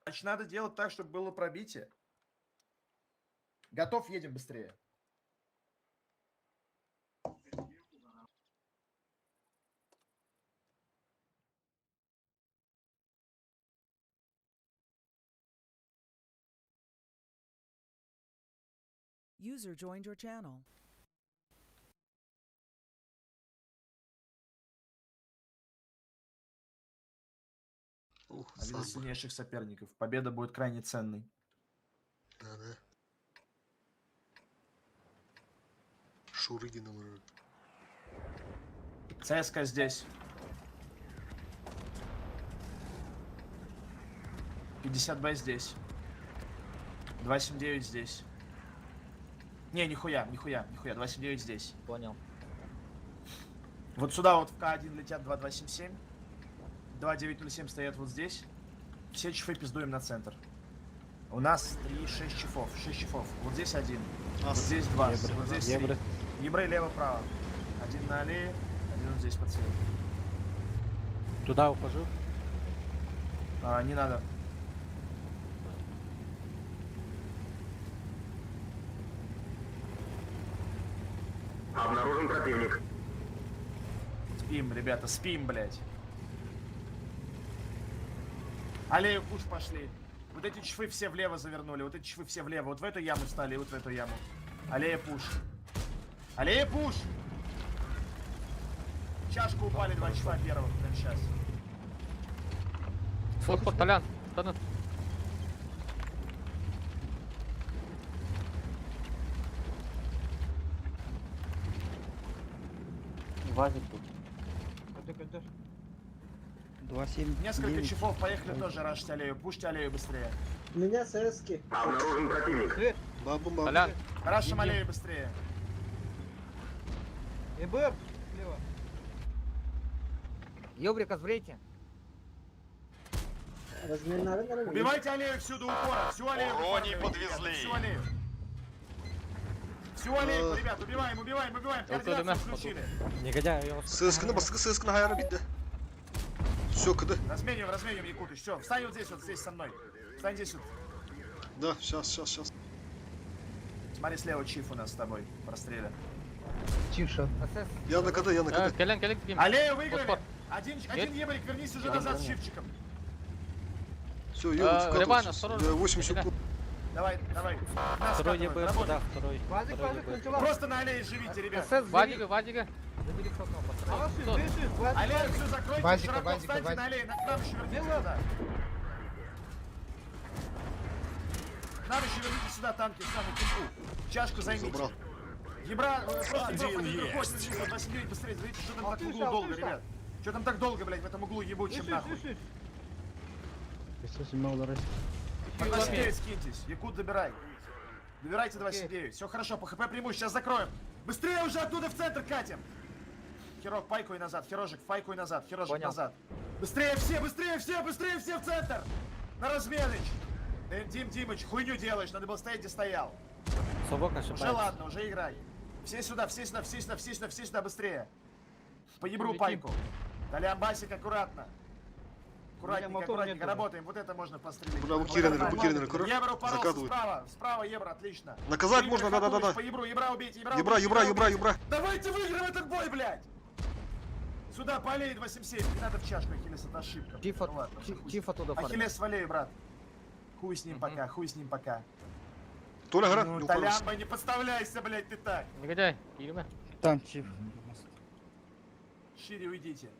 Значит, надо делать так, чтобы было пробитие. Готов, едем быстрее. User joined your channel. Ух, Один из слабо. сильнейших соперников. Победа будет крайне ценной. Да. Шурыгина может. ЦСКА здесь. 50Б здесь. 279 здесь. Не, нихуя. 279 здесь. Понял. Вот сюда вот в К1 летят 2277. 2907 стоят вот здесь. Все чифы пиздуем на центр. У нас 6 чифов. 6 чифов. Вот здесь один. Вот здесь два. Вот здесь три. Ебры лево-право. Один на аллее, один вот здесь по цели. Туда ухожу. Не надо. Обнаружен противник. Спим, ребята, спим, блядь. Аллею пуш пошли. Вот эти чифы все влево завернули, вот эти чифы все влево. Вот в эту яму встали, вот в эту яму. Аллея пуш. Аллея пуш! Чашку упали два чифа первых, прямо сейчас. Вот, Толян. Вазик тут. 2,7. Несколько чифов поехали тоже рашить аллею. Пушьте аллею быстрее. У меня ЦСки. Обнаружен противник. Бабу. Толян. Рашим аллею быстрее. ЭБР слева. Ёбрика, сбрейте. Убивайте аллею всюду упора. Всю аллею. Урони выкладывайте, подвезли. ребята, всю аллею. Всю аллейку, ребят, убиваем. Координацию включили. Негодяй, я вас... Сыскана, баскы, сыскана, хайра битте. Все, когда? Размениваем, Якутыч. Все, встань вот здесь со мной. Встань здесь вот. Да, сейчас. Смотри, слева чиф у нас с тобой. Простреля. Чиша. Я на КД. Келен, Аллею выиграли. Один ебрик, вернись уже назад с чифчиком. Все, я Реван, осторожно. 8 секунд. Давай. На Второй скатывай, ЕБ, работай. да, второй. Вазик, вазик, кончила. Просто на аллее живите, ребят. Вадига, Вадига. Аллею всю закройте, Вазика, широко Вазика, встаньте Вазика. на аллее, к нам еще верните сюда. К нам еще верните сюда танки, самую кимпу. Чашку займите. Забрал. Ебра, просто Ебра, выходит, 29 быстрее, смотрите, что там так в углу долго, ребят. Что там так долго, блядь, в этом углу ебучем нахуй. По 29 скиньтесь, Якут забирай. Добирайте 29, все хорошо, по хп приму, сейчас закроем. Быстрее уже оттуда в центр катим. Херок, пайку и назад, Херожик, пайку и назад, Херожик назад. Быстрее все в центр! На разменыч! Димыч, хуйню делаешь, надо было стоять, где стоял. Собак Уже ошибается. ладно, уже играй. Все сюда, быстрее. По ебру пайку. Толян, Басик, аккуратно. Аккуратненько, работаем. Вот это можно пострелять. Браво, Кирин, аккуратно. Ебра упоролся Закатывают. справа, Ебра, отлично. Наказать можно, да. По ебру, Ебра убейте, Ебра. Давайте выиграем этот бой, блядь! Сюда, по аллее 277, не надо в чашку, Ахиллес, это ошибка. Тифа, Ну ладно, хуй с Тифа туда фармит. Ахиллес, валей, брат. Хуй с ним пока. Толя гора, Ну, не упоролся. Толямба, не подставляйся, блядь, ты так. Негодяй, Кирина. Там чиф. Шире уйдите.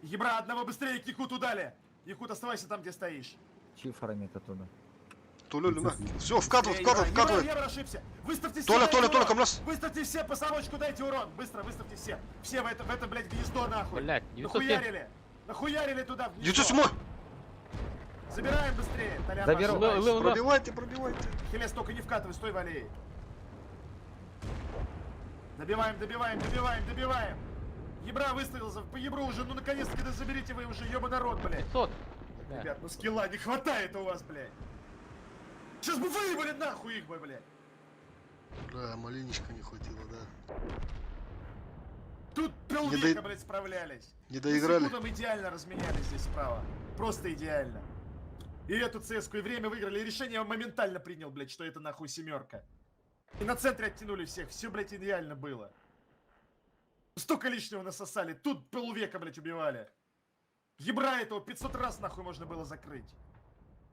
Ебра, одного быстрее к Якуту дали. Якут, оставайся там, где стоишь. Чиф фармит оттуда. Толя, люна. Все, вкатывает. Ебра, ошибся. Выставьте все. Толя, камрас. Выставьте все, по совочку дайте урон. Быстро, выставьте все. Все в это, блядь, гнездо, нахуй. Блядь, 907. Нахуярили туда, в гнездо. 907. Забираем быстрее. Толян, Заберу. пошел. Пробивайте. Хелес, только не вкатывай, стой в аллее. Добиваем. Ебра выставился, по ебру уже, ну наконец-таки да заберите вы уже, ёба народ, блядь. 500. Ребят, ну скилла не хватает у вас, блядь. Сейчас бы выебали нахуй их бы, блядь. Да, маленечко не хватило, да. Тут полвека, блядь, справлялись. Не доиграли. Мы с Якутом идеально разменяли здесь справа. Просто идеально. И эту цеску, и время выиграли, и решение я моментально принял, блядь, что это нахуй семерка. И на центре оттянули всех, все, блядь, идеально было. Столько лишнего насосали, тут полвека, блядь, убивали. Ебра этого 500 раз нахуй можно было закрыть.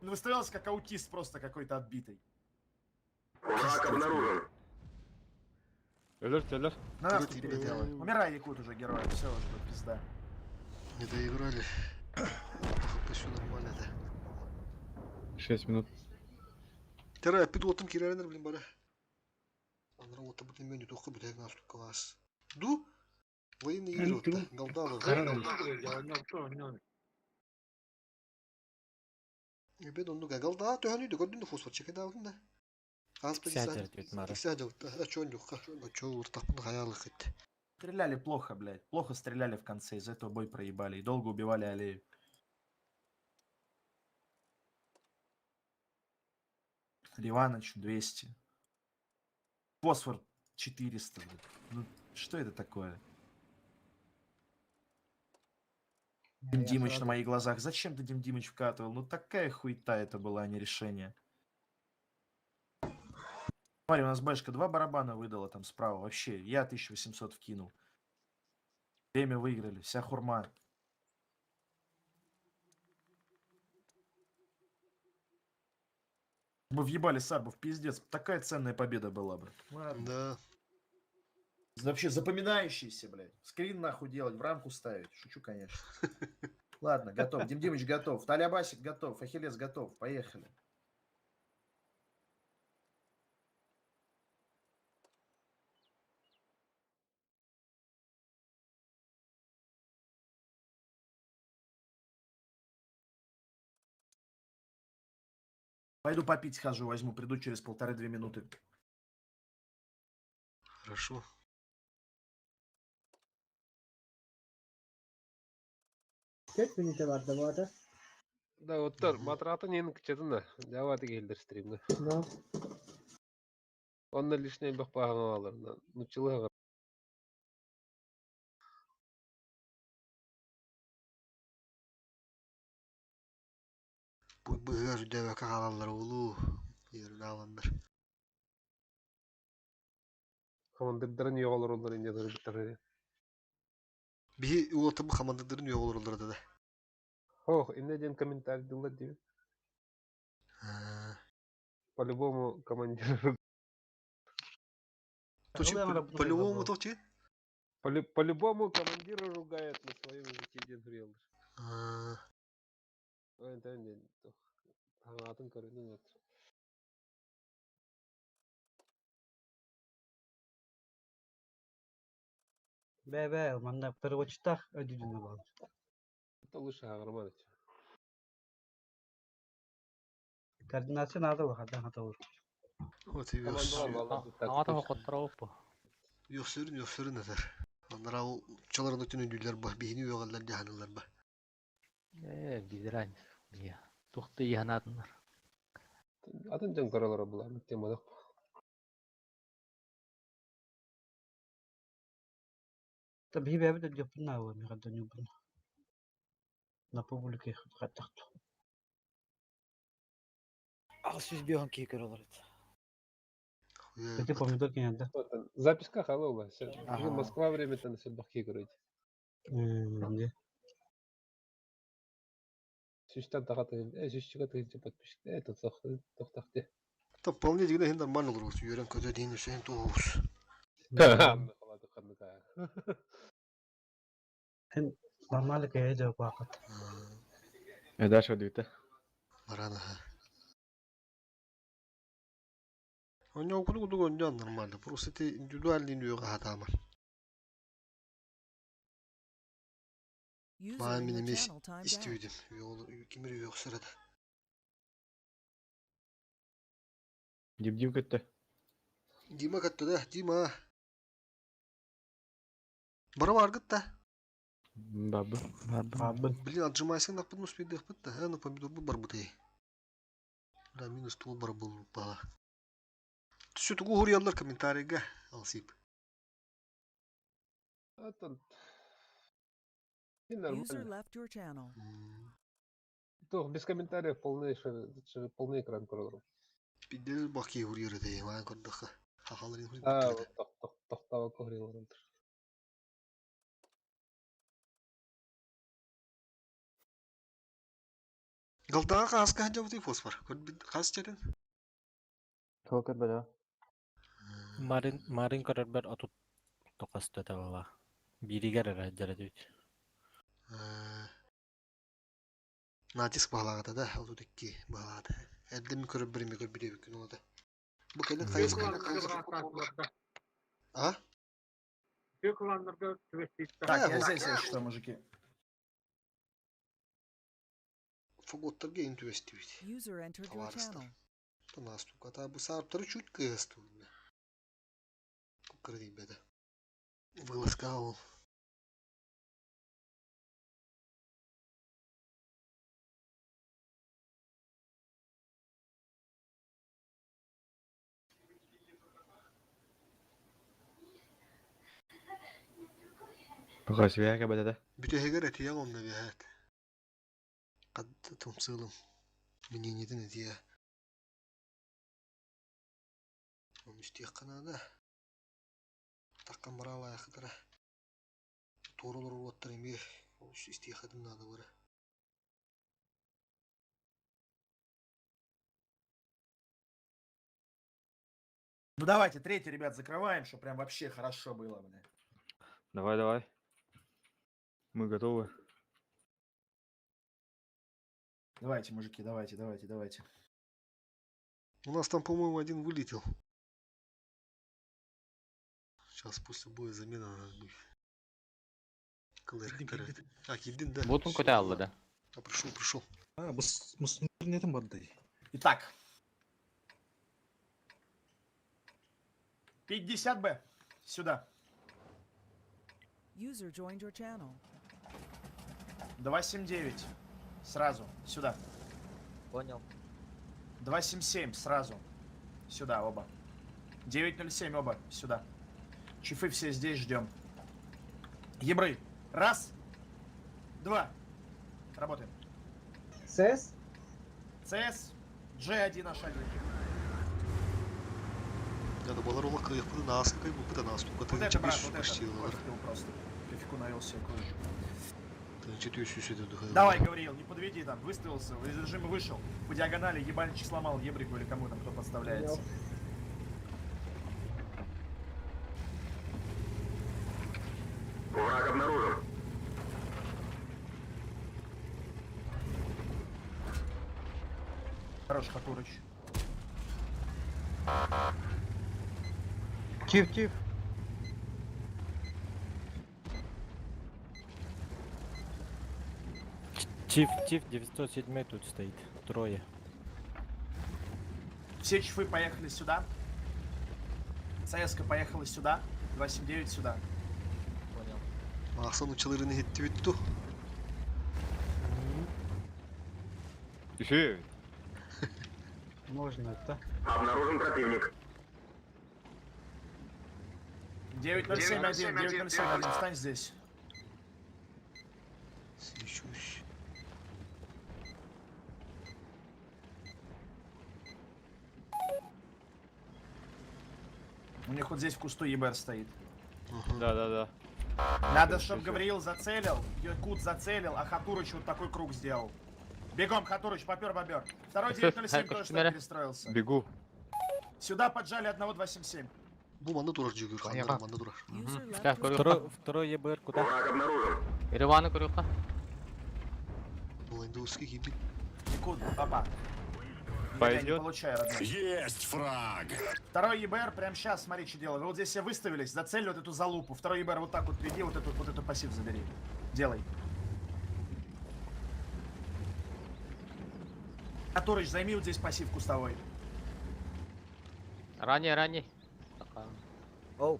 Он выставлялся как аутист просто какой-то отбитый. Враг обнаружен. Алерт. На нас тут переделали. Умирай, Якут, уже герой, все уже тут пизда. Не доиграли. Все нормально, да. 6 минут. Терра, пидотом киреренер, блин, бара. Анра вот об этом меню тухо бутек нас класс. Ду? Военный игры, да? Галдала. Ебед он ну галда, то они догодин до фосфор чекай да да. Аз сядет, а чё нюха? А чё вот так нахаялых это? Стреляли плохо, блядь. Плохо стреляли в конце, из-за этого бой проебали. И долго убивали аллею. Ливаныч 200. Фосфор 400, блядь. Ну, что это такое? Дим Димыч на моих глазах. Зачем ты, Дим Димыч, вкатывал? Ну такая хуйта это была, а не решение. Смотри, у нас бэшка 2 барабана выдала там справа. Вообще, я 1800 вкинул. Время выиграли, вся хурма. Мы въебали сарбов, пиздец. Такая ценная победа была бы. Ладно. Да. Вообще запоминающийся, блядь. Скрин нахуй делать, в рамку ставить. Шучу, конечно. Ладно, готов. Дим Димыч готов. Талябасик готов. Ахиллес готов. Поехали. Пойду попить схожу, возьму. Приду через 1,5-2 минуты. Хорошо. Да, оттар, матрата нен кичетін да. Жаваты келдер стримді. Онда лишней бақ бағын алыр. Нучылыға. Bu hörde ve kağalanlar ulu. Yerine alanlar. Командирдарын yoğalır onlar ince de bitirdi. Bir ulatımı kamandırların yok olur da. Hoh, inne den kommentar dilla diyor. по-любому командир. По-любому то чи? По-любому командира ругает на своем языке Дендрил. Это не атын көрүнүн нет. Бе, манда переводчиктар ödülünü var. Это лучше Агроман. Координация надо var, hata olur. Вот и yok sürün eder. Onlara o çaların ötünü ödüller bah, bihini yoğallar cahanırlar bah. Bizler ya. Тухты янатынlar. Атын жан көрөлөр булар темада. Tabii bir de yapın ne var, mirada ne yapın. Na publike хаттахту. Ал сүз бехан кейкер олар еді. Эти помидор кенде. Записка халова. Ага. Москва время-то на селбахке говорить. Ne? Süsten takatı, süsçüge tıyınca подписчик. Это тоқтақты. Там вполне дегенде енді нормально olur. Үйрен көте дейін өсен тоғыз. Нормально кая жауап вакыт. Дальше дүйті. Марана. Он не укуду он нормально. Просто это индивидуальный нюга хатама. User Bana in your minimiz channel timed out. istiyordum. Kimir yok sırada. Дим кетті. Дима kattı da. Дима. Бара var git da. Бабы. Блин, отжимайся на подну спидых пытта. Ну помидор был барбуты. Да, минус тул бар был пала. Все тугу гурьялар комментарийга алсип. Это User нормально. left your channel. То без комментариев полный экран көрөлөр. Пидел баки гурьяры да. Ман көрдөх. Хахаларын А, гурьяры. тоқтава көрөлөр. Галтаға қасқа жауды фосфор. Қас жерден. Толкат бада. Марин көрөр отут токасты табала. Биригер жарадык. Натиск бағалағады да, ол декке бағалағады. Әддемі көріп біріме көріп біреу күн олады. Бұл кәлі қайыз. А? Так, я здесь, если что, мужики. Фаготтарға интуэстивит. User entered your channel. То нас тук, ата бұл сарптары чуть күйесті. Кукыр дейм бәді. Вылазка ол. Погас вяга бада. Бүтегер әтия онна бәхәт. Қадды тұмсылым. Мнениеден әтия. Он үстек қанада. Таққан бара лайықыдыра. Торулыр оттыр еме. Ол үстек қадым нады бары. Ну давайте, третий, ребят, закрываем, чтобы прям вообще хорошо было, бля. Давай. Мы готовы. Давайте, мужики, давайте. У нас там, по-моему, один вылетел. Сейчас после боя замена надо будет. Клэр. А, Кидин, да. Вот он куда алды да. А, пришел. А, мұсылман нетім барды. Итак. 50 Б. Сюда. User joined your channel. 279. Сразу. Сюда. Понял. 277. Сразу. Сюда оба. 907 оба. Сюда. Чифы все здесь ждем. Ебры. Раз. Два. Работаем. Ses? ЦС. G1 ошагивайте. Надо было ролла кайфы нас, как бы это нас, только Вот ты это, брат, чипишь вот почти. это. Кофе пил просто. Кофейку налил себе кое. Давай, Гавриил, не подведи там, выставился, из режима вышел, по диагонали ебальничек сломал, ебрику или кому там кто подставляется. Враг обнаружен. Хорош, Хатурыч. Тиф. Чиф 907 тут стоит. Трое. Все чифы поехали сюда. ЦСК поехала сюда. 279 сюда. Понял. Ақсан учаларыны хетти бүтту. Еще Можно это. Обнаружен противник. 9071, 9071, встань здесь. Свечусь. У них вот здесь в кусту ЕБР стоит. Да. Надо, чтобы Гавриил зацелил, Якут зацелил, а Хатурыч вот такой круг сделал. Бегом, Хатурыч, попер бобер. Второй 907 тоже что перестроился. Бегу. Сюда поджали одного 277. Бу манда турар жүгір, хандар манда турар. User left your Второй ЕБР куда? Враг обнаружен. Ереваны курюха. Бұл енді өске кейбіт. Якут, папа. Пойдет. Я не получаю, родной. Есть фраг. Второй ЕБР прямо сейчас, смотри, что делаю. Вы вот здесь все выставились, зацели вот эту залупу. Второй ЕБР вот так вот приди, вот эту пассив забери. Делай. Хатурыч, займи вот здесь пассив кустовой. Ранее. Оу.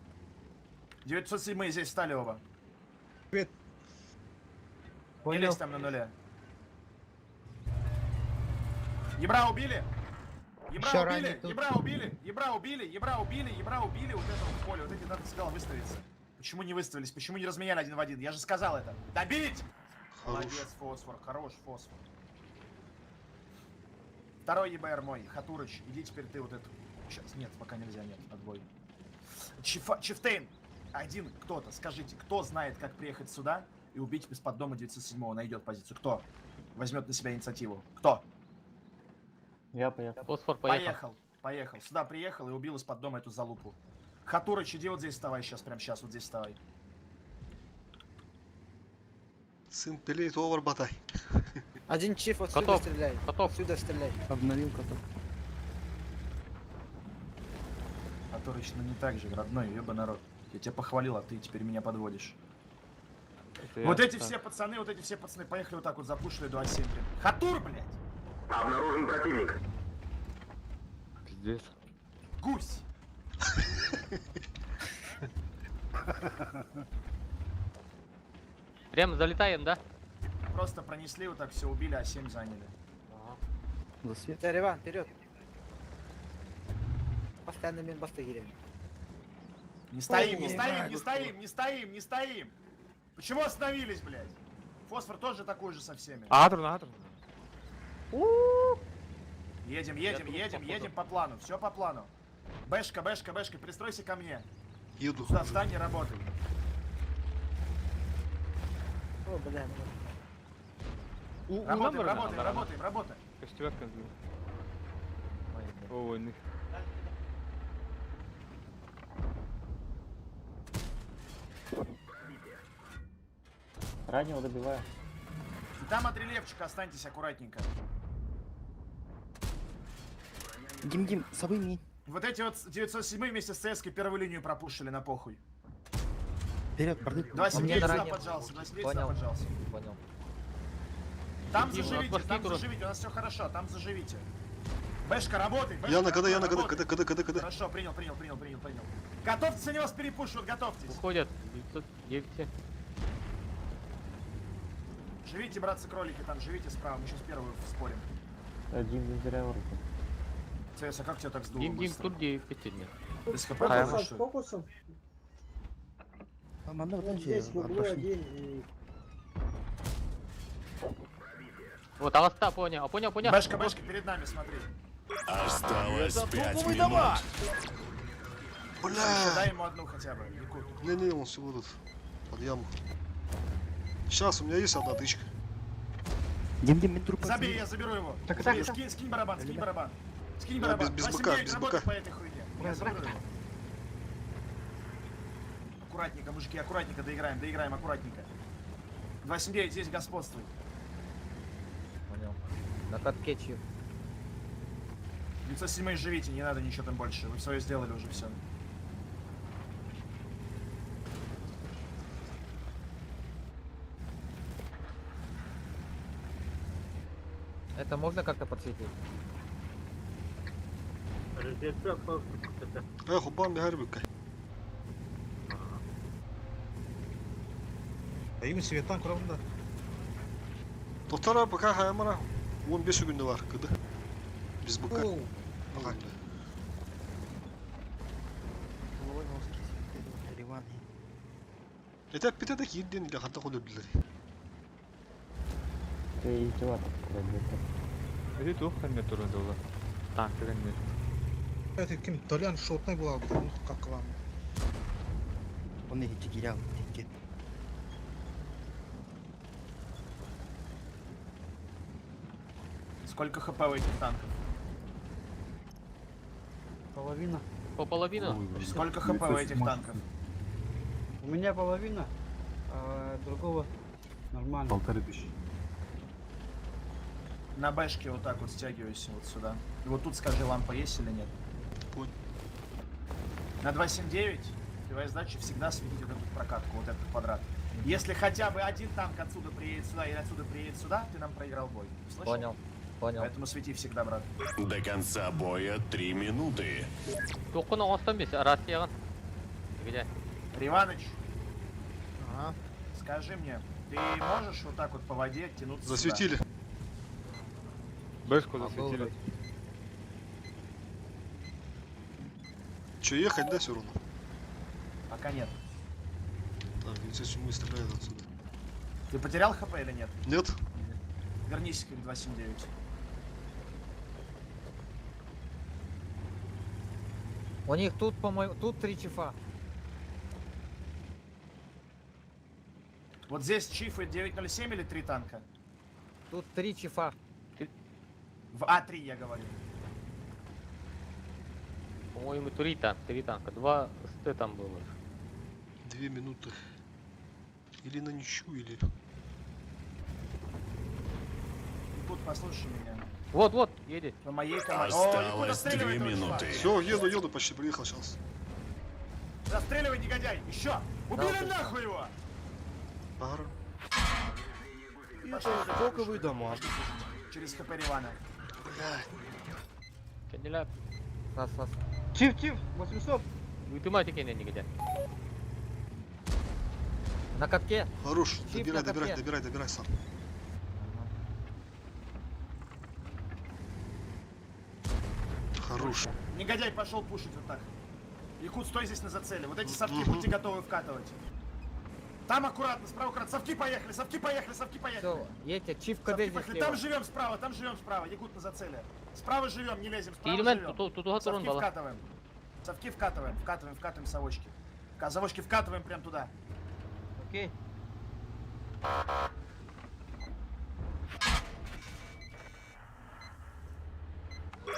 907 здесь встали оба. Привет. Не лезь там на нуле. Ебра убили? Ещё ранее тут. Ебра убили вот этого в поле. Вот эти надо сказал выставиться. Почему не выставились? Почему не разменяли один в один? Я же сказал это. Добить! Молодец, фосфор. Хорош, фосфор. Второй ЕБР мой, Хатурыч. Иди теперь ты вот эту. Сейчас, нет, пока нельзя, нет, отбой. Чифтейн, один кто-то, скажите, кто знает, как приехать сюда и убить из-под дома 907-го, найдет позицию? Кто возьмет на себя инициативу? Кто? Я поехал. Фосфор Поехал. Сюда приехал и убил из-под дома эту залупу. Хатурыч, иди вот здесь вставай сейчас, прямо сейчас, вот здесь вставай. Сын пелейт овар батай. Один чиф отсюда Готов. стреляй. Готов. Отсюда стреляй. Обновил котов. Хатурыч, ну не так же, родной, ёба народ. Я тебя похвалил, а ты теперь меня подводишь. Вот эти все пацаны, поехали вот так вот запушили до А7. Хатур, блядь! Обнаружен противник. Пиздец. Гусь! Прям залетаем, да? Просто пронесли вот так все, убили, А7 заняли. Засвет. Реван, вперед. Постоянно мен баста гирем. Не стоим! Почему остановились, блядь? Фосфор тоже такой же со всеми. Атор. Едем по плану, все по плану. Бэшка, пристройся ко мне. Еду. Сюда встань и работай. О, бля, Работаем. Костювятка сбил. О, них. Раннего добиваю. И там от релевчика останьтесь аккуратненько. Дим, собой. Вот эти вот 907 вместе с ЦСКой первую линию пропушили на похуй. Вперед, борды. 279 сюда поджался, Понял. Там заживите, у нас все хорошо, там заживите. Бэшка, работай, Я на когда. Хорошо, принял. Готовьтесь, они вас перепушивают, готовьтесь. Уходят. 909. Живите, братцы кролики, там живите справа, мы сейчас первую спорим. Дим, не зря руку. ЦС, а как тебя так сдуло Дим, быстро? тут 9 нет. Без ХП тоже, что ли? фокусом. Манда вот Здесь в углу один и... Вот, Аласта, понял. Бэшка, перед нами, смотри. Осталось 5 минут. Еще Бля. дай ему одну хотя бы, Якут. Не, он всего тут. Под яму. Сейчас, у меня есть одна тычка. Дим, мен труп Забей, я заберу его. Так, Забей, так, скинь барабан, скинь барабан. Скинь Да, барабан. без 8-9, быка, без работай быка. по этой хуйне. Я заберу его. Аккуратненько, мужики, аккуратненько доиграем, доиграем, аккуратненько. 8-9, здесь господствует. Понял. На катке чиф. 907 живите, не надо ничего там больше. Вы свое сделали уже, все. Это можно как-то подсветить? Хубан бихарбика. Ayım Svetan kuramında. Tohtara baka hayamana 15 günde var kıdı. Biz baka. Oo. Etap bite de yedin ile hatta koyabilirler. Эти тухами турдулар. Так, тегенде. Evet kim? Talyan şortnay bu abi. Kakılan. Onu hiç giriyor. Tek. Сколько хп у этих танков? Половина. По половину? Сколько хп у этих танков? У меня половина, а другого нормально. 1500. На бэшке вот так вот стягивайся вот сюда. И вот тут скажи, лампа есть или нет. Понял. На 279 твоя задача всегда светить вот эту прокатку, вот этот квадрат. Если хотя бы один танк отсюда приедет сюда и отсюда приедет сюда, ты нам проиграл бой. Слышал? Понял. Понял. Поэтому свети всегда, брат. До конца боя 3 минуты. Тоқын оңыстан бес, Россияған. Где? Риваныч, скажи мне, ты можешь вот так вот по воде тянуться Засветили. Бэшку засветили. Че, ехать, да, все равно? сюда? Пока нет. Так, здесь мы стреляют отсюда. Ты потерял хп или нет? Нет? Вернись к 279. У них тут, по-моему, тут 3 чифа. Вот здесь чифы 907 или 3 танка? Тут 3 чифа. В А3 я говорю. По-моему, 3 танка. 2 СТ там было. 2 минуты. Или на ничью, или... Тут послушай меня. Вот, едет. По моей команде. Осталось 2 минуты. Все, еду, почти приехал сейчас. Застреливай, негодяй! Еще! Убили нахуй его! Ага. Сколько дома? Через ХП Ривана. Кенделяп. Раз. Чиф, 800. Вытымайте кене, негодяй. На катке. Хорош. Чип на катке. Добирай сам. Хорош. Негодяй пошел пушить вот так. Якут, стой здесь на зацеле. Вот эти совки будьте готовы вкатывать. Там аккуратно, справа аккуратно. Совки поехали. Все, едьте, чиф КД Совки здесь поехали. слева. Там живем справа. Якут на зацеле. Справа живем, не лезем. Справа Тильмен, живем. тут турун Совки бала. вкатываем. Совки вкатываем совочки. Совочки вкатываем прям туда. Окей.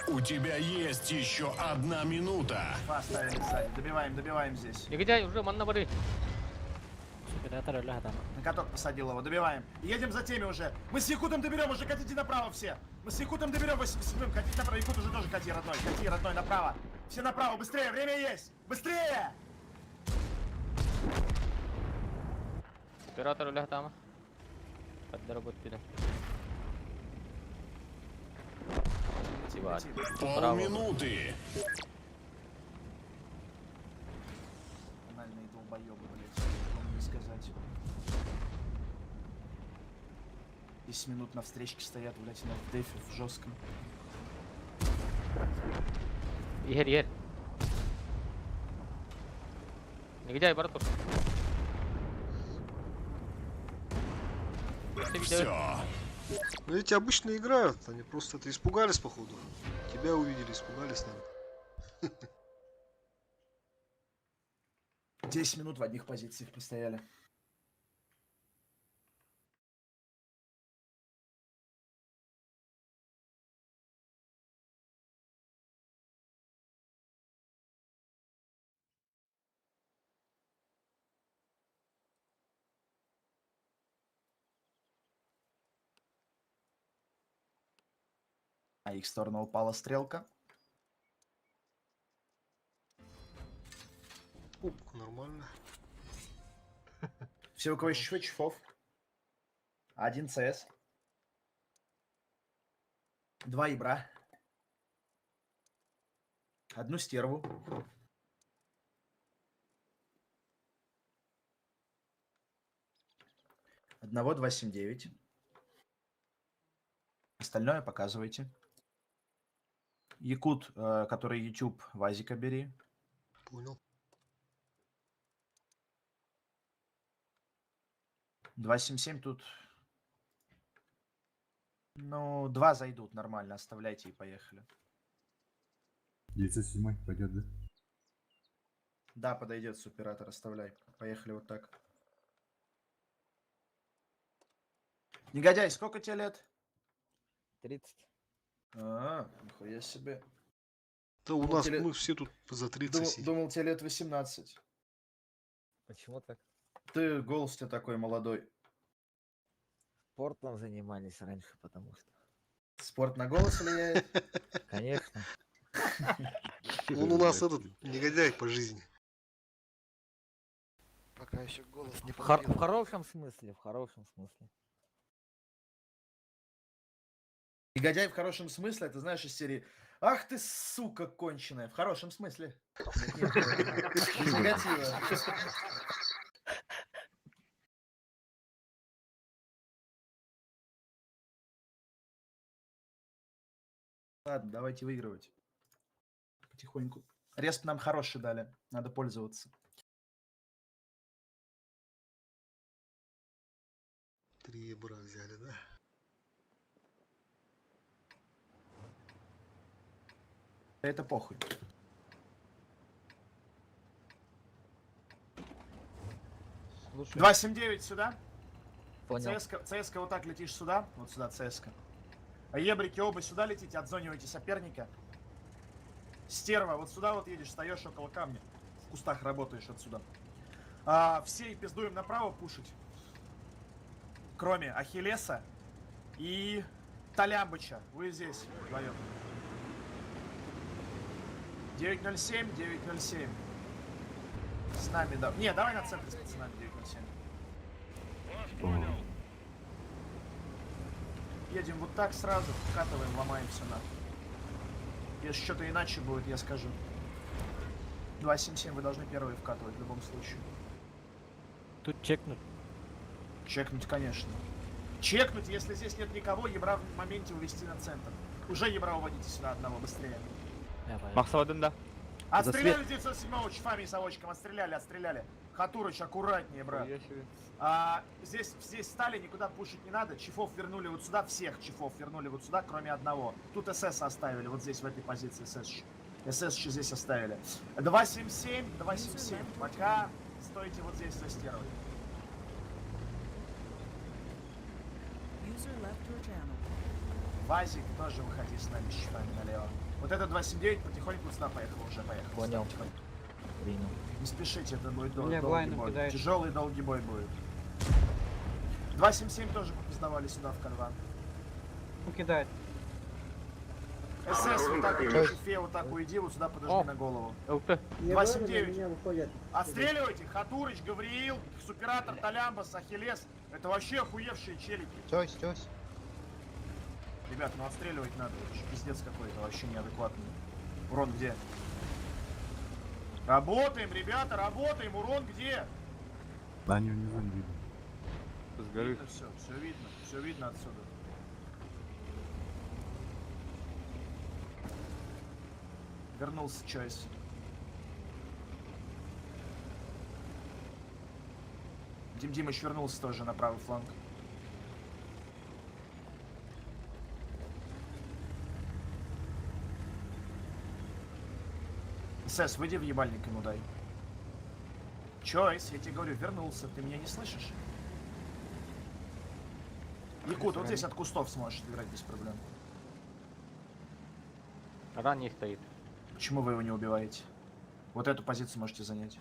У тебя есть еще 1 минута. Поставили сзади. Добиваем здесь. Негодяй, уже манна бары. Оператор На каток посадил его, добиваем. И едем за теми уже. Мы с Якутом доберем, уже катите направо все. Мы с Якутом доберем 87-м, катите направо. Якут уже тоже кати, родной, направо. Все направо, быстрее, время есть. Быстрее! Оператор лягтама. Подработали. Полминуты. Банальные долбоебы, блядь. Что мне сказать? 10 минут на встречке стоят, блядь, на дефе в жестком. Егер. Негодяй, братур. Все. Ну эти обычно играют, они просто это испугались походу. Тебя увидели, испугались, наверное. 10 минут в одних позициях простояли. А их сторону упала стрелка. Оп, нормально. Все, у кого еще чифов? 1 ЦС. 2 ябра. 1 стерву. Одного 279. Остальное показывайте. Якут, который YouTube, Вазика бери. Понял. 277 тут. Ну, 2 зайдут нормально, оставляйте и поехали. 907 пойдет, да? Да, подойдет суператор, оставляй. Поехали вот так. Негодяй, сколько тебе лет? 30. Нихуя себе. Да у Думал, нас тебе- мы все тут за 30 сидим. Думал, тебе лет 18. Почему так? Ты голос у тебя такой молодой. Спортом занимались раньше, потому что. Спорт на голос влияет? Конечно. Он у нас этот негодяй по жизни. Пока еще голос не В хорошем смысле, в хорошем смысле. Негодяй в хорошем смысле, ты знаешь из серии «Ах ты, сука, конченая!» В хорошем смысле. Нет, без негатива. Ладно, давайте выигрывать. Потихоньку. Респ нам хороший дали, надо пользоваться. 3 ябра взяли, да? Это похуй. Слушай. 279 сюда. Понял. ЦСК вот так летишь сюда. Вот сюда ЦСК. А ебрики оба сюда летите, отзонивайте соперника. Стерва, вот сюда вот едешь, встаешь около камня. В кустах работаешь отсюда. Все пиздуем направо пушить. Кроме Ахиллеса и Талямбыча. Вы здесь вдвоем. 907, 907. С нами, да. Не, давай на центре с пацанами 907. Едем вот так сразу, вкатываем, ломаем все нахуй. Если что-то иначе будет, я скажу. 277 вы должны первые вкатывать в любом случае. Тут чекнуть. Чекнуть, конечно. Чекнуть, если здесь нет никого, ебра в моменте увести на центр. Уже ебра уводите сюда одного, быстрее. Махсавадын, да? Отстреляли 907-го чифами и совочком, отстреляли. Хатурыч, аккуратнее, брат. Здесь стали, никуда пушить не надо. Чифов вернули вот сюда, всех чифов вернули вот сюда, кроме одного. Тут СС оставили, вот здесь, в этой позиции СС. СС здесь оставили. 277. Пока стойте вот здесь за стервой. User left your channel. Вазик, тоже выходи с нами с чифами налево. Вот этот 279 потихоньку сюда поехал, уже поехал. Понял. Сюда, потихоньку. Принял. Не спешите, это будет Меня долгий блайндом бой. кидает. Тяжелый долгий бой будет. 277 тоже попиздавали сюда в К2. Ну, кидает. СС вот так вот, чифе вот так уйди, вот сюда подожди на голову. 279. Отстреливайте, Хатурыч, Гавриил, Суператор, Талямбас, Ахиллес. Это вообще охуевшие челики. Тёсь. Ребят, ну отстреливать надо, это же пиздец какой-то, вообще неадекватный. Урон где? Работаем, ребята, работаем, урон где? Да, они внизу не видно. С горы. Видно все видно отсюда. Вернулся Чойс. Димыч вернулся тоже на правый фланг. СС, выйди в ебальник ему дай. Чойс, я тебе говорю, вернулся, ты меня не слышишь? Якут, вот здесь от кустов сможешь играть без проблем. Ранний стоит. Почему вы его не убиваете? Вот эту позицию можете занять.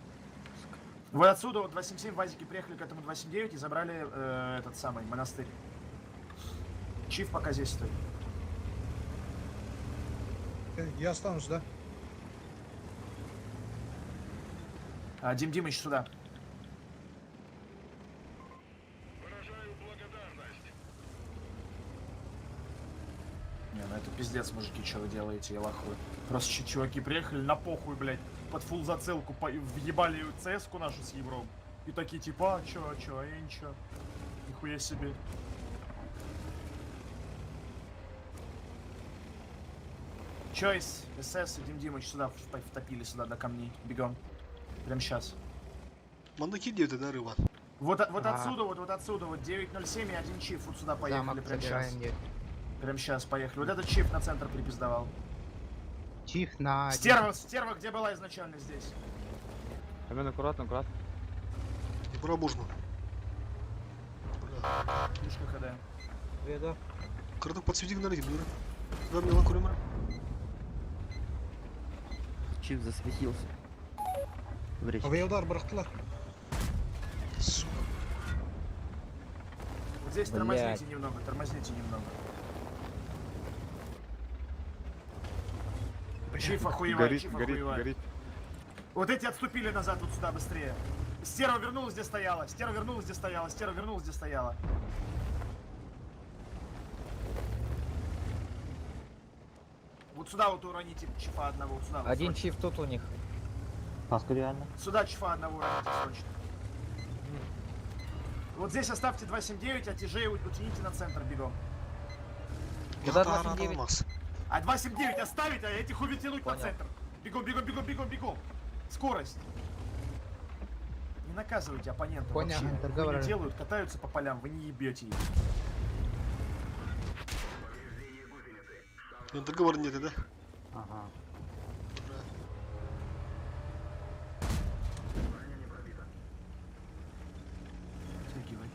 Вы отсюда, вот 277 вазики приехали к этому 279 и забрали этот самый монастырь. Чиф пока здесь стоит. Я останусь, да? Дим Димыч, сюда. Не, ну это пиздец, мужики, что вы делаете, я лохуй. Просто чуваки приехали на похуй, блядь, под фулл зацелку, въебали ЦС-ку нашу с Евром. И такие типа, а чё, а я ничего. Нихуя себе. Чойс, СС и Дим Димыч сюда втопили, сюда до камней. Бегом. Прям сейчас. Мандаки где ты, да, Рыва? Вот отсюда, вот отсюда, вот 907 и один чиф вот сюда поехали, прям сейчас. Прям сейчас поехали. Вот этот чиф на центр припиздовал. Чиф на... Стерва где была изначально здесь? Камен, аккуратно. Не пробужно. Мишка ХД. Веда. Карток подсвети на рейд, блин. Да, мне лакуример. Чиф засветился. В речке. Авиаудар барахтла. Сука. Вот здесь тормозните немного. Чиф охуевает, Горит. Вот эти отступили назад, вот сюда, быстрее. Стерва вернулась, где стояла. Вот сюда вот уроните чифа одного, вот сюда. Один чиф тут у них. Паску реально. Сюда чифа одного уроните срочно. Вот здесь оставьте 279, а тяжей утяните на центр бегом. Куда 279? А 279 оставить, а этих увитянуть на центр. Бегом. Скорость. Не наказывайте оппонента вообще. Хуйню делают, катаются по полям, вы не ебете их. Договор нет, да? Ага.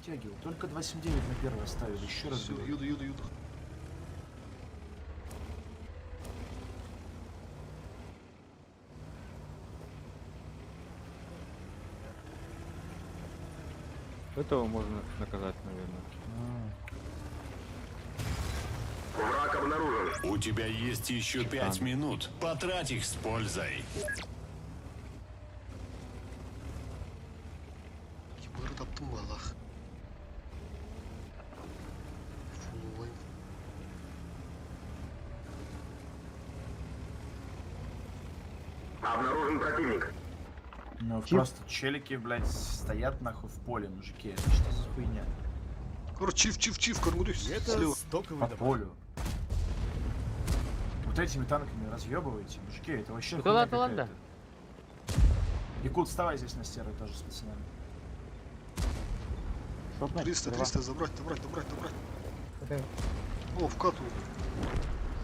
Оттягивай. Только 279 на первый оставили. Еще раз. Все, юду. Этого можно наказать, наверное. Враг обнаружен. У тебя есть еще 5 минут. Потрать их с пользой. Ебать, таптым балах. Фуллайн. Обнаружен противник. Ну просто челики, блядь, стоят нахуй в поле, мужики. Это что за хуйня? Короче, чиф, кормурюсь. Слева. По полю. Вот этими танками разъебываете, мужики, это вообще хуйня какая-то. Якут, вставай здесь на стеры тоже с пацанами. 300, забрать. О, вкатываю.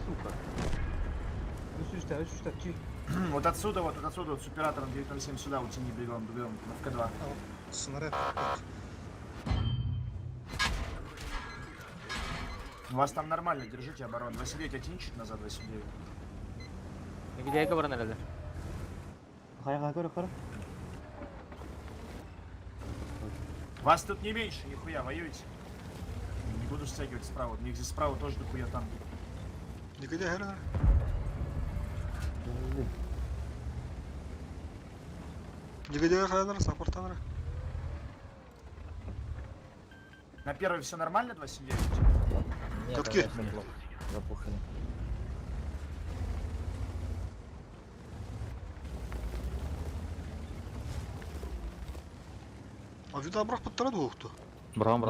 Сука. Что, чиф. Вот отсюда, вот с оператором 907 сюда утяни бегом, в К2. Снаряд. У вас там нормально, держите оборону. 29 оттяни чуть назад, 29. Где я говорю, наверное? Хай. Вас тут не меньше, нихуя, воюете. Не буду стягивать справа, у них здесь справа тоже дохуя танки. Негодяй, Гернер. Саппортанер. На первый все нормально, 279? Катки. Запухали. А видно, брак под тарадвух кто? Брам.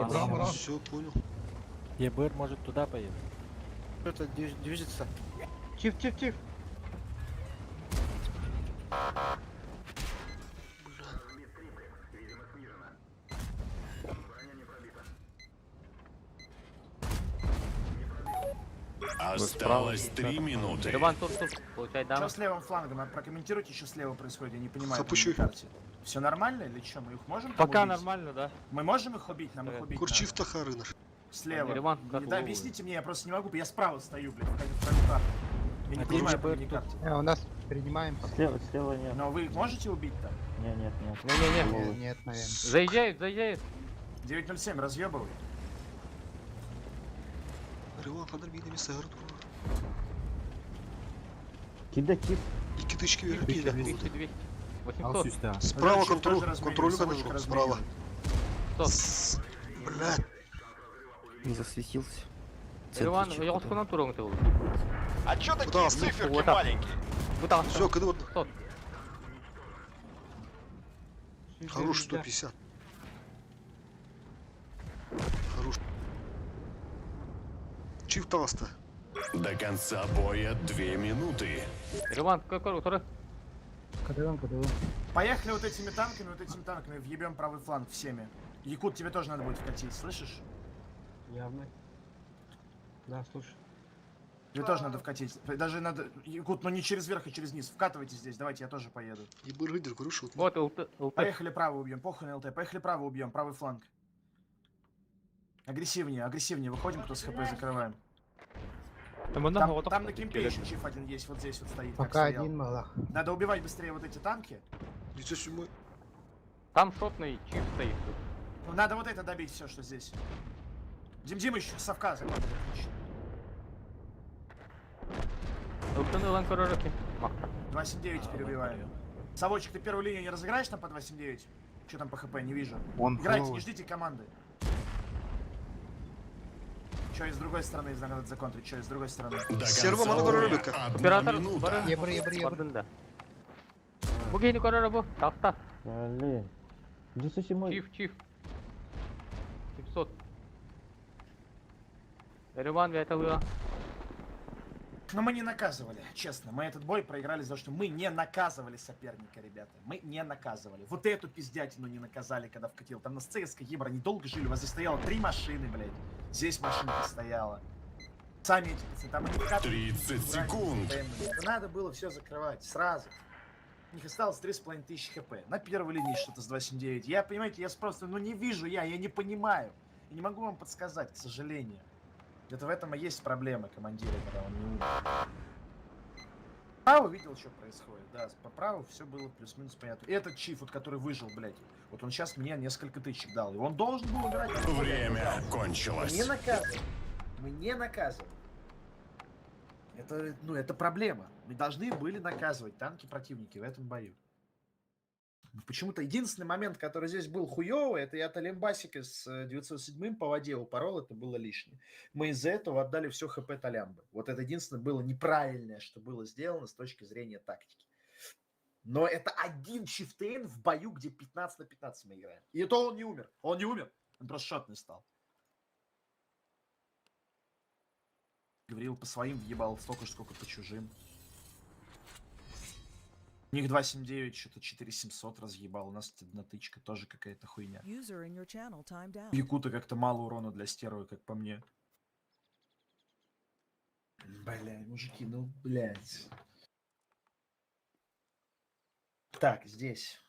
Все, понял. ЕБР может туда поехать. Это движется. Чиф. Осталось 3 минуты. Получай Что с левым флангом? Прокомментируйте, что слева происходит, я не понимаю. Запущу их. Все нормально или что? Мы их можем там Пока убить? нормально, да. Мы можем их убить? Нам их убить Курчив надо. Тахарынер. Слева. Да, объясните мне, я просто не могу, я справа стою, блядь, в карте. Я не понимаю по карте. У нас принимаем. Слева нет. Но вы их можете убить там? Нет. Нет, наверное. Заезжает. 907, разъебывай. Рыва подорбили место Артура. Кида чип. 2000 вверх. 1200. 800. Справа Чип тоже контроль разменивай, канал, совочек справа. разменивай. Блядь. Не засветился. Иван, я вот куда туром ты А чё такие циферки Вот так. маленькие? Вот так. Все, когда вот 100. хороший 150. Хорош. Чиф таста. До конца боя 2 минуты. Иван, который? Поехали вот этими танками, въебем правый фланг всеми. Якут, тебе тоже надо будет вкатить, слышишь? Явно. Да, слушай. Тебе тоже надо вкатить. Даже надо... Якут, но не через верх, а через низ. Вкатывайте здесь, давайте, я тоже поеду. Ебы рыдер, говорю, что... Вот, ЛТ. Поехали право убьем, похуй на ЛТ. Поехали право убьем, правый фланг. Агрессивнее, выходим, кто с ХП закрываем. Там на кемпе еще чиф один есть, вот здесь вот стоит. Пока один малах. Надо убивать быстрее вот эти танки. Лицо сюмой. Там шотный чип стоит. Ну, надо вот это добить, все, что здесь. Дим еще совка закладывает. ЛТ лан коророки. 279 теперь убиваем. Совочек, ты первую линию не разыграешь там по 279? Что там по ХП, не вижу. Играйте, не ждите команды. Что из другой стороны надо законтрить? Что из другой стороны? Серво моногоролика. Оператор. Ебры. Бугейни корорабу. Так. Блин. Десять мой. Чиф. 700. Иван, это было. Но мы не наказывали, честно. Мы этот бой проиграли за то, что мы не наказывали соперника, ребята. Мы не наказывали. Вот эту пиздятину не наказали, когда вкатил. Там на ЦСКА Ебра они долго жили. У вас здесь стояло 3 машины, блядь. Здесь машинка стояла. Сами эти пацаны, там они вкатывали. 30 секунд. Надо было все закрывать сразу. У них осталось 3500 хп. На первой линии что-то с 279. Я, понимаете, я просто, не вижу я не понимаю. И не могу вам подсказать, к сожалению. Это в этом и есть проблема командира, когда он не умер. Право видел, что происходит. Да, по праву все было плюс-минус понятно. И этот чиф, вот, который выжил, блядь, вот он сейчас мне несколько тысяч дал. И он должен был играть. Время кончилось. Мы не наказываем. Мы не наказываем. Это проблема. Мы должны были наказывать танки противники в этом бою. Почему-то единственный момент, который здесь был хуёвый, это я Талимбасика с 907 по воде упорол, это было лишнее. Мы из-за этого отдали все ХП Талямбы. Вот это единственное было неправильное, что было сделано с точки зрения тактики. Но это один чифтейн в бою, где 15 на 15 мы играем. И то он не умер. Он не умер. Он просто шотный стал. Говорил по своим, въебал столько же, сколько по чужим. У них 279, что-то 4700 разъебал. У нас одна тычка, тоже какая-то хуйня. Якута как-то мало урона для стервы, как по мне. Бля, мужики, блядь. Так, здесь.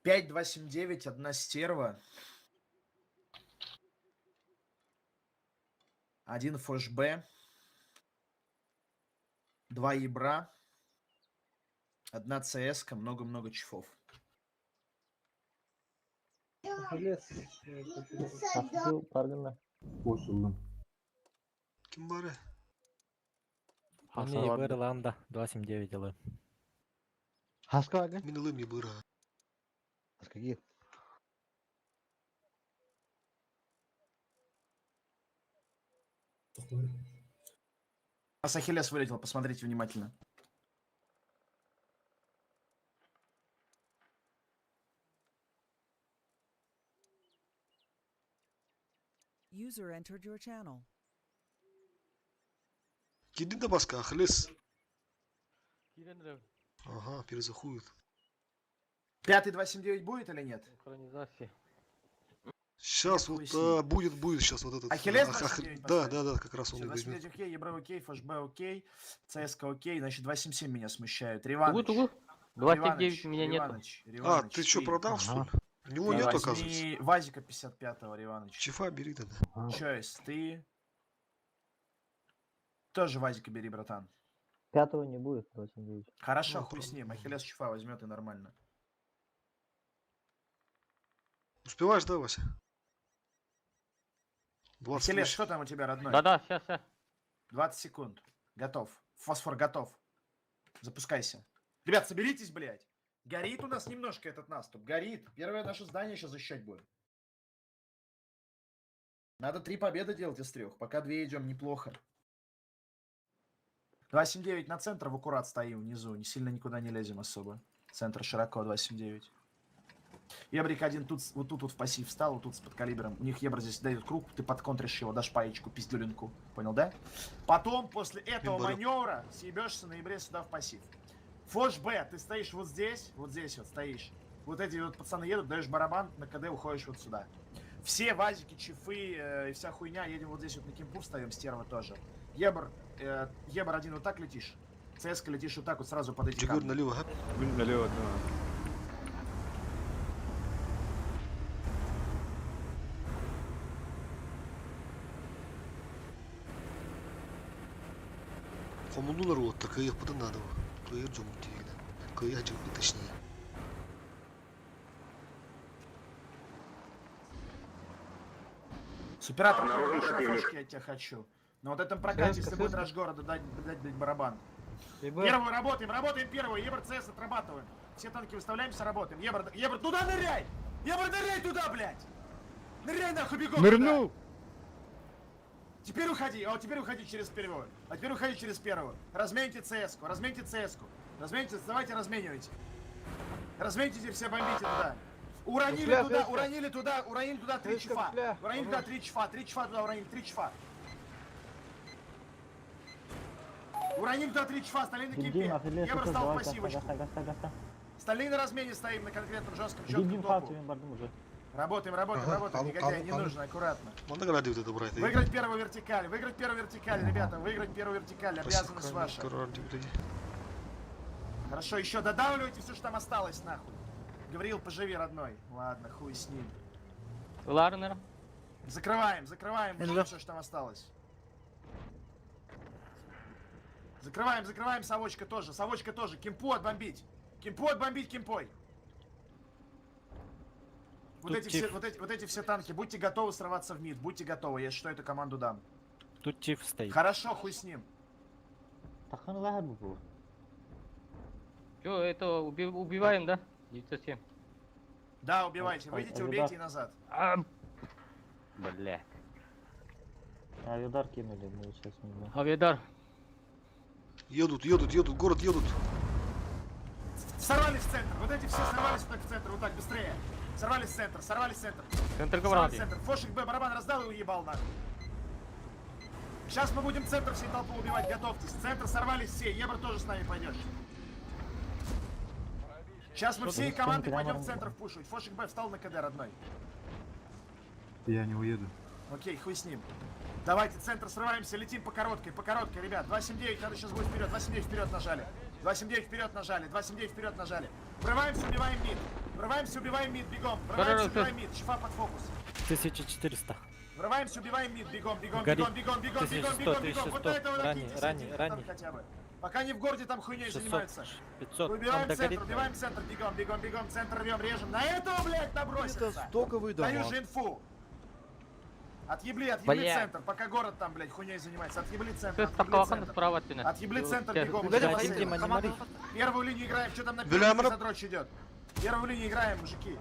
Пять, 2, 7, 9, одна стерва. Один ФОШБ. 2 ебра. Одна ЦСК, много-много чифов. Кимбаре. Аны ебыр ланда. 279 ылы. Хаска ага. Минулым ебыра. Хаскаги. Ахиллес вылетел, посмотрите внимательно. User entered your channel. Киди на баска, Ахиллес. Ага, перезаходит. 5, 2, 7, 9 будет или нет? Сейчас вот будет сейчас вот этот. Ахиллес да, как раз он и возьмет. 29 окей, Ебра окей, ФШБ окей, ЦСКА окей, значит 277 меня смущают. Риваныч. 279 меня нет. А, ты что, продал, что ли? У него нет, оказывается. Вазика 55-го, Риваныч. Чифа бери тогда. Чойс, ты... Тоже Вазика бери, братан. 5-го не будет, 29. Хорошо, Ну, хуй с ним. Ахиллес чифа возьмет и нормально. Успеваешь, да, Вася? 20 Ахиллес, тысяч. что там у тебя, родной? Да-да, сейчас. 20 секунд. Готов. Фосфор готов. Запускайся. Ребят, соберитесь, блядь. Горит у нас немножко этот наступ. Горит. Первое наше здание сейчас защищать будем. Надо 3 победы делать из 3. Пока 2 идем неплохо. 279 на центр, в аккурат стоим внизу. Не сильно никуда не лезем особо. Центр широко, 279. Ебрик один тут, вот тут вот в пассив встал, вот тут с подкалибром. У них Ебр здесь дает круг, ты подконтришь его, дашь паечку, пиздюлинку. Понял, да? Потом, после этого Ебарю. маневра, съебешься на Ебре сюда в пассив. Фош Б, ты стоишь вот здесь вот стоишь. Вот эти вот пацаны едут, даешь барабан, на КД уходишь вот сюда. Все вазики, чифы и вся хуйня, едем вот здесь вот на кемпу, встаем, стерва тоже. Ебр, Ебр один вот так летишь. ЦСК летишь вот так вот сразу под эти Джигур камни. налево, ага. Налево, да. Komuldular o otta. Kıyı yapıdan da adı var. Kıyı cumhur değil. Kıyı acı bir точнее. Суператор, Обнаружен хорошо, противник. фошки, я тебя хочу. Но вот этом прокате, если будет раш города, дать, блядь, барабан. Первую работаем первую. Ебр ЦС отрабатываем. Все танки выставляемся, работаем. Ебр, туда ныряй! Ебр, ныряй туда, блядь! Ныряй нахуй, бегом! Нырнул! туда. Теперь уходи через первую. А теперь уходи через первую. Разменьте ЦС-ку. Разменьте, давайте разменивайте. Разменьте все, бомбите туда. Уронили туда 3 чифа. Уронили туда 3 чифа. 3 чифа туда уронили, 3 чифа. Уронили туда 3 чифа, остальные на кемпе. Ебр встал в пассивочку. Остальные на размене стоим на конкретном жестком четком топу. Работаем, негодяй, не нужно, аккуратно. Можно гради вот это брать? Выиграть первую вертикаль, ребята, выиграть первую вертикаль, обязанность ваша. Хорошо, еще додавливайте все, что там осталось, нахуй. Гавриил, поживи, родной. Ладно, хуй с ним. Ларнер. Закрываем, все, что там осталось. Закрываем, совочка тоже. Кемпу отбомбить, кемпой. Вот эти все танки, будьте готовы срываться в мид, будьте готовы, если что, эту команду дам. Тут чиф стоит. Хорошо, хуй с ним. Че, это убиваем, да? 907. Да, убивайте, выйдите, убейте и назад. Бля. Авидар кинули, мы сейчас не знаем. Авидар. Едут, город едут. Сорвались в центр, вот эти все сорвались вот так в центр, вот так, быстрее. Сорвались в центр. Центр ковра. Фошик Б, барабан раздал и уебал нахуй. Сейчас мы будем центр всей толпы убивать, готовьтесь. Центр сорвались все, Ебр тоже с нами пойдешь. Сейчас мы всей командой пойдем в центр впушивать. Фошик Б встал на КД, родной. Я не уеду. Окей, хуй с ним. Давайте, центр, срываемся, летим по короткой, ребят. 279, надо сейчас будет вперед. 279 вперед нажали. 279 вперед нажали. Врываемся, убиваем мид, бегом. Врываемся, убиваем мид, шифа под фокус. 1400. Врываемся, убиваем мид, бегом. Горит. Вот на этого накиньтесь, ранее. хотя бы. Пока не в городе, там хуйней 600, занимаются. 500. Убиваем Там центр, догорит. бегом, центр рвем, режем. На этого, блядь, набросится. Это стоковый Даю дамаг. же инфу. Отъебли Бля. центр, пока город там, блядь, хуйней занимается. Отъебли центр, Все стаковахан справа от меня. Отъебли центр, бегом. Блядь, уже Вадим, посыльно. Дима, Первую линию играем, что там на Бля, первую мра- задроч идет. Первую линию играем, мужики.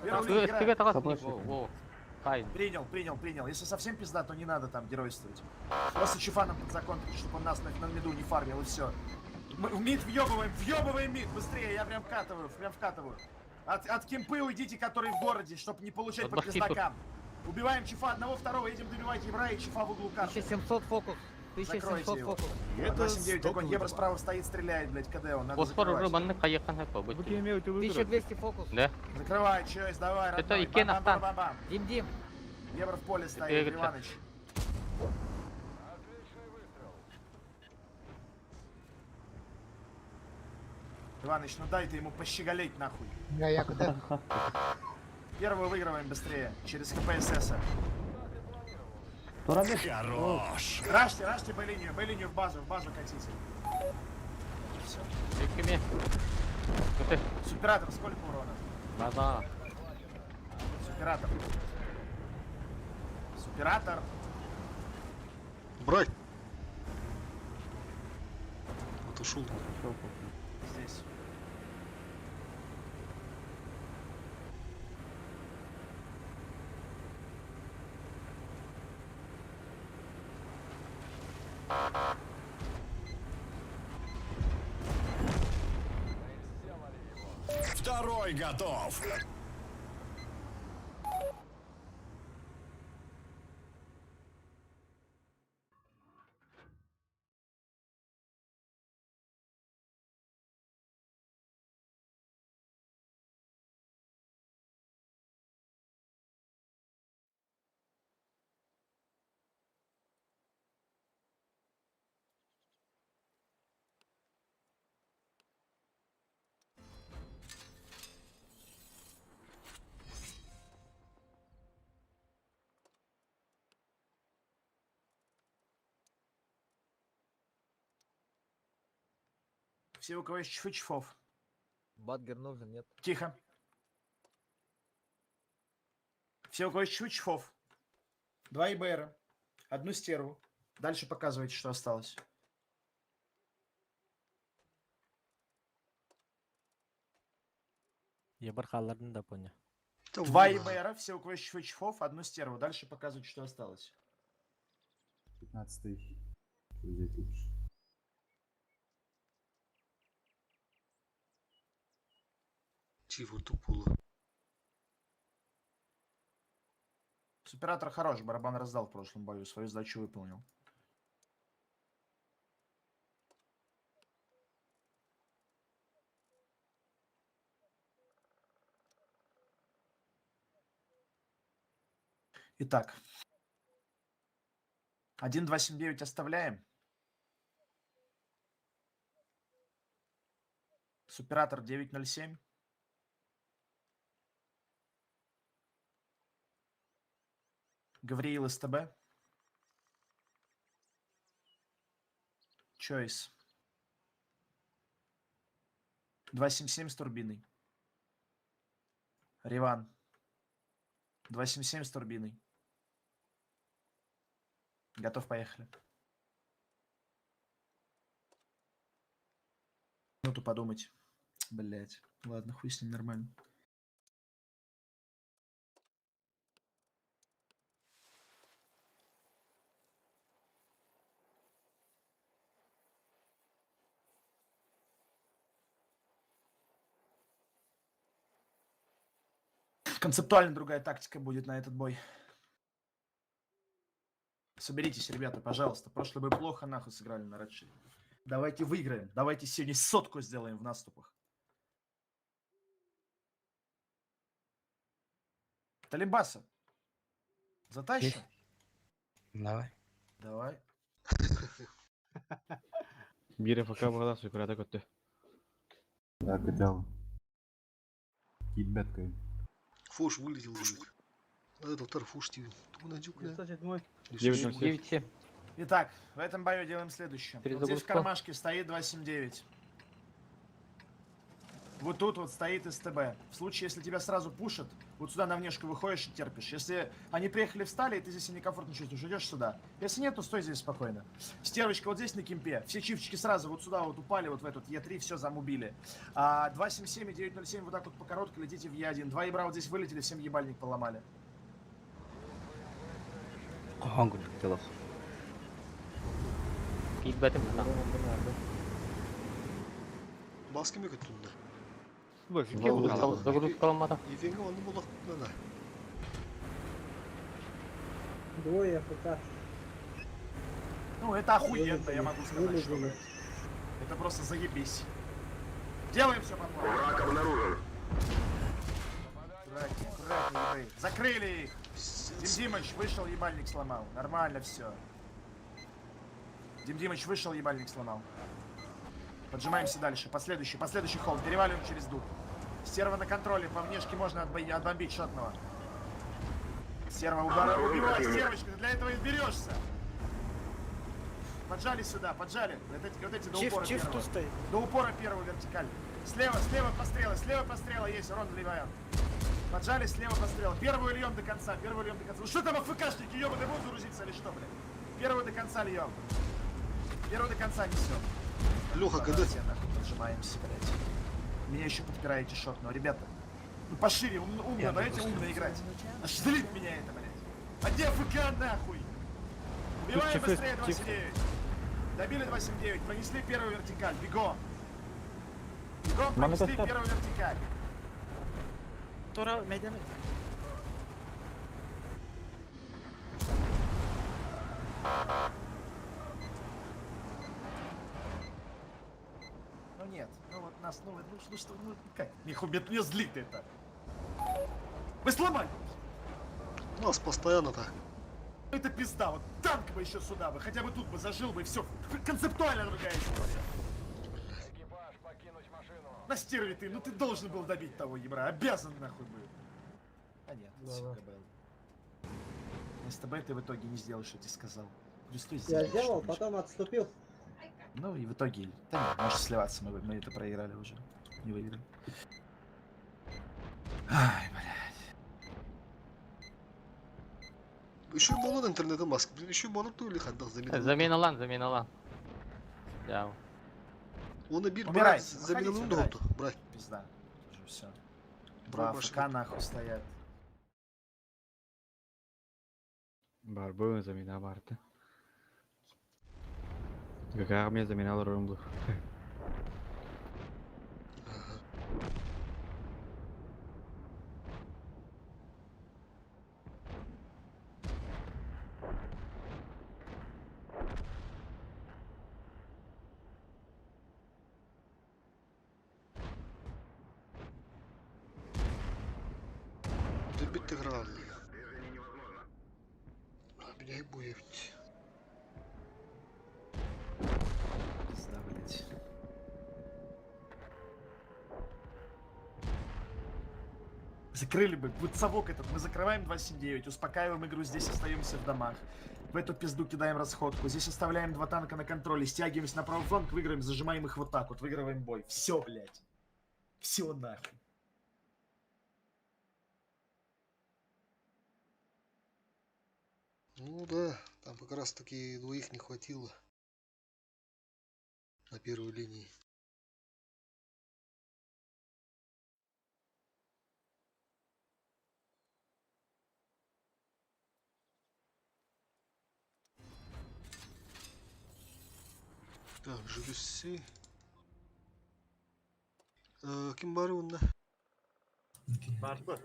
Первую линию Тебе играем. такой. Кайн. Принял. Если совсем пизда, то не надо там геройствовать. Просто чифаном под закон, чтобы он нас на миду не фармил, и все. Мы в мид въебываем мид, быстрее, я прям вкатываю. От кемпы уйдите, которые в городе, чтобы не получать по пиздакам. Убиваем чифа одного, второго, едем добивать Ебра и чифа в углу карты. 1700 фокус. Закройте его. Это 279, огонь, Ебра справа стоит, стреляет, блядь, КД, он надо Фосфор уже закрывать. манны каяхан хэпа. 1200 фокус. Да. Закрывай, чёйс, давай, Это родной. Икен Ахтан. Бам-бам-бам-бам. Дим. Ебра в поле Это стоит, Игорь Иваныч. Иваныч, ну дай ты ему пощеголеть нахуй. Я куда? Первую выигрываем быстрее, через ХПСС. Хорош. Рашьте Б-линию в базу катите. Окей. Суператор, сколько урона? Да. Суператор. Суператор. Брать! Отошел. Здесь. Второй готов. Все, у кого есть чфы-чфов. Бадгер нужен, нет? Тихо. Все, у кого есть чфы-чфов. 2 ИБРа. 1 стерву. Дальше показывайте, что осталось. Ебар халларын да понял. 2 ИБРа. Все, у кого есть чфы-чфов. 1 стерву. Дальше показывайте, что осталось. 15-й. Взять лучше. Чего тупуло? Суператор хорош. Барабан раздал в прошлом бою. Свою задачу выполнил. Итак. 1279 оставляем. Суператор 907. Гавриил СТБ. Choice. 277 с турбиной. Риван. 277 с турбиной. Готов, поехали. Минуту подумать. Блять. Ладно, хуй с ним, нормально. Концептуально другая тактика будет на этот бой. Соберитесь, ребята, пожалуйста. Прошлый бой плохо нахуй сыграли на Редши. Давайте выиграем. Давайте сегодня 100 сделаем в наступах. Талибаса. Затащим? Давай. Давай. Бире пока была суператор көтті. Так, идеал. Кидбеткой. Фош вылетел. Это второй фош Стивен. Тумана дюкля. 9-7. Итак, в этом бою делаем следующее. Вот здесь в кармашке стоит 279. Вот тут вот стоит СТБ. В случае, если тебя сразу пушат, вот сюда на внешку выходишь и терпишь. Если они приехали, встали, и ты здесь некомфортно чувствуешь, идешь сюда. Если нет, то стой здесь спокойно. Стервочка вот здесь на кемпе. Все чифчики сразу вот сюда вот упали, вот в этот Е3, все замубили. 277 и 907 вот так вот по короткой летите в Е1. 2 ебра вот здесь вылетели, всем ебальник поломали. Баски мекет тунда. Загрузка алмады. Ефенге оны болақ надо. Двое АФК. Ну, это охуенно, я могу сказать, что блядь. Это просто заебись. Делаем все по плану. Враг обнаружен. Аккуратнее, ебы. Закрыли их. Дим Димыч вышел, ебальник сломал. Нормально все. Дим Димыч вышел, ебальник сломал. Поджимаемся дальше. Последующий холд. Переваливаем через дух. Стерва на контроле. По внешке можно отбомбить шотного. Стерва, убивай, стервочка. Ты для этого и берешься. Поджали сюда, поджали. Вот эти до упора первого. До упора первого вертикаль. Слева прострелы есть, урон вливаем. Поджали, слева прострелы. Первую льем до конца. Ну что там, АФКшники, ебаный, будут грузиться или что, блядь? Первую до конца льем. Первую до конца несем. Леха, когда... Поджимаемся, блядь. Меня еще подпираете шотного, ребята. Ну пошире, умно, давайте умно играть. Аж злит меня это, блядь. А где АФК, нахуй? Убиваем быстрее 279. Добили 279, пронесли первую вертикаль, бегом. Бегом пронесли первую вертикаль. Тора мейданı. Ну нет, ну вот нас, ну что, ну как? Меня злит это. Вы сломали! У нас постоянно так. Это пизда, вот танк бы еще сюда бы, хотя бы тут бы зажил бы, и все. Концептуально другая история. На стерве ты, ну ты должен был добить того ебра, обязан нахуй был. А нет, сука был. С тобой ты в итоге не сделал, что тебе сказал. Я сделал, потом отступил. Ну и в итоге, да нет, можешь сливаться, мы это проиграли уже, не выиграли. Ай, блядь. Еще и молод интернета Маск. Еще и молод или хандах Замена лан. Да. Он обид Умирай, брать, заменил удобно. Брать. Пизда. Уже все. Два АФК нахуй стоят. Барбу замена Барта. Какая армия заменяла Ромблу? Добить играли. Меня и будет. Пизда, блядь. Закрыли бы. Вот совок этот. Мы закрываем 279, успокаиваем игру, здесь остаемся в домах. В эту пизду кидаем расходку. Здесь оставляем 2 танка на контроле, стягиваемся на правый фланг, выиграем, зажимаем их вот так вот, выигрываем бой. Все, блядь. Все нахуй. Ну да, там как раз таки двоих не хватило на первой линии. Так, Жюльси. Kim var bunda? Var mı?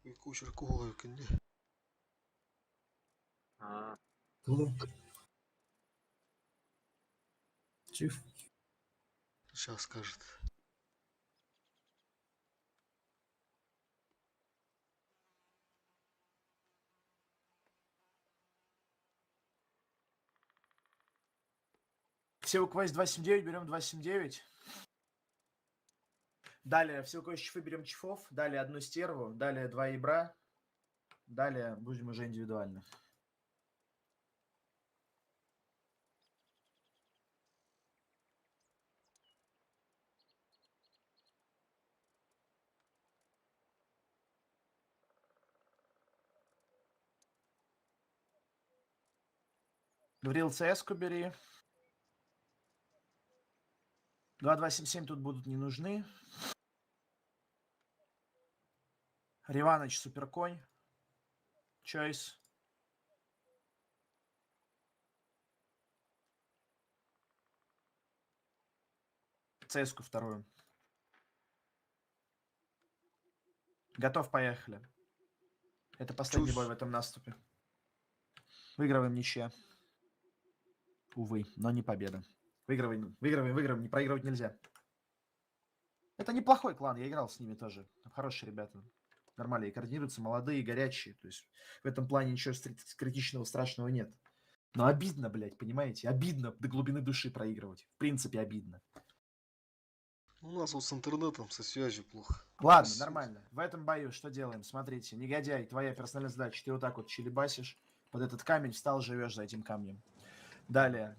Yani kuşur kuhu yakında. Ha. Чиф. Сейчас скажет. Все у кого есть 279, берем 279. Далее, все у кого есть чифы, берем чифов. Далее одну стерву. Далее 2 ябра. Далее будем уже индивидуально. Гаврил ЦС-ку бери. 2277 тут будут не нужны. Риваныч, Суперконь. Чойс. ЦС-ку вторую. Готов, поехали. Это последний бой в этом наступе. Выигрываем ничья. Увы, но не победа. Выигрываем, не проигрывать нельзя. Это неплохой клан, я играл с ними тоже. Там хорошие ребята. Нормально, и координируются, молодые, горячие. То есть в этом плане ничего критичного, страшного нет. Но обидно, блядь, понимаете? Обидно до глубины души проигрывать. В принципе, обидно. У нас вот с интернетом, со связью плохо. Ладно, нормально. В этом бою что делаем? Смотрите, негодяй, твоя персональная задача. Ты вот так вот челебасишь под этот камень, встал, живешь за этим камнем. Далее.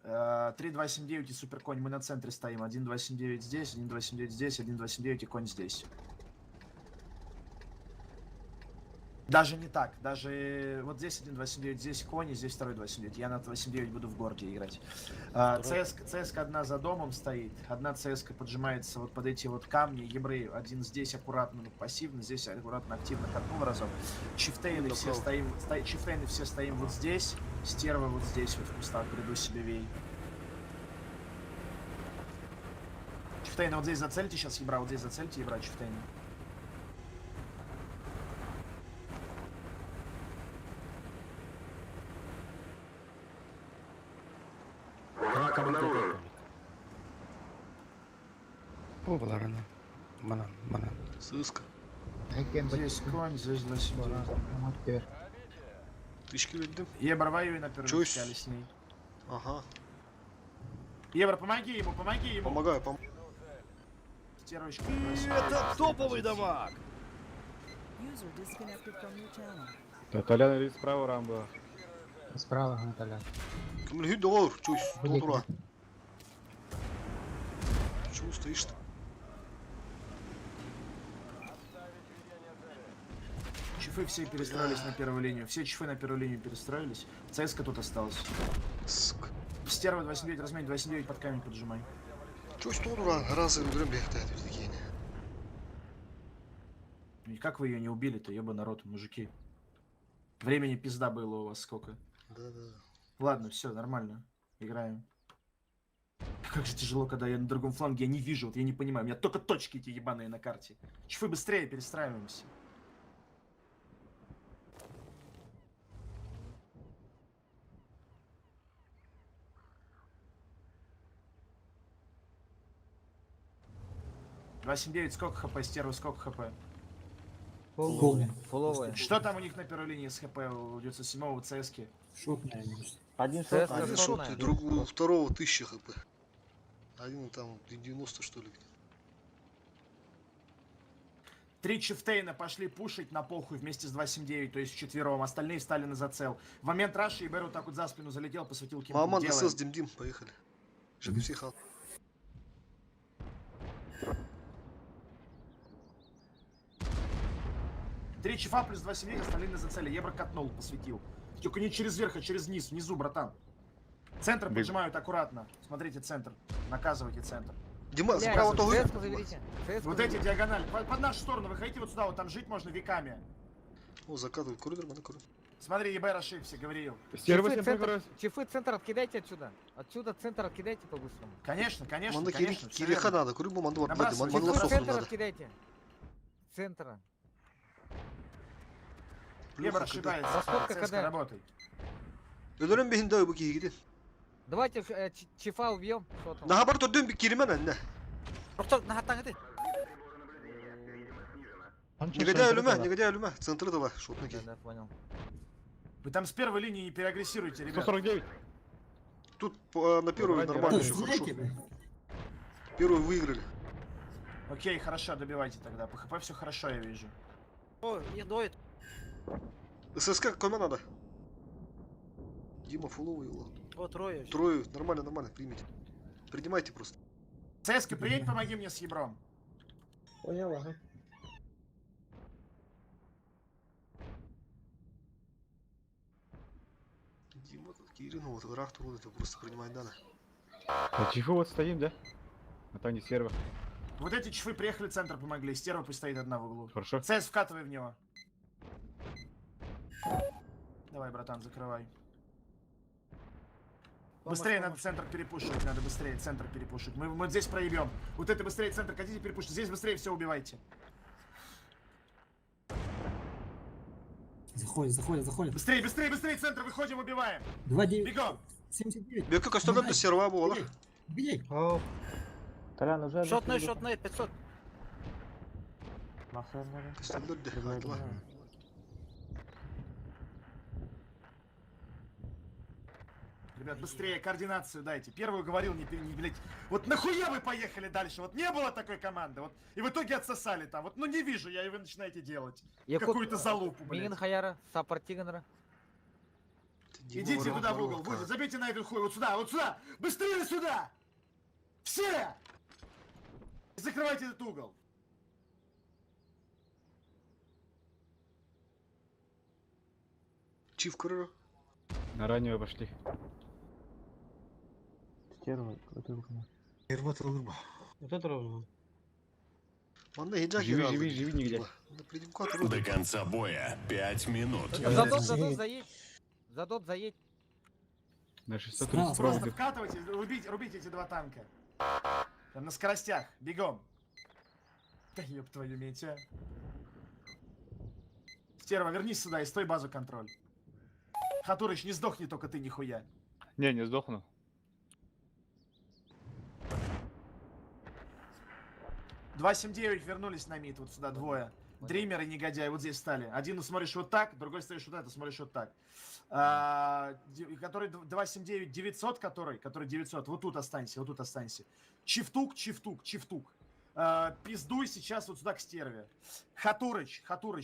3279 и суперконь. Мы на центре стоим. 1279 здесь, 1279 здесь, 1279 и конь здесь. Даже не так. Даже вот здесь 1279, здесь конь, и здесь второй 279. Я на 279 буду в городе играть. ЦСК одна за домом стоит. Одна ЦСК поджимается вот под эти вот камни. Ебры один здесь аккуратно, пассивно, здесь аккуратно, активно катнул разом. Чифтейны все стоим, чифтейны все стоим вот здесь. Стерва вот здесь вот в кустах. Приду себе вей. Чифтейны вот здесь зацельте сейчас, ебра. Вот здесь зацельте, ебра, чифтейны. Враг обнаружен. Оғыларына. Мана. Сыска. Здесь конь, здесь 279. Тычки вердім. Ебр, воюй на первом Чусь. скале с ней. Ага. Ебр, помоги ему, помоги ему. Помогаю. Стервочка. Это топовый дамаг! User disconnected from your channel. Толян или справа Рамбо? Справа, Наталя. Кіміл хүйді олар. Чусь. Толтура. Чего стоишь-то? Чифы все перестроились на первую линию. Все чифы на первую линию перестроились. ЦСК тут осталось. Стерва 29, размень 29 под камень поджимай. Чусь толтура. Разы удрем бегтает. И как вы ее не убили-то, еба народ, мужики? Времени пизда было у вас сколько? Да. Ладно, все, нормально. Играем. Как же тяжело, когда я на другом фланге, я не вижу, вот я не понимаю. У меня только точки эти ебаные на карте. Чифы, быстрее перестраиваемся. «279», сколько хп, стерва, сколько хп? Фуловые. Что там у них на первой линии с хп у 907-го ЦСКи? Шутная. Один Один шот, шот, и другого, второго 1000 хп. Один там 90 что ли. 3 чифтейна пошли пушить на похуй вместе с 279, то есть вчетвером. Остальные встали на зацел. В момент раши Ибер вот так вот за спину залетел, посветил кем-то. Мама, ДСС, Дим, поехали. Жги все хал. Три чифа плюс 279, остальные на зацеле. Ебр катнул, посветил. Только не через верх, а через низ. Внизу, братан. Центр поджимают аккуратно. Смотрите центр. Наказывайте центр. Дима, справа того. Вот эти диагонали. Под нашу сторону выходите вот сюда, вот там жить можно веками. О, закатывают коридор, надо коридор. Смотри, ЕБР ошибся, говорил. Чифы, центр откидайте отсюда. Отсюда центр откидайте по-быстрому. Конечно. Манда кириха надо, курибу манду отбады, Набрасывай. манду Чифы, лососу центр надо. откидайте. Центра. ЕБР ошибается. Раскопка ЦСКА, когда? работай. Ödürüm bir hindi bu gidi. Давайте чифа убьем. На хабар tördüm bir kirimen anne. Негодяй ölüme. Центры дала, шотники. Да, понял. Вы там с первой линии не переагрессируйте, ребят. 149. Тут на первую нормально еще хорошо. Первую выиграли. Окей, хорошо, добивайте тогда. По ХП все хорошо, я вижу. О, не доит. ССК какой надо? Дима фуловый его. О, трое. Трое, нормально, примите. Принимайте просто. ЦСКА, приедь, помоги мне с ебром. Понял, ага. Дима, тут Кирин, вот враг тут, это просто принимать надо. Чифы вот стоим, да? А там не серва. Вот эти чифы приехали, центр помогли. Стерва пусть стоит одна в углу. Хорошо. ЦС, вкатывай в него. Давай, братан, закрывай. Быстрее надо центр перепушивать, надо быстрее центр перепушивать. Мы здесь проебем. Вот это быстрее центр хотите перепушить, здесь быстрее все убивайте. Заходит. Быстрее, центр, выходим, убиваем. 2-9. Бегом. 79. Беку костюм до серва было. Бей. Толян, уже... Шотный, 500. Костюм до. Ребят, быстрее координацию дайте. Первую говорил, не блять. Вот нахуя вы поехали дальше? Вот не было такой команды. Вот и в итоге отсосали там. Вот, ну не вижу я, и вы начинаете делать. Какую-то залупу, блядь. Мигин Хаяра, саппорт Тигнера. Идите туда в угол, вот, забейте на этот хуй, вот сюда! Быстрее сюда! Все! Закрывайте этот угол. Чиф Курера. На раннего пошли. Стерва, бутылка. Вот это ровно. Ладно, еда Живи нигде. До конца боя 5 минут. Задот заедь. Задот заедь. На 630 Просто проводов. вкатывайте, рубите эти два танка. Там на скоростях, бегом. Да ёб твою медь, а. Стерва, вернись сюда и стой базу контроль. Хатурыч, не сдохни только ты нихуя. Не сдохну. «279» вернулись на мид, вот сюда двое. Дример и негодяй вот здесь стали. Один смотришь вот так, другой стоишь вот это, смотришь вот так. Который 279, 900, который 900, вот тут останься. Чифтук. Пиздуй сейчас вот сюда к стерве. Хатурыч,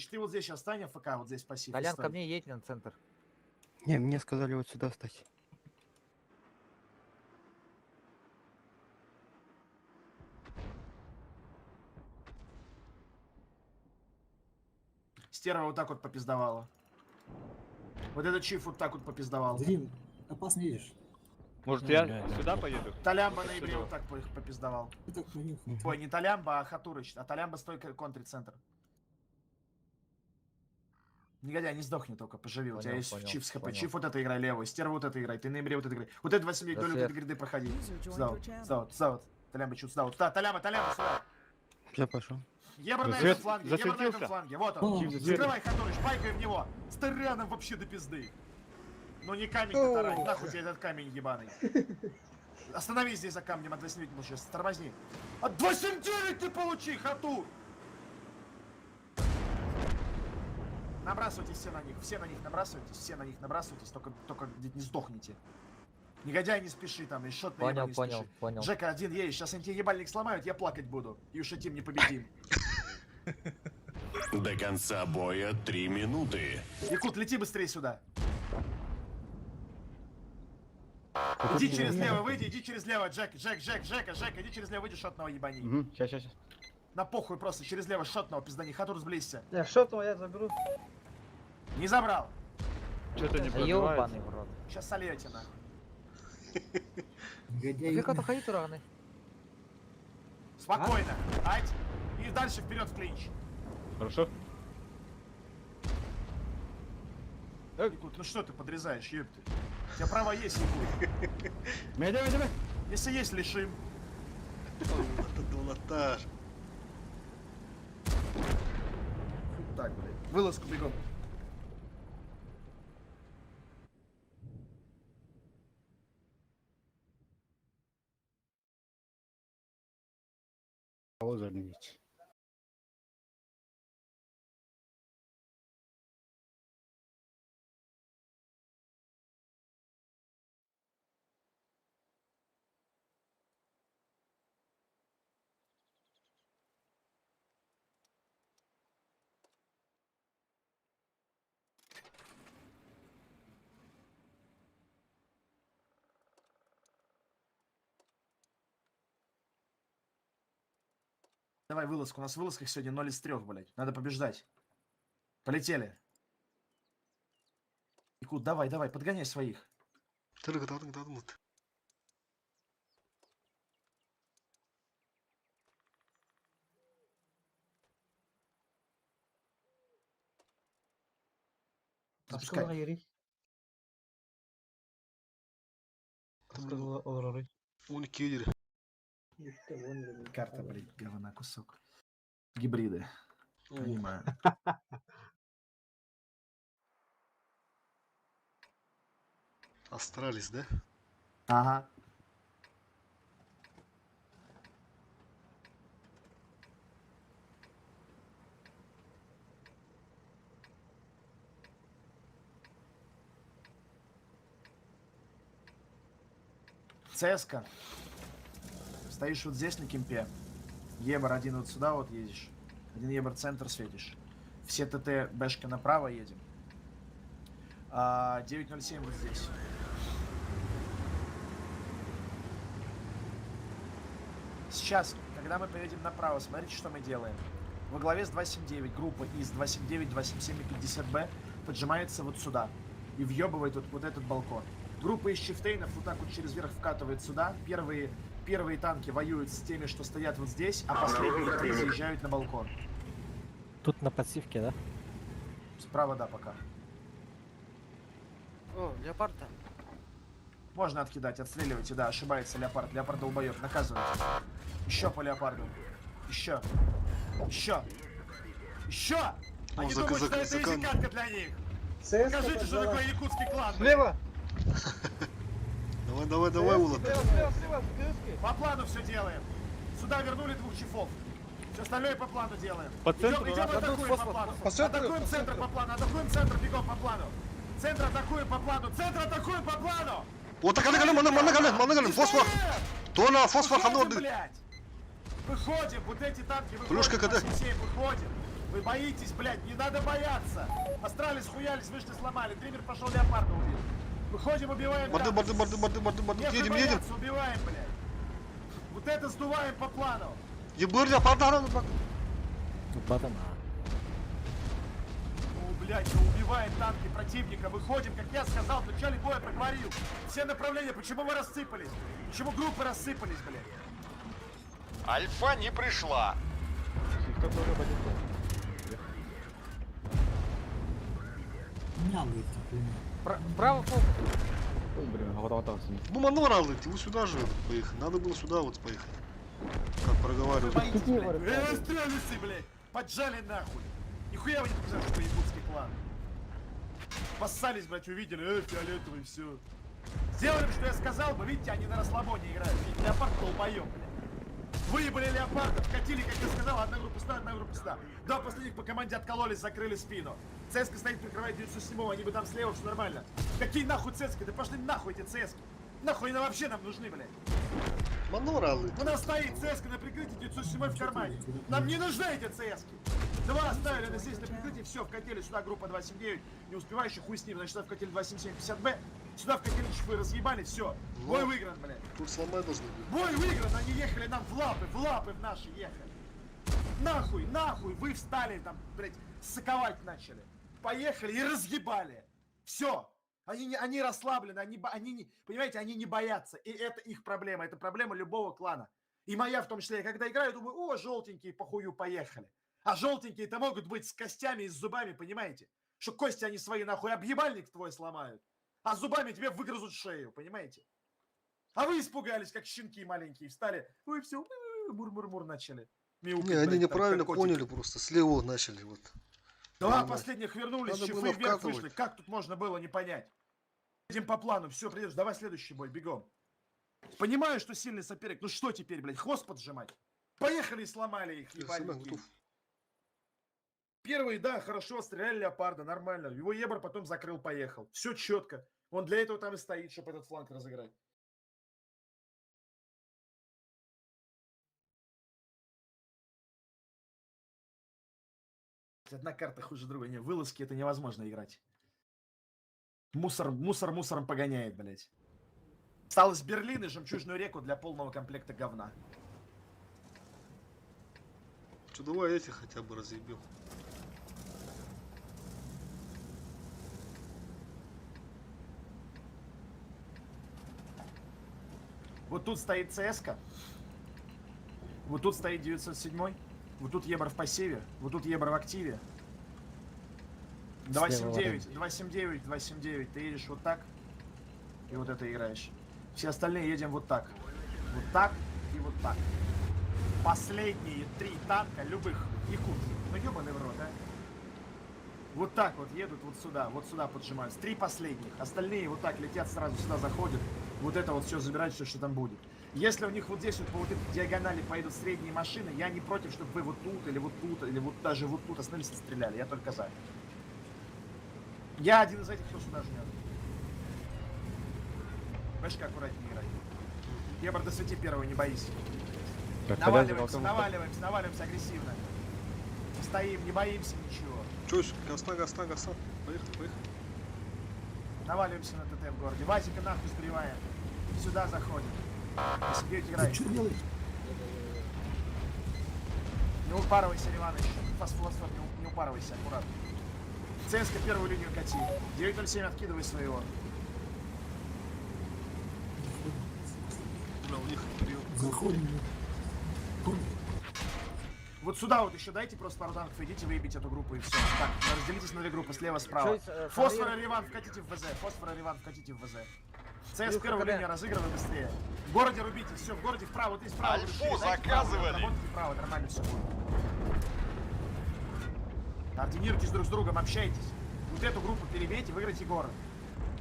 ты вот здесь сейчас стань, АФК, вот здесь пассив. Колян, ко мне едь на центр. Не, мне сказали вот сюда встать. Стерва вот так вот попиздовала. Вот этот чиф вот так вот попиздовал. Дрим, опасно едешь. Может я сюда поеду? Толямба на ибре вот так попиздовал. Ты так понюхал. Ой, не Толямба, а Хатурыч. А Толямба стой контрит центр. Негодяй, не сдохни только, поживи. У тебя есть чиф с хп. Чиф вот это играй левый, стерва вот это играй, ты на ибре вот это играй. Вот это 89 долю вот этой гриды проходи. Сюда вот. Толямба, чуть сюда вот. Толямба, сюда. Я пошел. Ебр на этом фланге, вот он. Закрывай, Хатурыч, пайкай в него. С тараном вообще до пизды. Ну не камень тарань, нахуй тебе этот камень ебаный. Остановись здесь за камнем, от 279 ему сейчас, тормозни. От 279 ты получи, Хатур! Набрасывайтесь все на них набрасывайтесь, только не сдохните. Негодяй, не спеши там, и шот на ебаль не спеши. Понял. Жека, один едешь, сейчас они тебе ебальник сломают, я плакать буду. И уж этим не победим. До конца боя 3 минуты. Якут, лети быстрее сюда. Иди через лево, выйди, иди через лево, Жека, иди через лево, выйди, шотного ебани. Сейчас. На похуй просто, через лево шотного пиздани, Хатур сблизься. Шотного я заберу. Не забрал. Что-то не пробивается. Сейчас сольете нахуй. Спокойно, ать, и дальше вперед в клинч. Хорошо. Якут, ну что ты подрезаешь, ёпты? У тебя право есть, Якут. Давай. Если есть, лишим. Это дулатаж. Так, блядь. Вылазку бегом. Кого заменить? Давай вылазку. У нас в вылазках сегодня 0 из 3, блядь. Надо побеждать. Полетели. Якут, давай, подгоняй своих. Запускай. Он киллер. Карта, блядь, говна кусок. Гибриды. Понимаю. Астралис, да? Ага. ЦСКА. Стоишь вот здесь на кемпе. Ебр один вот сюда вот едешь. Один ебр центр светишь. Все ТТ Бэшка направо едем. 907 вот здесь. Сейчас, когда мы поедем направо, смотрите, что мы делаем. Во главе с 279 группа из 279, 277 и 50Б поджимается вот сюда и въебывает вот этот балкон. Группа из чифтейнов вот так вот через верх вкатывает сюда. Первые танки воюют с теми, что стоят вот здесь, а последние три заезжают на балкон. Тут на подсивке, да? Справа, да, пока. О, леопард там. Можно откидать, отстреливайте, да, ошибается леопард. Леопард долбоёб, наказывайте. Еще по леопарду. Еще. Еще. Еще! Они думают, что это изикатка для них. Скажите, что такое якутский клан. Слева! Давай, Улад. По плану все делаем. Сюда вернули двух чифов. Все остальное по плану делаем. По центру, идем атакуем по плану. Атакуем центр по плану. Атакуем центр, бегом по плану. Центр атакуем по плану. Центр атакуем по плану. Вот так, мангагалем, фосфор. Тона, фосфор, Выходим, блядь. Выходим, вот эти танки выходят. Плюшка КД. Выходим. Вы боитесь, блядь, не надо бояться. Астрали схуялись, вышли, сломали. Дример пошел леопарда убил. Выходим, убиваем. Морды, едем. Убиваем, блядь. Вот это сдуваем по плану. Ебыр, леопарда. Батана. Ну, блядь, мы убиваем танки противника. Выходим, как я сказал, в начале боя проговорил. Все направления, почему вы рассыпались? Почему группы рассыпались, блядь? Альфа не пришла. Право, фокус. Ну, манора, вы сюда же поехали. Надо было сюда вот поехать. Как проговаривать. Стрелицы, блядь! Поджали нахуй! Нихуя вы не показали, что якутский клан. Поссались, блядь, увидели, фиолетовый, все. Сделали, что я сказал бы, видите, они на расслабоне играют. Леопард долбоёб, блядь. Выебали леопарда, вкатили, как я сказал, одна группа сюда, одна группа сюда. Два последних по команде откололись, закрыли спину. ЦСКА стоит, прикрывает 907, они бы там слева, все нормально. Какие нахуй ЦСКА? Да пошли нахуй эти ЦСКА. Нахуй они вообще нам нужны, блядь. Маноралы. У нас стоит ЦСКА на прикрытии, 907 в кармане. Нам не нужны эти ЦСКА. Два оставили на здесь на прикрытии, все, вкатили сюда группа 279, не успевающих, хуй с ним, значит, сюда вкатили 277-50Б, сюда вкатили чифы, разъебали, все. Бой выигран, блядь. Тут сломать должны быть. Бой выигран, они ехали нам в лапы в наши ехали. Нахуй, вы встали там, блядь, соковать начали. Поехали и разъебали. Все. Они расслаблены, они не, понимаете, они не боятся. И это их проблема, это проблема любого клана. И моя в том числе. Я когда играю, думаю, о, желтенькие, похую, поехали. А желтенькие-то могут быть с костями и с зубами, понимаете? Что кости они свои нахуй объебальник твой сломают. А зубами тебе выгрызут шею, понимаете? А вы испугались, как щенки маленькие, встали. Ой, все, мур-мур-мур начали. Не, они неправильно поняли просто. Слева начали вот. Два последних вернулись, чифы вверх вышли. Как тут можно было не понять? Едем по плану, все, придешь, давай следующий бой, бегом. Понимаю, что сильный соперник, ну что теперь, блядь, хвост поджимать? Поехали и сломали их, ебальники. Первый, да, хорошо, стреляли леопарда, нормально. Его Ебр потом закрыл, поехал. Все четко. Он для этого там и стоит, чтобы этот фланг разыграть. Одна карта хуже другой. Не, вылазки это невозможно играть. Мусором погоняет, блядь. Осталось Берлин и Жемчужную реку для полного комплекта говна. Что, давай этих хотя бы разъебем. Вот тут стоит ЦСКА. Вот тут стоит 907. Вот тут Ебр в пассиве. Вот тут Ебр в активе. 279, 279, 279. Ты едешь вот так. И вот это играешь. Все остальные едем вот так. Вот так и вот так. Последние 3 танка любых якут. Ну ебаный в рот, а. Вот так вот едут вот сюда поджимаются. 3 последних. Остальные вот так летят, сразу сюда заходят. Вот это вот все забирать, все, что там будет. Если у них вот здесь вот по вот этой диагонали поедут средние машины, я не против, чтобы вы вот тут, или вот даже вот тут остановились и стреляли. Я только за. Я один из этих, кто сюда жмет. Бэшка аккуратнее играть. Ебр, досвети первого, не боись. Наваливаемся агрессивно. Стоим, не боимся ничего. Чё, гасна. Поехали. Наваливаемся на ТТ в городе. Вазика нахуй сбриваем. Сюда заходим. Сидеть играть. Что делаешь? Не упарывайся, Иваныч. Фосфор, не упарывайся, аккуратно. ЦСКА первую линию кати. 907 откидывай своего. Бля, у них прием. Заходим. Вот сюда вот еще дайте просто пару танков, идите выебить эту группу и все. Так, разделитесь на две группы, слева, справа. Фосфор и Риван вкатите в ВЗ. Фосфор и Риван вкатите в ВЗ. ЦС первую линию разыгрывай быстрее. В городе рубите, все, в городе вправо, ты справа. Альфу заказывали. Работайте вправо, нормально все будет. Координируйтесь друг с другом, общайтесь. Вот эту группу перебейте, выиграйте город.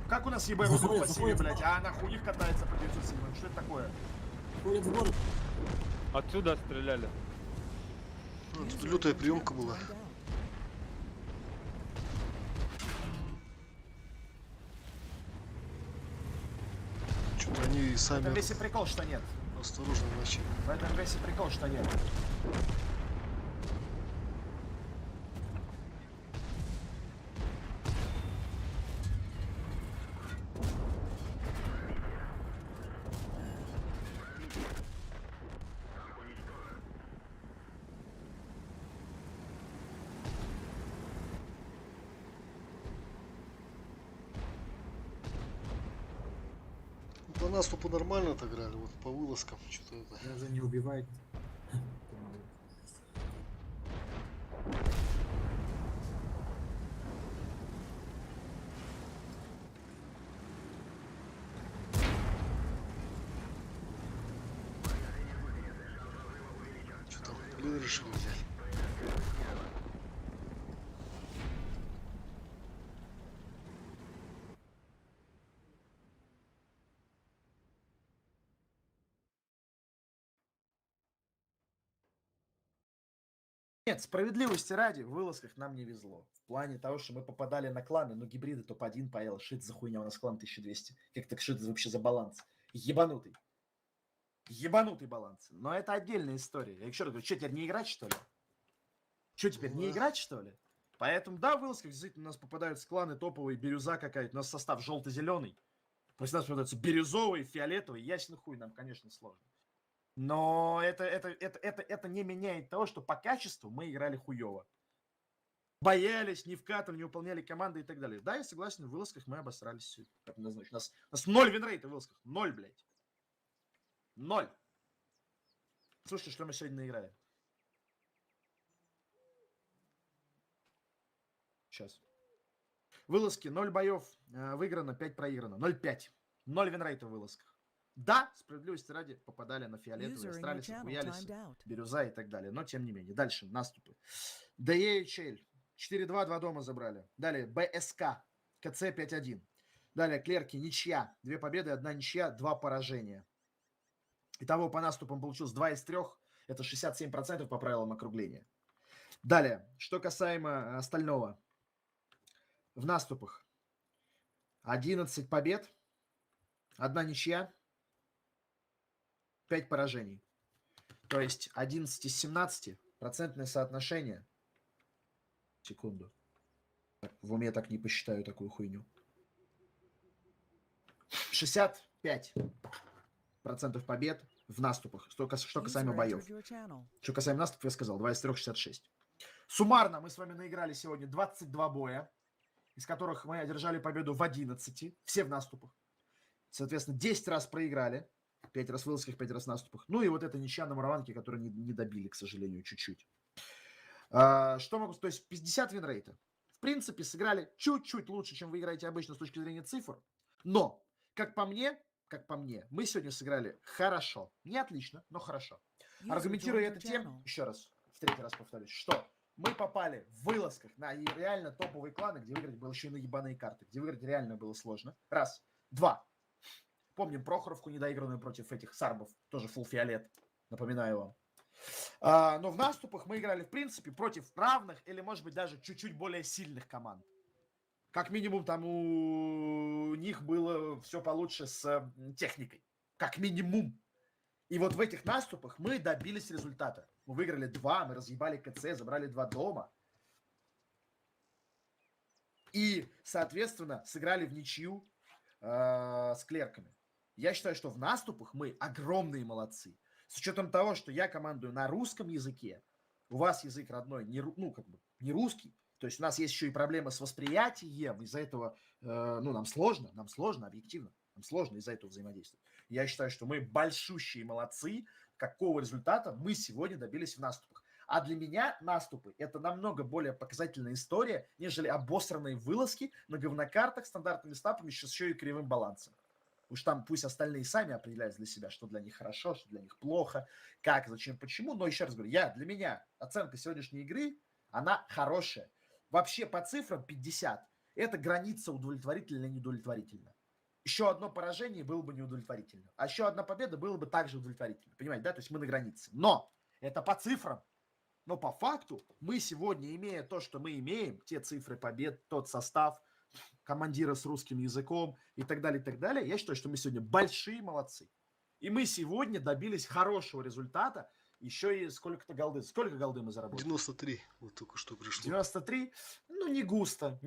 Как у нас ЕБ группа по силе, блядь, а нахуй у них катается по 907. Что это такое? Отсюда стреляли. Тут лютая приемка была. Что-то они В сами этом весь и прикол, что нет. осторожно начали. В этом весь и прикол, что нет. По наступу нормально отыграли, вот по вылазкам что-то это. Даже не убивает. Что там, блин, решили взять. Нет, справедливости ради, в вылазках нам не везло. В плане того, что мы попадали на кланы, но гибриды топ-1 по L. Что это за хуйня? У нас клан 1200. Как так, что это вообще за баланс? Ебанутый. Ебанутый баланс. Но это отдельная история. Я еще раз говорю, что теперь не играть, что ли? Что теперь, не играть, что ли? Поэтому, да, в вылазках действительно у нас попадаются кланы топовые, бирюза какая-то. У нас состав желто-зеленый. После нас попадаются бирюзовый, фиолетовый. Ясен хуй, нам, конечно, сложно. Но это не меняет того, что по качеству мы играли хуево. Боялись, не вкатывали, не выполняли команды и так далее. Да, я согласен, в вылазках мы обосрались. Однозначно. У нас 0 винрейта в вылазках. 0, блядь. 0. Слушайте, что мы сегодня наиграем. Сейчас. Вылазки 0 боев выиграно, 5 проиграно. 0-5. 0 винрейта в вылазках. Да, справедливости ради, попадали на фиолетовые, астралисы, хуялисы, бирюза и так далее. Но, тем не менее. Дальше, наступы. ДЕ и ЧЛ. 4-2, 2 дома забрали. Далее, БСК. КЦ 5-1. Далее, Клерки, ничья. 2 победы, 1 ничья, 2 поражения. Итого по наступам получилось 2 из 3. Это 67% по правилам округления. Далее, что касаемо остального. В наступах 11 побед, 1 ничья, 5 поражений. То есть 11 из 17 процентное соотношение. Секунду. В уме так не посчитаю такую хуйню. 65% побед в наступах. Что касаемо боев. Что касаемо наступов, я сказал, 2 из 3, 66. Суммарно мы с вами наиграли сегодня 22 боя, из которых мы одержали победу в 11. Все в наступах. Соответственно, 10 раз проиграли. 5 раз в вылазках, 5 раз в наступах. Ну и вот эта ничья на Мараванке, которую не добили, к сожалению, чуть-чуть. Что могу... То есть 50 винрейта. В принципе, сыграли чуть-чуть лучше, чем вы играете обычно с точки зрения цифр. Но, как по мне, мы сегодня сыграли хорошо. Не отлично, но хорошо. Аргументируя это тем, еще раз, в 3-й раз повторюсь, что мы попали в вылазках на реально топовые кланы, где выиграть было еще и на ебаные карты, где выиграть реально было сложно. Раз. 2. Помним Прохоровку, недоигранную против этих сарбов. Тоже фулл фиолет. Напоминаю вам. Но в наступах мы играли, в принципе, против равных или, может быть, даже чуть-чуть более сильных команд. Как минимум, там у них было все получше с техникой. Как минимум. И вот в этих наступах мы добились результата. Мы выиграли 2, мы разъебали КЦ, забрали 2 дома. И, соответственно, сыграли в ничью с клерками. Я считаю, что в наступах мы огромные молодцы. С учетом того, что я командую на русском языке, у вас язык родной не русский, то есть у нас есть еще и проблемы с восприятием, из-за этого нам сложно объективно, нам сложно из-за этого взаимодействовать. Я считаю, что мы большущие молодцы, какого результата мы сегодня добились в наступах. А для меня наступы – это намного более показательная история, нежели обосранные вылазки на говнокартах, стандартными стапами, с еще и кривым балансом. Уж там пусть остальные сами определяют для себя, что для них хорошо, что для них плохо, как, зачем, почему. Но еще раз говорю, для меня оценка сегодняшней игры, она хорошая. Вообще по цифрам 50 – это граница удовлетворительно или неудовлетворительно. Еще одно поражение было бы неудовлетворительно. А еще одна победа было бы также удовлетворительно. Понимаете, да? То есть мы на границе. Но это по цифрам. Но по факту мы сегодня, имея то, что мы имеем, те цифры побед, тот состав, командира с русским языком и так далее, я считаю, что мы сегодня большие молодцы. И мы сегодня добились хорошего результата, еще и сколько-то голды. Сколько голды мы заработали? 93. Вот только что пришло. 93? Ну, не густо.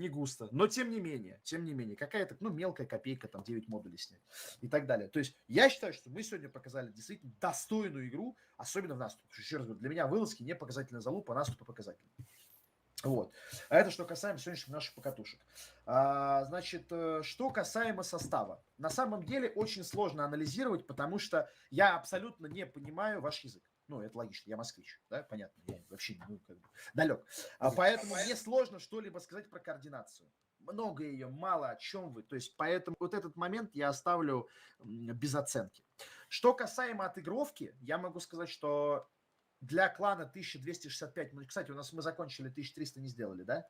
Но тем не менее, какая-то, мелкая копейка, там, 9 модулей снять и так далее. То есть, я считаю, что мы сегодня показали действительно достойную игру, особенно в наступах. Еще раз говорю, для меня вылазки не показательная залупа, а наступы показательные. Вот. А это что касаемо сегодняшних наших покатушек. Значит, что касаемо состава. На самом деле очень сложно анализировать, потому что я абсолютно не понимаю ваш язык. Это логично, я москвич, да, понятно, я вообще далек. Поэтому мне сложно что-либо сказать про координацию. Много ее, мало о чем вы. То есть, поэтому вот этот момент я оставлю без оценки. Что касаемо отыгровки, я могу сказать, что для клана 1265, кстати, мы закончили 1300, не сделали, да?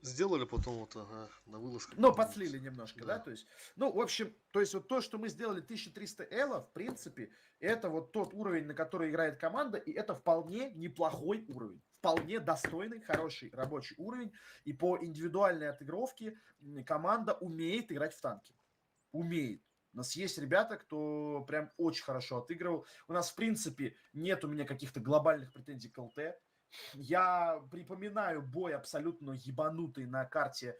Сделали потом на вылазке. Подслили немножко, да, то есть, в общем, вот то, что мы сделали 1300 элла, в принципе, это вот тот уровень, на который играет команда, и это вполне неплохой уровень, вполне достойный, хороший рабочий уровень, и по индивидуальной отыгровке команда умеет играть в танки, умеет. У нас есть ребята, кто прям очень хорошо отыгрывал. У нас, в принципе, нет у меня каких-то глобальных претензий к ЛТ. Я припоминаю бой абсолютно ебанутый на карте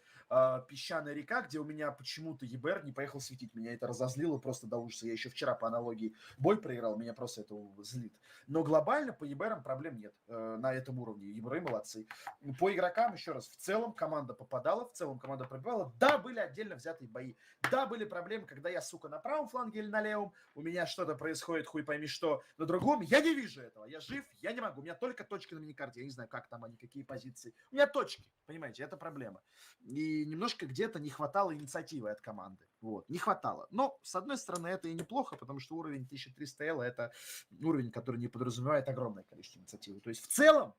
Песчаная река, где у меня почему-то ЕБР не поехал светить. Меня это разозлило просто до ужаса. Я еще вчера по аналогии бой проиграл, меня просто это злит. Но глобально по ЕБРам проблем нет на этом уровне. ЕБРы молодцы. По игрокам, еще раз, в целом команда попадала, в целом команда пробивала. Да, были отдельно взятые бои. Да, были проблемы, когда я, сука, на правом фланге или на левом, у меня что-то происходит, хуй пойми что, на другом. Я не вижу этого. Я жив, я не могу. У меня только точки на миникарте. Я не знаю, как там они, какие позиции. У меня точки, понимаете, это проблема. И немножко где-то не хватало инициативы от команды. Вот, не хватало. Но, с одной стороны, это и неплохо, потому что уровень 1300 L это уровень, который не подразумевает огромное количество инициативы. То есть, в целом,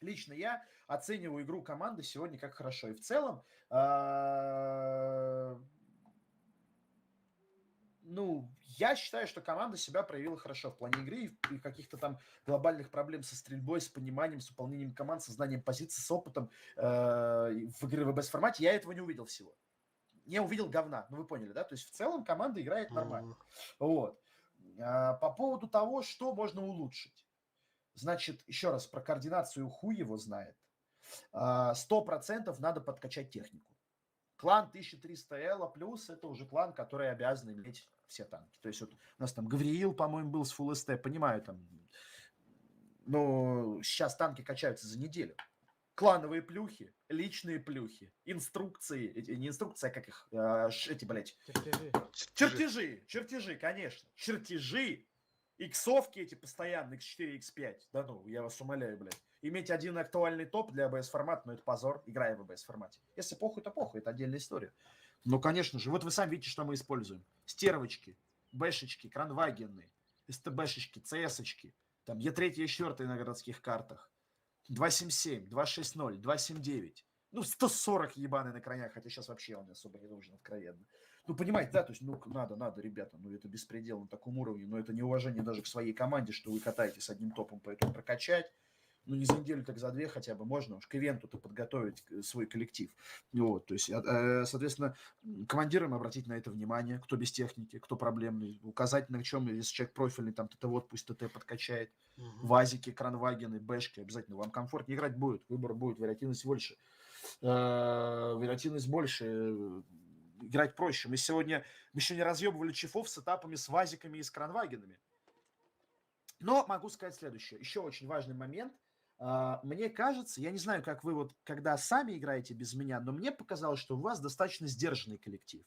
лично я оцениваю игру команды сегодня как хорошо. И в целом, я считаю, что команда себя проявила хорошо в плане игры и каких-то там глобальных проблем со стрельбой, с пониманием, с выполнением команд, со знанием позиций, с опытом в игре в ВБС-формате. Я этого не увидел всего. Не увидел говна, вы поняли, да? То есть в целом команда играет нормально. Вот. По поводу того, что можно улучшить. Значит, еще раз, про координацию хуй его знает. 100% надо подкачать технику. Клан 1300 Элла плюс это уже клан, который обязан иметь все танки. То есть вот у нас там Гавриил, по-моему, был с Full ST, понимаю, там, но сейчас танки качаются за неделю. Клановые плюхи, личные плюхи, инструкции, не инструкции, а как их, чертежи, конечно, чертежи, иксовки эти постоянные, x4, x5, да я вас умоляю, блядь. Иметь один актуальный топ для АБС-формата, это позор, играя в АБС-формате. Если похуй, то похуй, это отдельная история. Но, конечно же, вот вы сами видите, что мы используем. Стервочки, бэшечки, кранвагены, СТБшечки, ЦСочки, там Е3, Е4 на городских картах, 277, 260, 279. 140 ебаный на кранях, хотя сейчас вообще он особо не нужен, откровенно. Понимаете, да, то есть, надо, ребята, это беспредел на таком уровне, но это неуважение даже к своей команде, что вы катаетесь с одним топом, поэтому прокачать, не за неделю, так за две хотя бы можно уж к ивенту-то подготовить свой коллектив. Вот, то есть, соответственно, командирам обратить на это внимание, кто без техники, кто проблемный, указать на чем, если человек профильный, там, ТТ пусть ТТ подкачает, вазики, кранвагены, бэшки, обязательно вам комфортнее играть будет, выбор будет, вариативность больше. вариативность больше, играть проще. Мы сегодня разъебывали чифов с этапами, с вазиками и с кранвагенами. Но могу сказать следующее. Еще очень важный момент. Мне кажется, я не знаю, как вы вот, когда сами играете без меня, но мне показалось, что у вас достаточно сдержанный коллектив.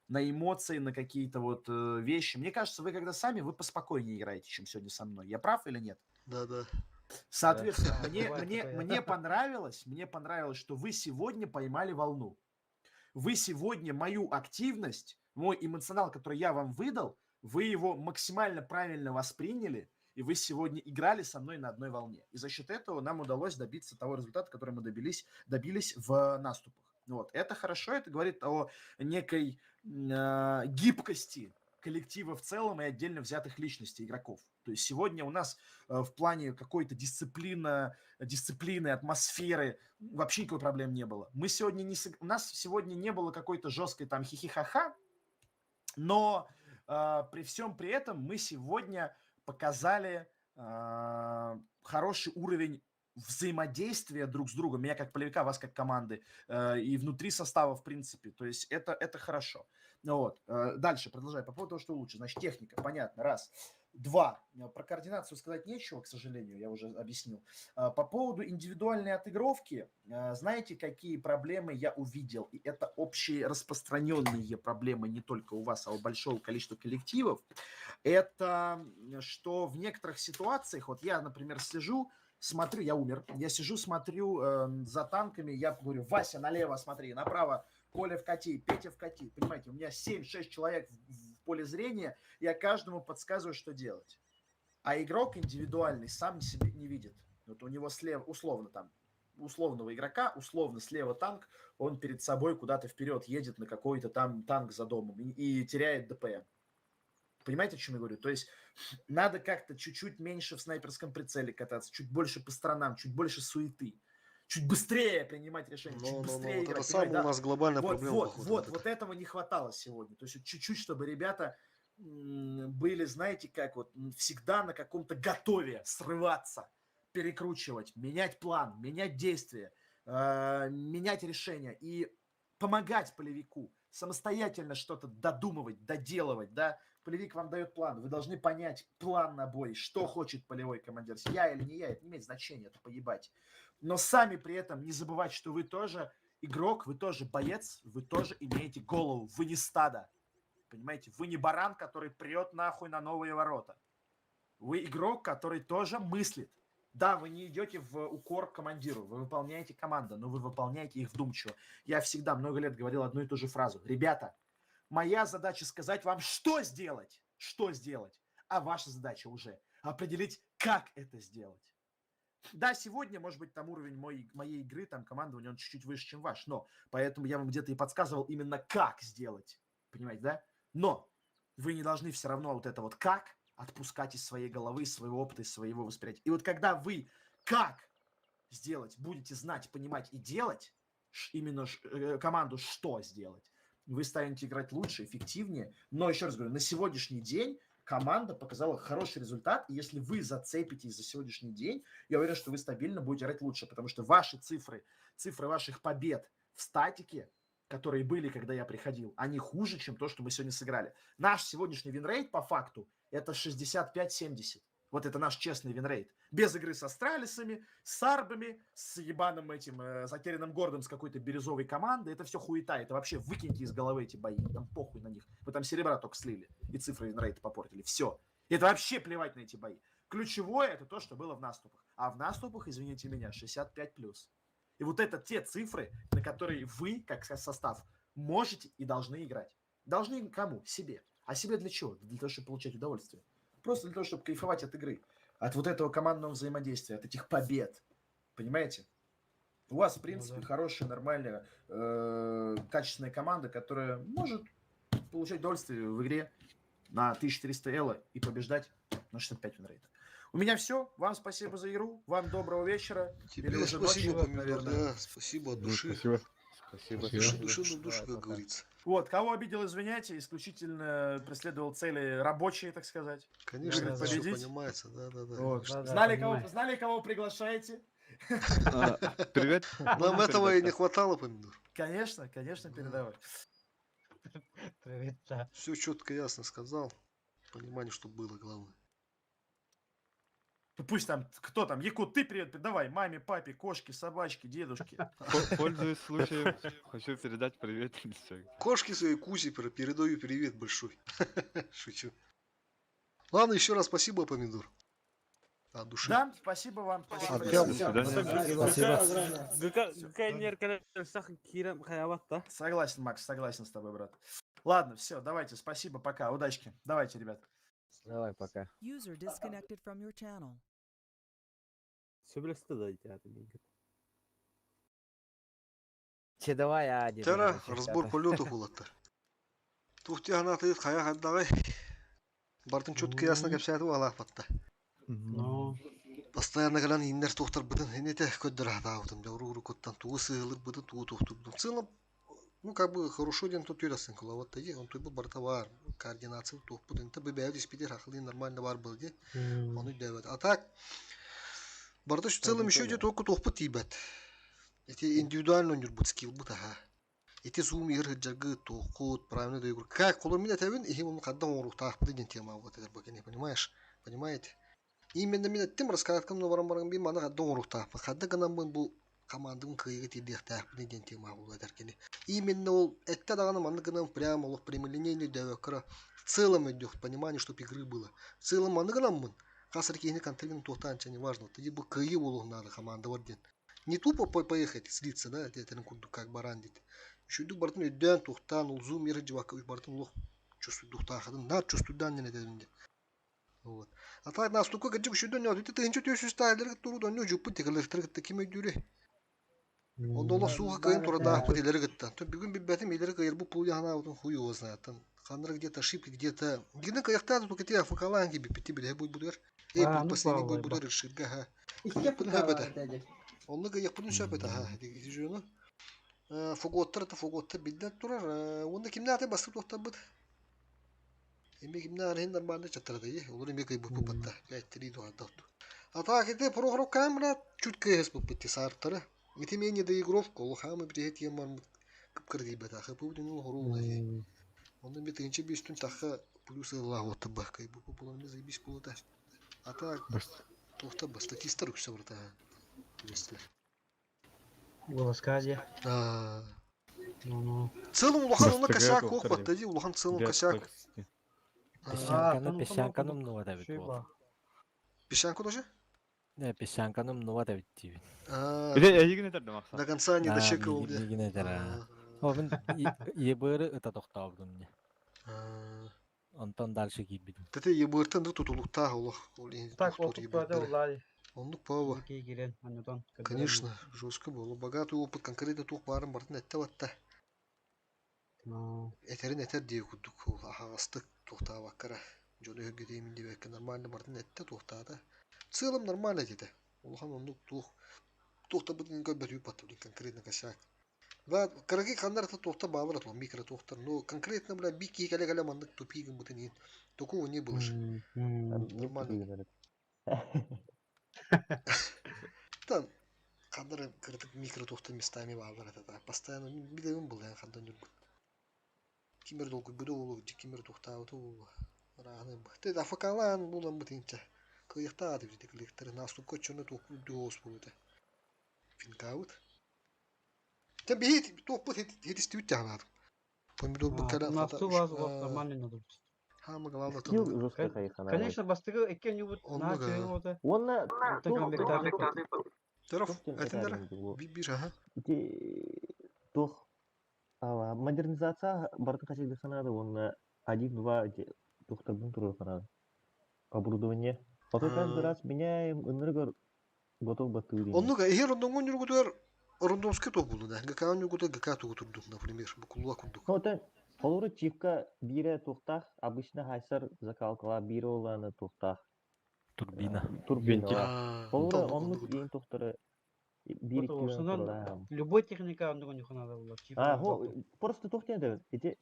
На эмоции, на какие-то вот вещи. Мне кажется, вы когда сами, вы поспокойнее играете, чем сегодня со мной. Я прав или нет? Да. Соответственно, Да, мне понравилось, что вы сегодня поймали волну. Вы сегодня мою активность, мой эмоционал, который я вам выдал, вы его максимально правильно восприняли, и вы сегодня играли со мной на одной волне. И за счет этого нам удалось добиться того результата, который мы добились в наступах. Вот. Это хорошо, это говорит о некой гибкости коллектива в целом и отдельно взятых личностей игроков. То есть сегодня у нас в плане какой-то дисциплины, атмосферы вообще никакой проблем не было. У нас сегодня не было какой-то жесткой там хихихаха, но при всем при этом мы сегодня показали хороший уровень взаимодействия друг с другом, меня как полевика, вас как команды, и внутри состава, в принципе. То есть это хорошо. Вот. Дальше, продолжаю. По поводу того, что лучше. Значит, техника, понятно, раз. Два. Про координацию сказать нечего, к сожалению, я уже объяснил. По поводу индивидуальной отыгровки, знаете, какие проблемы я увидел? И это общие распространенные проблемы не только у вас, а у большого количества коллективов. Это что в некоторых ситуациях, вот я, например, смотрю, я умер, я сижу, смотрю за танками, я говорю, Вася, налево смотри, направо, Коля вкати, Петя вкати, понимаете, у меня 7-6 человек в поле зрения, я каждому подсказываю, что делать. А игрок индивидуальный сам себе не видит. Вот у него слева, условного игрока, условно слева танк, он перед собой куда-то вперед едет на какой-то там танк за домом и теряет ДПМ. Понимаете, о чем я говорю? То есть надо как-то чуть-чуть меньше в снайперском прицеле кататься, чуть больше по сторонам, чуть больше суеты, чуть быстрее принимать решения, чуть быстрее играть. Это самая у нас глобальная проблема. Вот этого не хватало сегодня. То есть чуть-чуть, чтобы ребята были, знаете, как вот всегда на каком-то готове срываться, перекручивать, менять план, менять действия, менять решения и помогать полевику самостоятельно что-то додумывать, доделывать, да. Полевик вам дает план, вы должны понять план на бой, что хочет полевой командир, я или не я, это не имеет значения, это поебать. Но сами при этом не забывать, что вы тоже игрок, вы тоже боец, вы тоже имеете голову, вы не стадо, понимаете, вы не баран, который прет нахуй на новые ворота. Вы игрок, который тоже мыслит. Да, вы не идете в укор командиру, вы выполняете команду, но вы выполняете их вдумчиво. Я всегда много лет говорил одну и ту же фразу. Ребята, моя задача сказать вам, что сделать, а ваша задача уже определить, как это сделать. Да, сегодня, может быть, там уровень моей игры, там командования, он чуть-чуть выше, чем ваш, но поэтому я вам где-то и подсказывал именно, как сделать, понимаете, да? Но вы не должны все равно вот это вот «как» отпускать из своей головы, из своего опыта, из своего восприятия. И вот когда вы «как» сделать будете знать, понимать и делать, именно команду «что» сделать, вы станете играть лучше, эффективнее. Но, еще раз говорю, на сегодняшний день команда показала хороший результат. И если вы зацепитесь за сегодняшний день, я уверен, что вы стабильно будете играть лучше. Потому что ваши цифры ваших побед в статике, которые были, когда я приходил, они хуже, чем то, что мы сегодня сыграли. Наш сегодняшний винрейт, по факту, это 65-70. Вот это наш честный винрейт. Без игры с астралисами, с арбами, с ебаным этим затерянным городом с какой-то бирюзовой командой. Это все хуета. Это вообще выкиньте из головы эти бои. Там похуй на них. Вы там серебра только слили. И цифры винрейта попортили. Все. Это вообще плевать на эти бои. Ключевое это то, что было в наступах. А в наступах, извините меня, 65+. И вот это те цифры, на которые вы, как состав, можете и должны играть. Должны кому? Себе. А себе для чего? Для того, чтобы получать удовольствие. Просто для того, чтобы кайфовать от игры. От вот этого командного взаимодействия, от этих побед. Понимаете? У вас, в принципе, хорошая, нормальная, качественная команда, которая может получать удовольствие в игре на 1300 эло и побеждать на 65 винрейта. У меня все. Вам спасибо за игру. Вам доброго вечера. Тебе или спасибо, наверное. Спасибо от души. Спасибо. Души на душу, как говорится. Вот, кого обидел, извиняйте, исключительно преследовал цели рабочие, так сказать. Конечно, это все победить. понимается, да. Вот. Да, Знали, кого приглашаете? Привет. Нам этого и не хватало, помидор. Конечно, конечно, передавай. Привет, да. Все четко, ясно сказал. Понимание, что было главное. Ну, пусть там, кто там, Якут, ты привет передавай маме, папе, кошке, собачке, дедушке. Пользуясь случаем, хочу передать привет. Кошки своей Кусе передаю привет большой. Шучу. Ладно, еще раз спасибо, помидор. От души. Да, спасибо вам. Спасибо. Согласен, Макс, согласен с тобой, брат. Ладно, все, давайте, спасибо, пока, удачки. Давайте, ребят. Давай, пока. User disconnected from your channel. Че давай, а, дед. Тера, разбор полетов улатта. Тухти анаты хая хаддагай. Бартын четко ясно кепсәді алақ батта. Ну, Постоянно галан иннер тухтар бытын хенете көддір атаудым. Жауру коттан туғы сығылыр бытын туғы тухтурдум. В целом, ну как бы хорошо ден тут юрасын кылаватта же. Он той был барта бар. Координация тух бытын. Ты бы бәуді спидер хақылы нормально бар был же. Он үдәвет. А так, барта в целом еще де только тух быт ебет. Эти индивидуально он юрбут скилл быт аха. Эти зум игры джагы тухут правильно да игру. Как колор меня тавин, и он каддан он рухтах быт ден тема вот это бакene, понимаешь? Понимаете? Именно меня тем рассказать, как мы барам би мана каддан он рухтах. Кадда ганам был командам кыйгы тидих тах быт ден тема вот это кene. Именно ол это дагана мана ганам прямо лох прямолинейный давекра. В целом идет понимание, что игры было. В целом мана ганам мы. Касар кейни контролин тухтанча не важно. Ты бы кыйгы олох надо команда вот ден. Не тупо поехать, слиться, да, это как барандит. Еще иду бартын өйден тухтан, ол зум ері жевака үш бартын лох чувствует тухтахадын, нар чувствуйдан не дедінде. Вот. А так настолько гаджик еще ден не ты инчу тёсү стайлер туру не жуппы тегелектер гитте ким өйдүре. Он дола суга кайын турада пы телер гитте. То бүгүн биббетим елер кайыр бу пул яна утун хуй его знает. Ханра где-то ошибки, где-то где-то каяктан только те факаланги биппити биле будет будер. Эй, последний будет будер решит га. Онны каяк будун шапет ага. Дижуну. Фоготтар бидден турар. Онда кимне аты басып токтабыт. Эми кимне арен нормально чаттырды. Олар эми кай бупу батта. Яйттыри дуадат. Ата кете программа камера чутка ес бупти сартары. Митимение да игров колхамы брехет яман кыпкырды бата. Хапудун хорулна. Онда ми тынчы бистүн таха плюс Аллах отта бакай бупу булан biz бис булата. Ата токтабы статистар үксө барта. голос Кази. В целом улахан онна косяк ох баттади, улахан в целом косяк. Песчанканым нова да бит. Песчанку тоже? Не, песчанканым нова да бит. До конца не дочекал. Овен ебыры это токтабдын. Антон дальше гибит. Ты ебыртан да тутулуктах улах. Так, вот это улади. Он пава. Конечно, жестко было. Богатый опыт конкретно тух барым бартын этте ватта. Этерин этер дей кудук. Ағастык тухта ваккара. Жолы хөггедеймин дебекке нормально бартын этте тухтада. В целом нормально деді. Улахан ондук тухта бутын көббет үйпатты блин конкретно косяк. Да, караги кандарта тухта бабыр атло микро тухтар. Но конкретно бля бики кале мандык тупигин бутын ен. Такого не было же. Нормально. Там кадр кыртык микро тухта местами бабыр это постоянно бидевим был я хандан жүрбүт. Кимер долгу бүдө болу, кимер тухта оту. Рахны. Ты да факалан булам бутынча. Кыйыкта деп жетек лектер наступ көчөнө току дос болду. Финкаут. Ты бит топ хетистүү тагат. Помидор букара. Наступ вас нормально надо. Хама главное Скилл жестко хайхана. Конечно, бастыгы экен юбут начали вот. Онна Таров, это бибир, ага. Тух модернизация барты хачек деханады, онна 1-2 тухтабын туру ханады. Оборудование. Потом каждый раз меняем энерго готов батареи. Оннуга эгер ондонгон жүргүтөр орундомский топ болду да. Гакан жүргүтө гакату турдук, например, букулла курдук. Вот Олору чипка бире тухтах, обычно хайсар закалкала бире оланы тухтах. Турбина. Олору онлук ең тухтары бире Любой техника ондонгон юханада болот. Просто тухтен да. Эти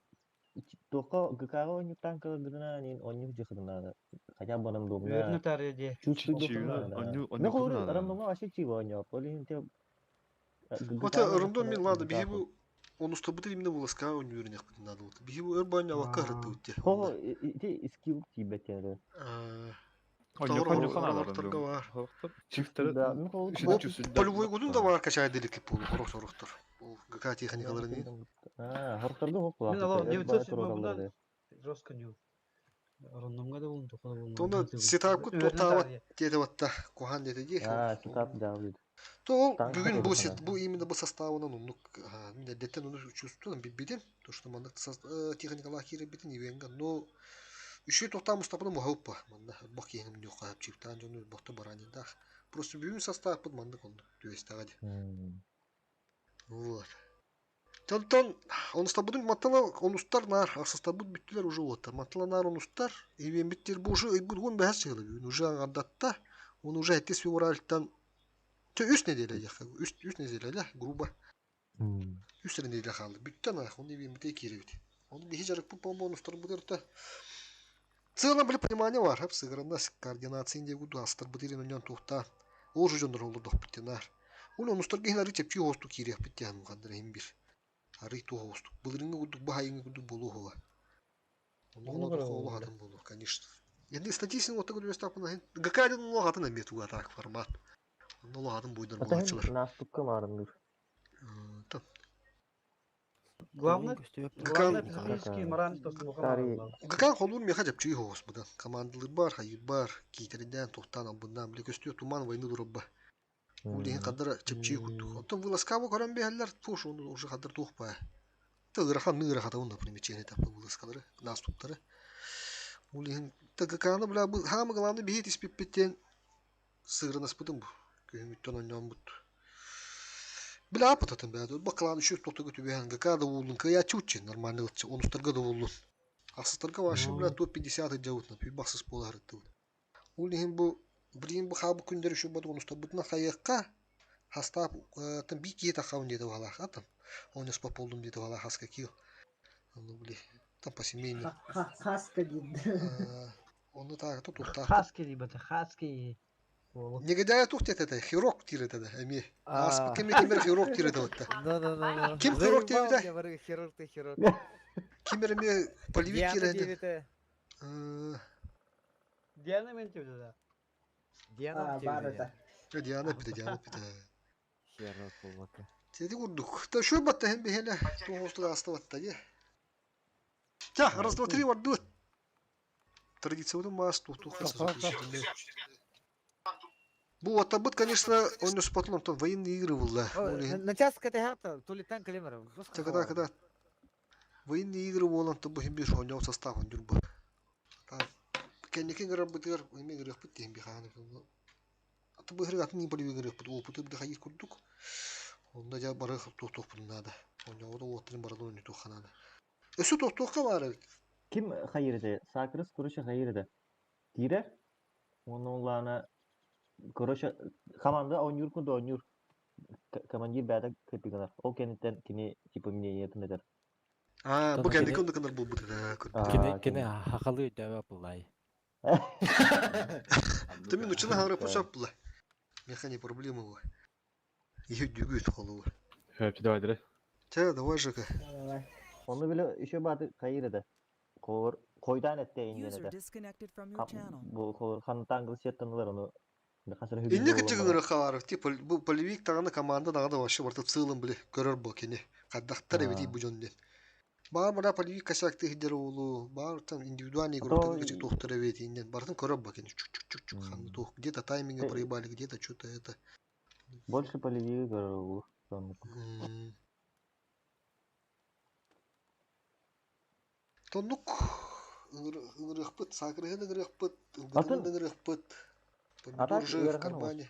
Тока ГКга ойнуктан кылгына нин оннук жыхырнада. Хотя банам Үйөрүнө домна. тары де. Чувствуй Чигүүнү доктурнада. онню Не хор кылнада. арамдонга вообще чиво ойнё. Олин те Вот рандом мен ладно бихибу он устабыты именно волоска он юринях надо вот. Бихибу эрбаня вака рытты. Хо те скилл тибетер. Онню Таура каналар торга бар. Чифтер Да, ну хо Полевой годун да бар качай делики пул хорох сорохтор. Ол ГК техникалары не. Хорторду хо Мен кулак. алам 907 жестканю. Рандомга да болду, куда болду. Тонда сетапку тотава деді ватта кухан деді де. Сетап да. То бүгін бұл сет бұл именно бұл составынан онук деттен оны чувствуем битбеден то что мандак техникалар кире битен ивенга но еще тоқтам устапны мухалпа манда бак еңім не қап чифтан жону бохта барани да просто бүгін состав под мандак он төестагади. Вот. Тонтон он стабудын матала онустар нар аксастабуд бүттүлөр уже вот. Матала нар онустар ивен биттер бу уже бүгүн бәс чыгылы. Уже андатта он уже әтес февральтан үст неделе яка. Үст неделе грубо. Үст неделе қалды. Бүттен ах он ивен бите киребит. Он бихи жарык по бонустар будерта. Целом били понимание бар, хап сыгранда координация инде гуду астар будерин оньон тухта. Ол же жондор олду доптенар. Он онустар генери чепчи хосту киреп биттен кандыр имбир. Ариту хосту. Булринга гуду бахайнга гуду болу хова. Он холо хатын болу, конечно. Енді статистика вот такой вестап на гакадин но хатын амету атак формат. Но хатын буйдар болачылар. Наступка марындыр. Главное физический моральный Гакан холун меха жапчы хос будан. Командалар бар, хайыр бар, китерден тохтан абындан биле көстө туман войны дурабба. Улин кадыр чепчи куту. Оттон выласкабы көрөн бехлер туш onu уже кадыр тухпа. Тыгырахан ныгырахата он например чене тапы выласкалары, наступтары. Улин тыгыканы бля бу хамы главный бихит испиппеттен сыграна спытым бу. Көмүттөн оньон бут. Бля апататын бәді. Бақыланы шүк тоқты көтібен гакада улын кая чучи нормальный ылчы. Онустарга да улын. Асыстарга вашы бля топ-50 жауытна. Бақсыз пола арытты. Улин бу Блин, бухабы күндер үші бады онуста бұдына қайыққа хастап тым би кейта қауын деді вала хатым. Он еспа полдым деді вала хаска кил. Ну, бли, там по семейне. Хаска деді. Оны тағы тұқтар. Хаски дебаты, хаски. Негедая тұқт етеді, хирок тиреді да, әме. Аспы кемер хирок тиреді өтті. Да. Кем хирок тиреді? Хирок. Кемер әме поливик тиреді. Диана мен тиреді да. Диана Диана пиде. Хирок болбака. Теди курдук. Та шо батта hem behele. Тоғыстыға асты батта де. Ja, раз, два, три, вот дует. Традиционный мас, тут Бу атабыт, конечно, он не спотлон, там военные игры было. На час катехата, то ли танк клемеров. Когда военные игры было, то бы химбиш, он не состав, он дюрба. Кеннекен работер, имеет игры по тем биханы. А то бы игры от не были игры, по опыту бы доходить курдук. Он даже барах тух надо. Он не вот три барадон не тух надо. Эсу тух кавар. Kim hayırdı? Sakırız kuruşa hayırdı. Dire? Onunla kuruşa kamanda oynuyor kundu oynuyor. Kamandир bada kepigalar. O kenitten kini tipimine yetin eder. Bu kendi kundu kadar bu da. Kene hakalı cevap bulay. Тэмин учена хара пошапла. Механи проблемы его. Ее дюгают холу. Хэппи давай дре. Давай же. Onu bile işe batı hayırdı. Koydan ette User disconnected from your channel. Bu хантан гылсеттанылар onu. Инне кичигин хабар. Типа бу полевик тагына команда дагы вообще барты в целом биле көрөр бу кени. Каддактар эбеди бу жонден. Бар бара полевик касакты хидер улу. Бар там индивидуальный группа кичик тохтар эбеди инден. Бартын көрөр бу кени. Чук ханды тох. Где-то тайминги проебали, где-то что-то это. Больше полевик көрөр. Тонук ырыхпыт, сакырыгын ырыхпыт, ылгытын ырыхпыт. Помидор же в кармане.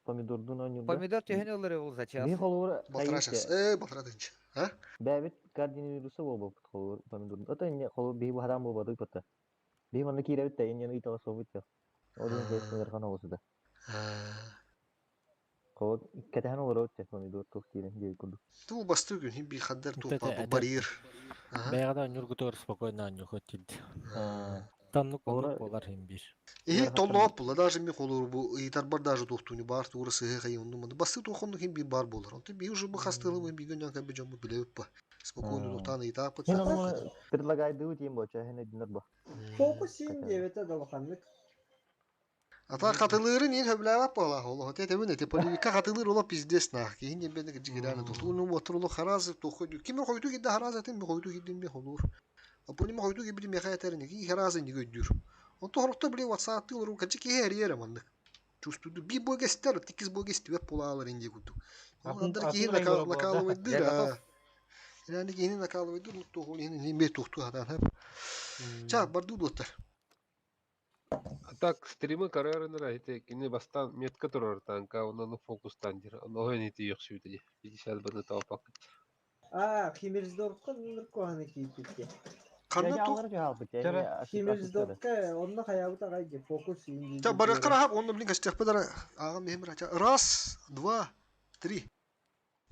Помидордун oynuyor. Помидор тehen olur ol zaçı. Bir kolur. Батрашас. Батрадынчы. А? Бәбит координируется бол kolur помидор. Ата не kolur bir bu adam bu badı pata. Bir onu kirevit de yeni itala soğuk ya. O da kesinlikle kan olsa da. Kod ketehan olur o telefonu dur tuh diyelim diye kurdu. Туу бастыы күн хим би хаддар туу Тете, папа это- барьер. Ага. Бэйгада оннюргутор спокойно аннюхотилди. Таннук оннук болар химбир. И толлоп була даже ми холор бу итар бар даже тухтуни бар тура сыгы кайын ну бастыы тухонну хим би бар болар. Он би уже бы хастылы бы бигөн ян кабы жамы билеп па. Спокойно тухтаны итап пыт. Hen onu tırlagaydığı diyeyim boça hen edinler bu. Фокус девять долханlık. Ата катылыры нин хөбләп бала холо. Те тебен те полика катылыр ола пиздес нах. Кин ден бен жигераны тухту ну моторлу харазы тухуду. Ким койду гидде харазы тем койду гидде ми холор. Апони ма койду гидде ми хаятерни ки харазы ни gödür. Он торокто били WhatsApp тылыру качы ки her yere маннык. Чувствую би богестер, тикиз богест веб полалар инде гуду. Андыр ки накалывает дыра. Yani yeni nakalı dur tuhtu yeni ne tuhtu hadan hep. Çak bardu dotar. Так, стримы карьеры эти кини бастан метка турар танка, онаны фокустан жер. Оно не ти yok sütüdi. 50 bana tavpak. Химирздорка ныркоаны кийип кетти. Kanna tuh. Химирздорка онна хаябыта кайды фокус. Ta barakara hap onu bilin kaçacak pedara. Ağam mehmir aça. Раз, два, три.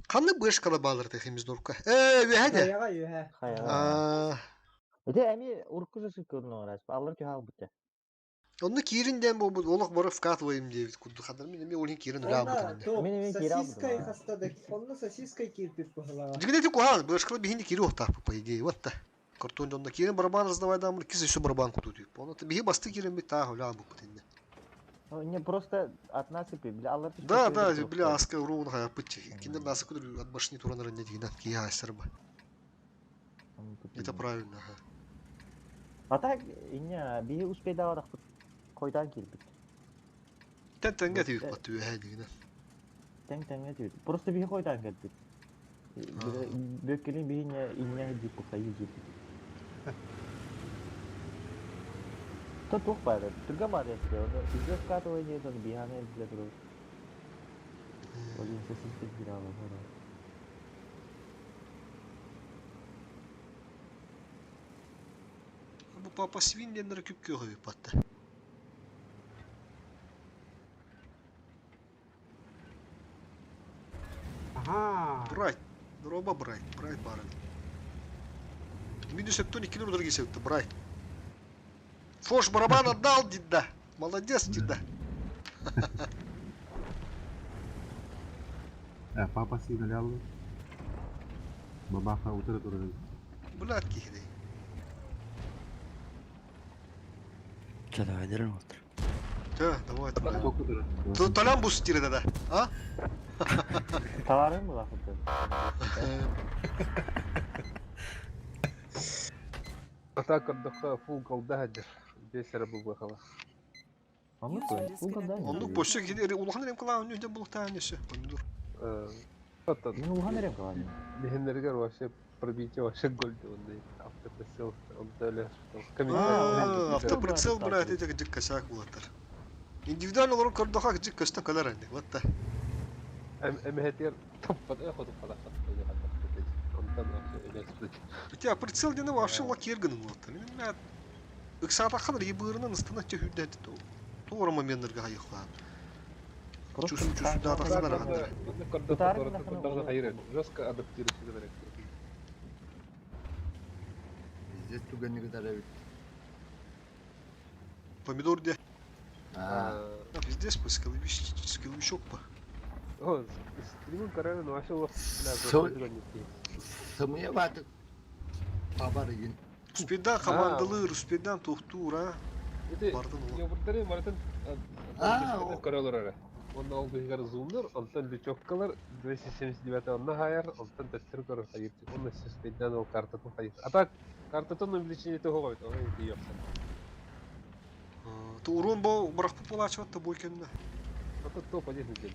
Kanna beş kala bağlar tekimiz dorka. Ve hadi. Хаyaga юhe. Ede emi urkuzu sıkıyorsun orası. Alır ki hal bitti. Onu kirinden bu olak bara вкатываем diye kudu kadar mi olin kirin rabıtın. Сосиской хастадык. Онна сосиской кирпип кылага. Дигне ти кухан, beş kala bihin kiri охтап по идее. Вот та. Картон онда кирин барабан раздавай дамыр кисе еще барабан кутуйт. Onu da bihi bastı kirin bir ta hola bu putinde. Не просто от нас и бля алır. Да, бля, аска урун хая пытчи. Киндер насы кудыр от башни тураныр не дигнат кия асырба. Это правильно. А так ине bir успей давадак koydan kirpik. Тен-тенге тиют батты хай дигне. Тен-тенге тиют. Просто bir koydan kirpik. Bökkelin bir inya dik bu sayı dik. То тух пайда. Турга маде сте. Излез като е не дан бихане излез ро. Один се систем бирава хора. Bu papa svinlenleri küp köhü patta. Ага. Брать. Дроба брать. Брать баран. Минус кто не кинул дороги севты. Брать. Фош барабан отдал, деда. Молодец, деда. Папа сигналял. Бабаха утра туры. Блядь, кихли. Че, давай дерем утро. Давай. Тут талям бус тире да. А? Tavarın mı lafı? Атака дохта фул голдахадыр. Бесер бу бахала. Onu koy. Bu kadar. Onu boşa gider. Ulağın nerem kılağı önü de buluk tanesi. Помидор. Ne ulağın nerem kılağı? Бехенерге вообще пробитие вообще гольд он автоприцел он далее Автоприцел, блядь, это где косяк булатар. Индивидуально olarak kordoğa gidecek köste kadar indi. What the? эмхетер топпад яхуду калахат. Хотя прицел дена вообще лакирганын булатар. Мен ыксата кадыр ебырынан ыстына чөһүдәт то. Тоора моменттерге хайыкла. Чусу да тасалар кадыр. Жестко адаптировать керек. Здесь туга не готовит. Помидор де. Пиздец, скилвищок па. О, стримим караван вообще лох. Самые ваты. Абарыгин. Успедан командалыр, успедан тухтура. Бардын ол. Я бурдары бардын. Каралар. Он ол бигар зумдыр, онтан бечоккалар 279 онна хайар, онтан тестер көрөр хайыр. Он успедан ол картатын хайыр. А так картатын увеличение того говорит, он не ёпса. То урон бо брах поплачивать то бойкенна. Это топ один где.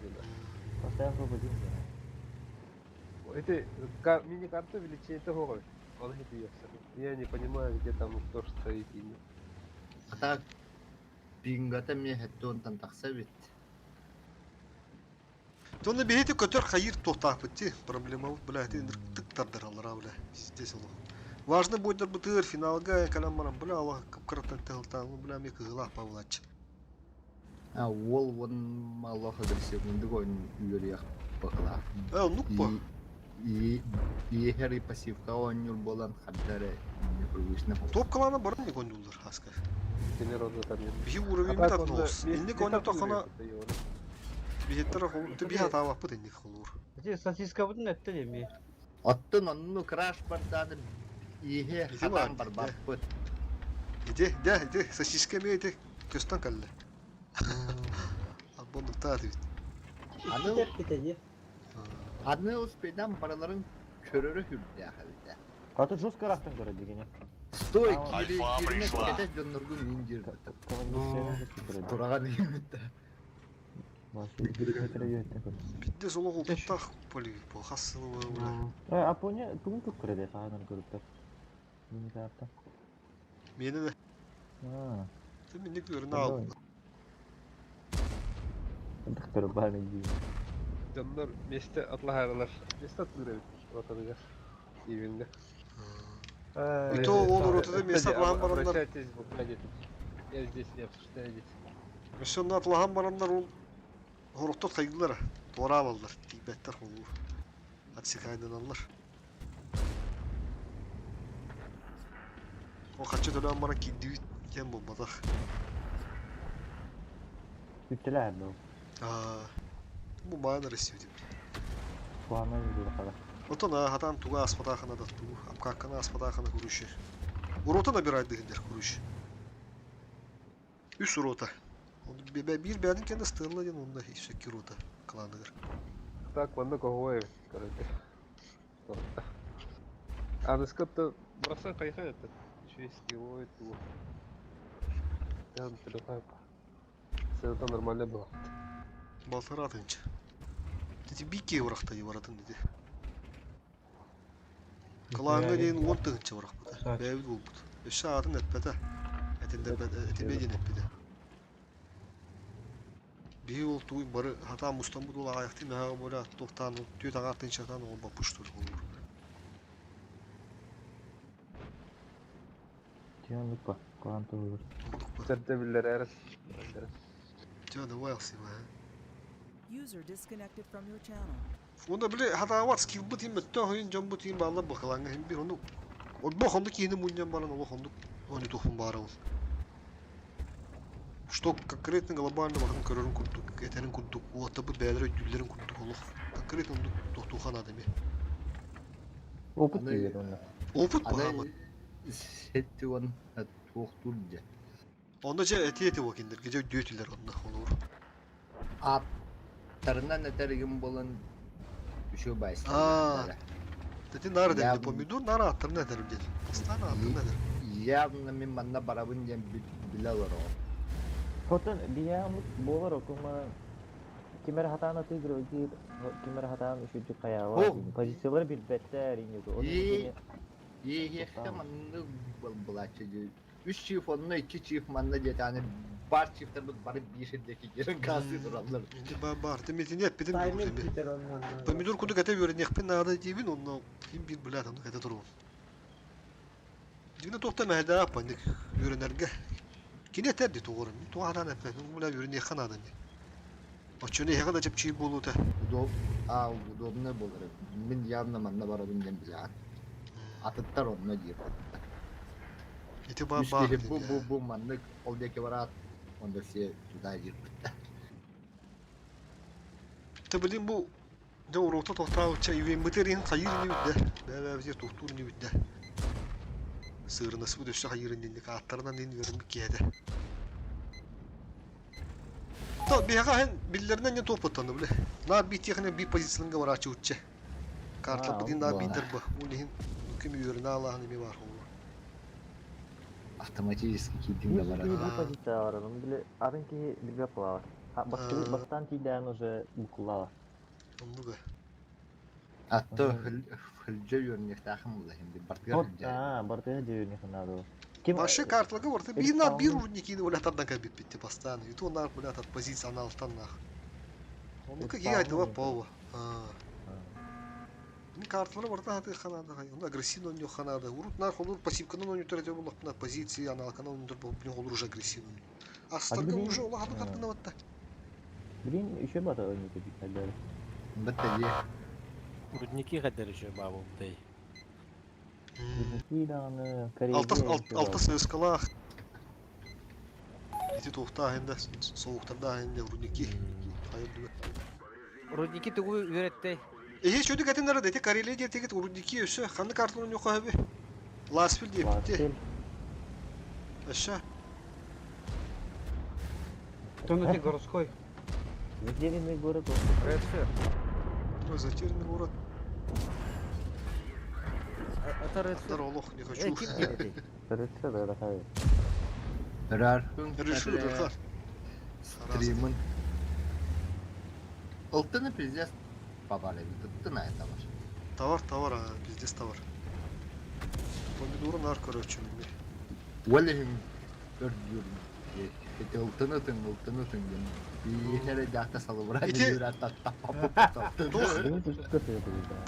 Постоянно победим. Эти мини-карты увеличение того говорит, он не ёпса. Я не понимаю, где там кто стоит именно. А так пингата мне хэттон тантаксабит. Тонна бихете көтөр хайыр тохтап битти. Проблема блядь, эндир тыктардыр алар бля. Здесь ол. Важно будет бутыр финалга каламарам бля, Аллах капкратан тылтан бля мек гылах павлач. Ол вон малох агрессивный ойын үйерек бақыла. Ну по. И хери пассивка ойнюр болан хаддары непривычно. Топ калана барын не кондулар хаска. Генералды тарген. Би уровень так нос. Инде кону тохана. Бихеттер хол. Ты биха тава пут инде холур. Эти статистика бутын этте деми. Аттын онну краш барданы ихе хатан бар баппыт. Иде, сосиска мейте көстөн каллы. Абондук тааты бит. Аны успейдан параларын көрөрі хүрді ақылды. Каты жестко рахтан көрі дегене. Стой, киріне кете жонныргу мен жерді. Тураған үйімітті. Бидде соло қолтақ полі бол, қасыны өңілі. Апоне бүгін көп көреді сағадан көріптер. Мені қарапта. Мені де. Ты менде көріні алдың. Дықтыры бар мен дейін. Жандар месте атлахаралар. Месте атлыры ротадыгар. Ивенде. То ол ротада месте атлахан барандар. Обращайтесь в кадет. Я здесь не обсуждаю здесь. Месте атлахан барандар ол хорықтот қайдылар. Тора алалар. Тейбеттер қолуыр. Атсекайдан алылар. Ол қатшы төлен бара кейді кен болмадақ. Үттілер бұл. Bu bana da resmi değil. Kuanma yüzüyle kadar. Otona hatan tuğa aspadakana da tu, apkakana aspadakana kuruşu. Urota da bir ayda gider kuruş. Üst urota. Bir beğendin kendi stırla diyen onda hiç şekil urota kalandır. Так, cuando cojo короче. А на скотто бросан кайха это. Через его эту. Я телефон. Все это нормально было. Baltar atınca. Dedi bir kere bıraktı yuvaratın dedi. Kulağına deyin ortağınca bırak bu da. Beyvil oldu. Şahatın etmede. Etibedin etmede. Bir oldu barı hata Mustanbul ola ayaktı mı ha böyle toktan tüy tağartın çatan o bakıştır olur. Canlık bak. Kuantı olur. Sertebiller eres. Canı vayası var. User disconnected from your channel. Onda bile hata var skill bu team bütün oyun can bu team bağla bakalım hem bir onu o bu konuda ki yine munyan bana o konuda onu tohum bağırır. Что конкретно глобально bakın körün kurduk, eterin kurduk, o tabi beyler ödüllerin kurduk olur. Конкретно onu tohtuğan adamı. Oput diyor onlar. Oput bu ama. Setti onu tohtur diye. Onda eti vakindir, gece ödüller onda olur. Tarından etergin bolan şu bayısı. Dedi nerede pomidor nara attır ne derim dedi. Pastana attır ne derim. Явно min manna barabın diye bilalar o. Foton diyamut bolar okuma kimer hatana tigro ki kimer hatana üçüncü kaya var. Pozisyoları bir better iniyordu. İyi manna bulaçıcı. 3 çift onunla 2 çift manna diye tane bar çiftler bu bari bir şeydeki girin kalsın durallar. Şimdi bar demetini hep bidim. Pomidor kudu kate gören yakpın nada diyebin onunla kim bir bilat onu kate durun. Şimdi tokta mehda yapandık görenlerge. Kine terdi toğurun. Toğadan etmez. Bula gören yakın adam. Açını yakın da çepçiyi bulu da. Bu da ne bulur? Min yarına manna barabın diye bize. Atıttar onunla diyor. Bu manlık oldaki var at onda şey daha yırttı. Tabii bu doğrultu tohtağı çayı materyalin hayır ne bitti. Ben bize tohtur ne bitti. Sığır nasıl bu döşte hayırın dindik atlarından din verin bir kiyede. Tabii bir hemen billerinden ne toplattandı bile. Na bir tekne bir pozisyonga var açı uçça. Kartla bu din na bitir bu. Bu nehin hüküm yürüne Allah'ın emi var. Автоматически кидинга бар. Bir позиция var onun bile arınki bir yapı var. Bastan tiden уже bukula. Onluga. Atto hılca yönlük takım bu da şimdi Bartga hılca. Bartga hılca yönlük nado. Başka kartlaga var. Bir urnikini öyle atardan kaybet bitti bastan. Yutu onlar böyle atar pozisyonu alttan nah. Onluga giyaydı var pova. Bunun kartları var da hadi kanada. Onu agresif oynuyor kanada. Urutlar olur pasifkanın oynuyor törede bulaklar pozisyonu ana kanal oynuyor bu olur уже agresif. Астарга билин- уже ола хабы картына батта. Блин, еще бата ойнайды бит хайдары. Бітті де. Рудники қайдар еще бабу бдай. Рудники дағаны, Алта сыскалах. Эти тухта хенде соуктарда хенде рудники. Рудники тугу үйрәтте. Чөдік әтендері де, Карелия де тегет рудники өсі. Қанды картынан yok abi. Ласфил де бітті. Аша. Кто городской? Затерянный город. Затерянный город. Это Red Аттар олох, не хочу. Рыцарь, да, такая. Рар. Решил, Рахар. Стримын. Ылтыны пиздец. Папали, тына это ваш. Товар, пиздец товар. Помидоры нар, короче, мне. Уэллин. Это ылтыны тың. Бихере дяхта салыбыра. Эти-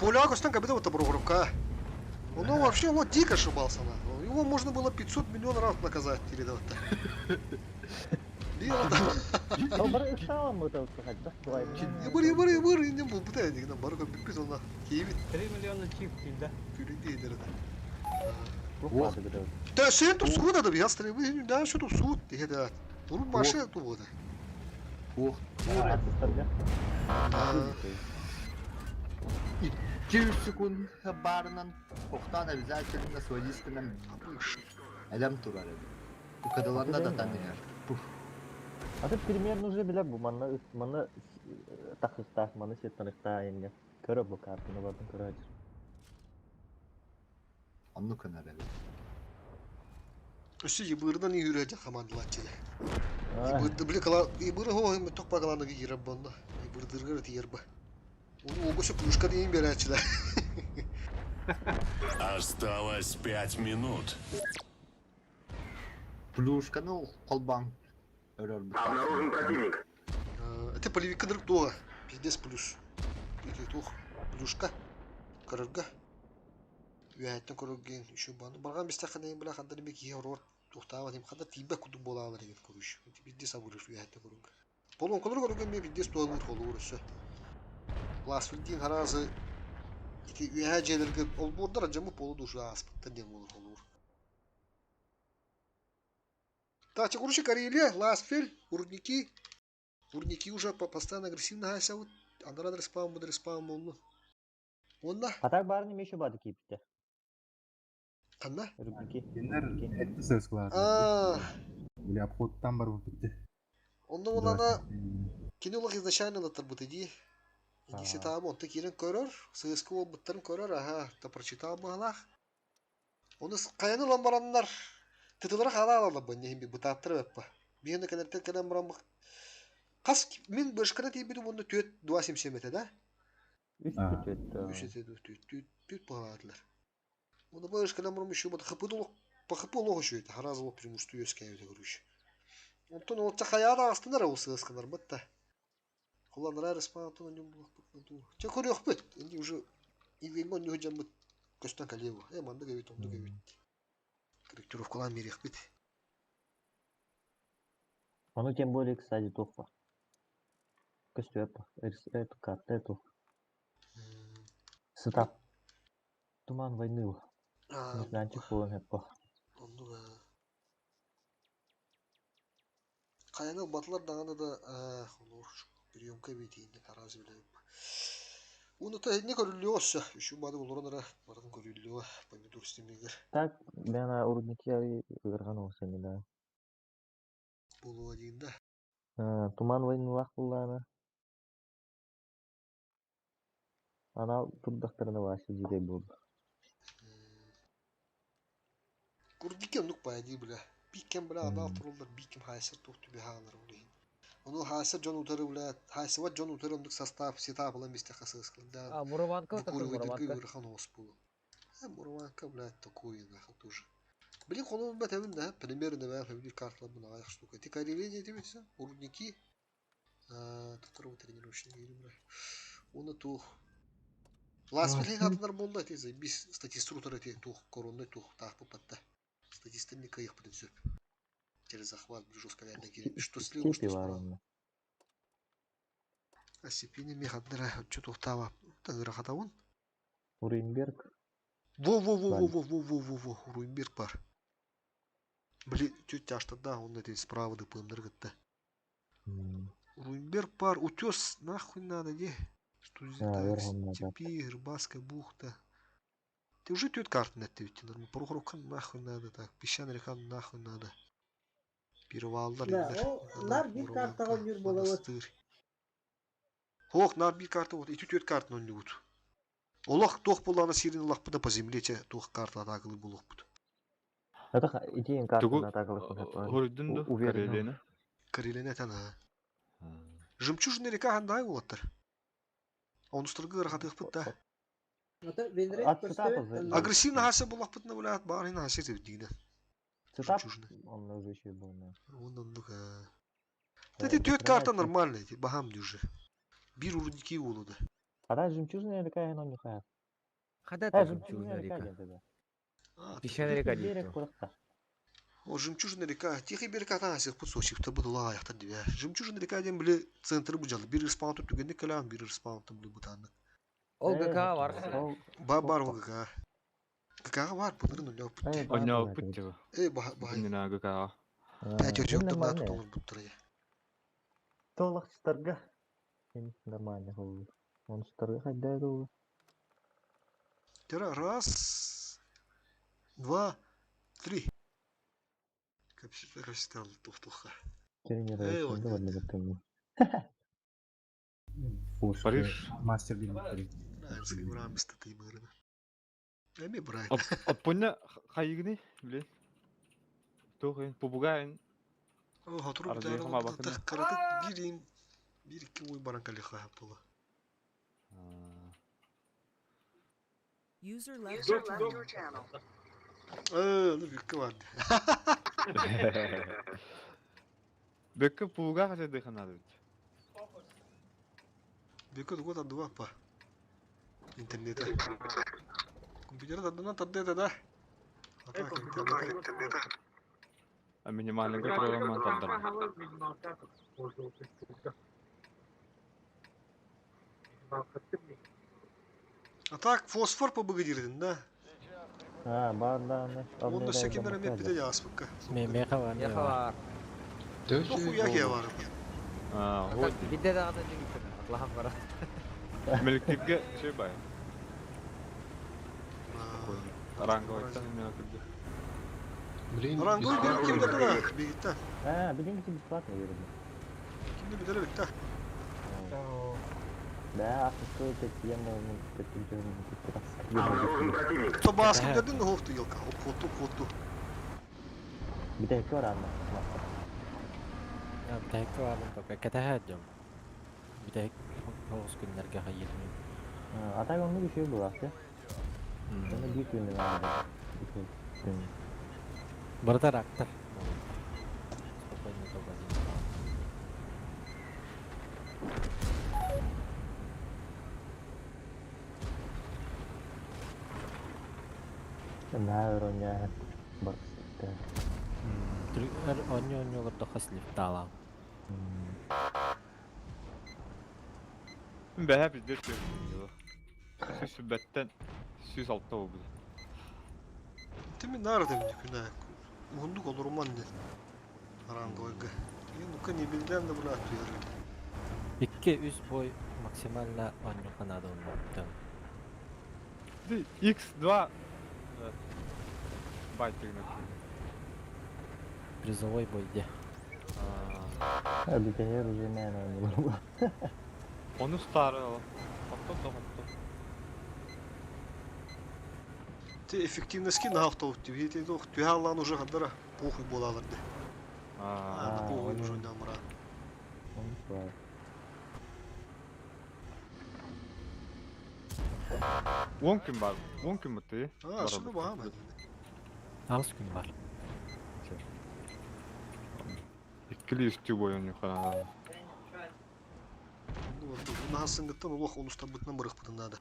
Поляк остан кабида вот обругровка. Он вообще вот дико ошибался. Его можно было 500 миллионов раз наказать передавать-то. Бір ұшағым өтіп тұрған, да? Ебыры, не был бітәй деген бары көп бітпес ona. Кейбет 3 миллиона чип да. күлінде едерді. Рухады бітіп. Да, сен тут суд надо, я стремлюсь, да, что тут суд, да. Урут машина тут вот. Ох. Артистерге. 2 секунд барынан тоқтан обязательно с водителем. Адам турар. У кадаланда да таныр. А тут примерно уже біле бұл, маны тақыстақ, маны сеттанықта енді. Көрі бұл картыны бардың көрі ажыр. Анну канар әлі. Үсі ебырдан iyi yürüyecek командалар çile. Ебырды біле кала, ебыры хоğ hem тоқ бағаланы кейіріп бонда. Ебырдырғыр тиербі. Onu o көші плюшка дейін берәчілер. Осталось 5 минут. Плюшка, ну, колбан. Обнаружен противник. Это полевик кадр туға. Пиздец плюс. Пиздец туқ. Плюшка. Кырырға. Үйәттен көрілген үші баны. Барған бесте қанайын біле қандар емек евро туқтава дейм. Қандар тейбе күді бола алар еген көріш. Пиздец абырыш үйәттен көрілген. Полон кылыр көрілген мен пиздец туға бұр қолы көрісі. Ласфилдин харазы ити үйәжелерге ол бордар ажамы полу душу аспытта дем olur olur. Так, короче, Карелия, Ласфель, Урники. Урники уже постоянно агрессивно гасят. Андрад респаун болды. Онда? Қатақ барын емеші бады кейіпті. Қанда? Рубники. Ендер әтті сыскалар. Или обходтан бар болып бітті. Онда олана кинолог изначально латыр бұтыди. Индиси табы онты керін көрір. Сыйысқы ол бұттарын көрір. Аха, та прочитал бұғалақ. Оны қаяны ламбарандар. Тытылары қала алады бұл, нехін бұтаптыры бәппі. Бейінді кәнерттен кәнен бұран бұқ. Қас мен бөшкіні тейбеді бұнды 4-2 меті, да? Үш бұғаладылар. Оны бөшкіні бұран үші бұды қыпы олығы шүйді. Харазы ол преимущество өскен өте көріші. Онтын олтса қаяда астындар ол сығысқанар бұтта. Қоландар респаунтын өңін бұлақ. Че көрі өқ бұд. Енді уже ивенгі өңі өжен бұд. Көстен кәлеу. Манды көйт, онды көйт. Корректировкалан мерек бұд. Оно тем более, кстати, тухло. Костюпа. Эту карту, эту. Сетап. Туман войны. Нежданчик полон это. Қаяны батылар дағаны да приемка бетейінде таразы біліп. Оны та не көрілі осы. Үші бады оларынара бардың көрілі помидор істемегер. Так, мен урудники ұйырған осы не да. Болу адейін да. Туман войны лақ бұлланы. Ана тұрдақтарына башы жиде болды. Көрдіке ұнық байады білі. Бейкен білі адал тұрылдар, бейкен хайсыр тоқты бей хағалар олайын. Onu hasır John Utar'ı bile, hasır var John Utar'ı onduk sastaf, setap olan miste kasız kıldı. Мурованка такой Мурованка. Вырхан оспул. Мурованка, блядь, такой нахуй тоже. Блин, он бы там да, примерно да, фамилия карта была ах штука. Ты Карелия тебе урудники. Второго тренировочного игры. Он это Ласфилин хатынар болды айтезі. Біз статиструктор әте тух, коронный тух, тақ бұпатта. Статистинника их подөнсөп. Через захват жестко верно кири. Что слева, что справа. Осипини мехаднера что-то ухтава. Так рахатавун. Уринберг. Во. Руинберг бар. Блин, тетя что да, он эти справа да пымдыргытта. Руинберг бар, утес нахуй надо, где? Что здесь? Степи, Рыбацкая бухта. Ты уже тет карты на ты, Порухрукан нахуй надо, так, Песчаная река нахуй надо. Перевалдар. Нар bir kartaga bir bolavot. Хох, нар bir карта вот, и тет карты не будет. Олах тох булана сирин лахпыда по земле, че тох карта атакалы булахпыд. Это идея карты атакалы. Хордун да, Карелина. Карелина тана. Жемчужная река хандай улаттар. Он устаргы рахатых да. Агрессивно хаса булахпыд на вулят, бар хина хасе тевдигна. Он уже еще был. Он духа. Эти тет карта нормальная, бахам дюже. Бир урудники улуда. А да, жемчужная река, она не хая. Хада жемчужная река. Песчаная река дейді. О, жемчужная река. Тихий берег атасых подсочив, то буду лаях та две. Жемчужная река дем были центр буджал. Бир спаунт тут тугенде калам, бир спаунт там бутанны. ОГК бар. Бар ОГК. ГК бар, подырну ляв пути. Он ляв пути. Бахай. Не на ГК. 5 очок на тут он бутрая. Толах старга. Нормально. Он старый ходит. Раз, 2, 3. Капитал тух-туха. Париж. Мастер Димитрий. Эми брайт. Аппоня хайгни, блин. Тохен побугаен. О, хатру да. Карат бирин. Бирки ой баранкали хаптула. User left your channel. Ну биккавад. Бекка пуга хасе деханадыт. Бекка дуга тадуа па. Интернета. Компьютер тадуна таддета да. Интернета. А минимальный программа таддар. А так фосфор побагадирдин, да? Барда. Он на всякий мере пиде яспыка. Мехавар. Хуя я вар. Вот. Биде да ата дигитер. Атлахам бара. Мелкитге şey bay. Ранговый там мелкитге. Ранговый бир кимде да? Бигитта. Билим için бесплатно верим. Кимде биделе битта. Да, какой-то тема, Обнаружен противник. Кто баскет дедин хофту елка. Хопту. Bir de ekor anla. Ya bir tek var mı? Peki tehajjum. Bir tek hoş günlerge hayırlı. Atak onlu bir şey bu aslında. Sonra bir gün vardı. Bir gün. Burada raktır. Spokojnie to będzie. Наверное, баксты. Onyo gotto haslif tala. Бәһә bizde söylüyor. Sübbetten süs altta oldu. Тими нарды мне күнә. Ундук olur manne. Ранговыга. Ну-ка не билден да була туйры. 2 üst boy maksimalna onyo kanada olmakta. X2 байтыгны. Призовой бой где? Bir de her gün ne var? Onu старого. Потом. Ты эффективность на авто. Ты тох тюгаллан уже хадара. Похуй болаларды. Похуй уже намра. Он kim mı? Şunu bağım. Az gün var. İkili üstü boyun falan. На сынгыттан улох онустар бытынан бырыкпытын надо.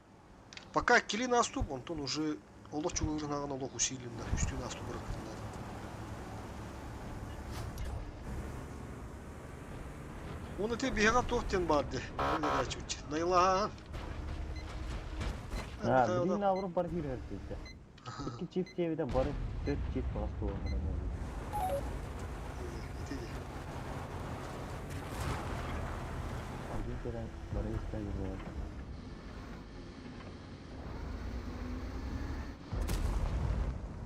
Пока кили наступ, онтон уже олох чулырынаган олох усилиnden üstüne наступ бырыкпытын надо. Onu te bir hana tohten vardı. Öyle de çuç. Naylahan. Ha, bizim avrum barı bir herkese. İki çift çevirde barı 4 çift bastı olmadan oldu. Argentera barı ister gibi oldu.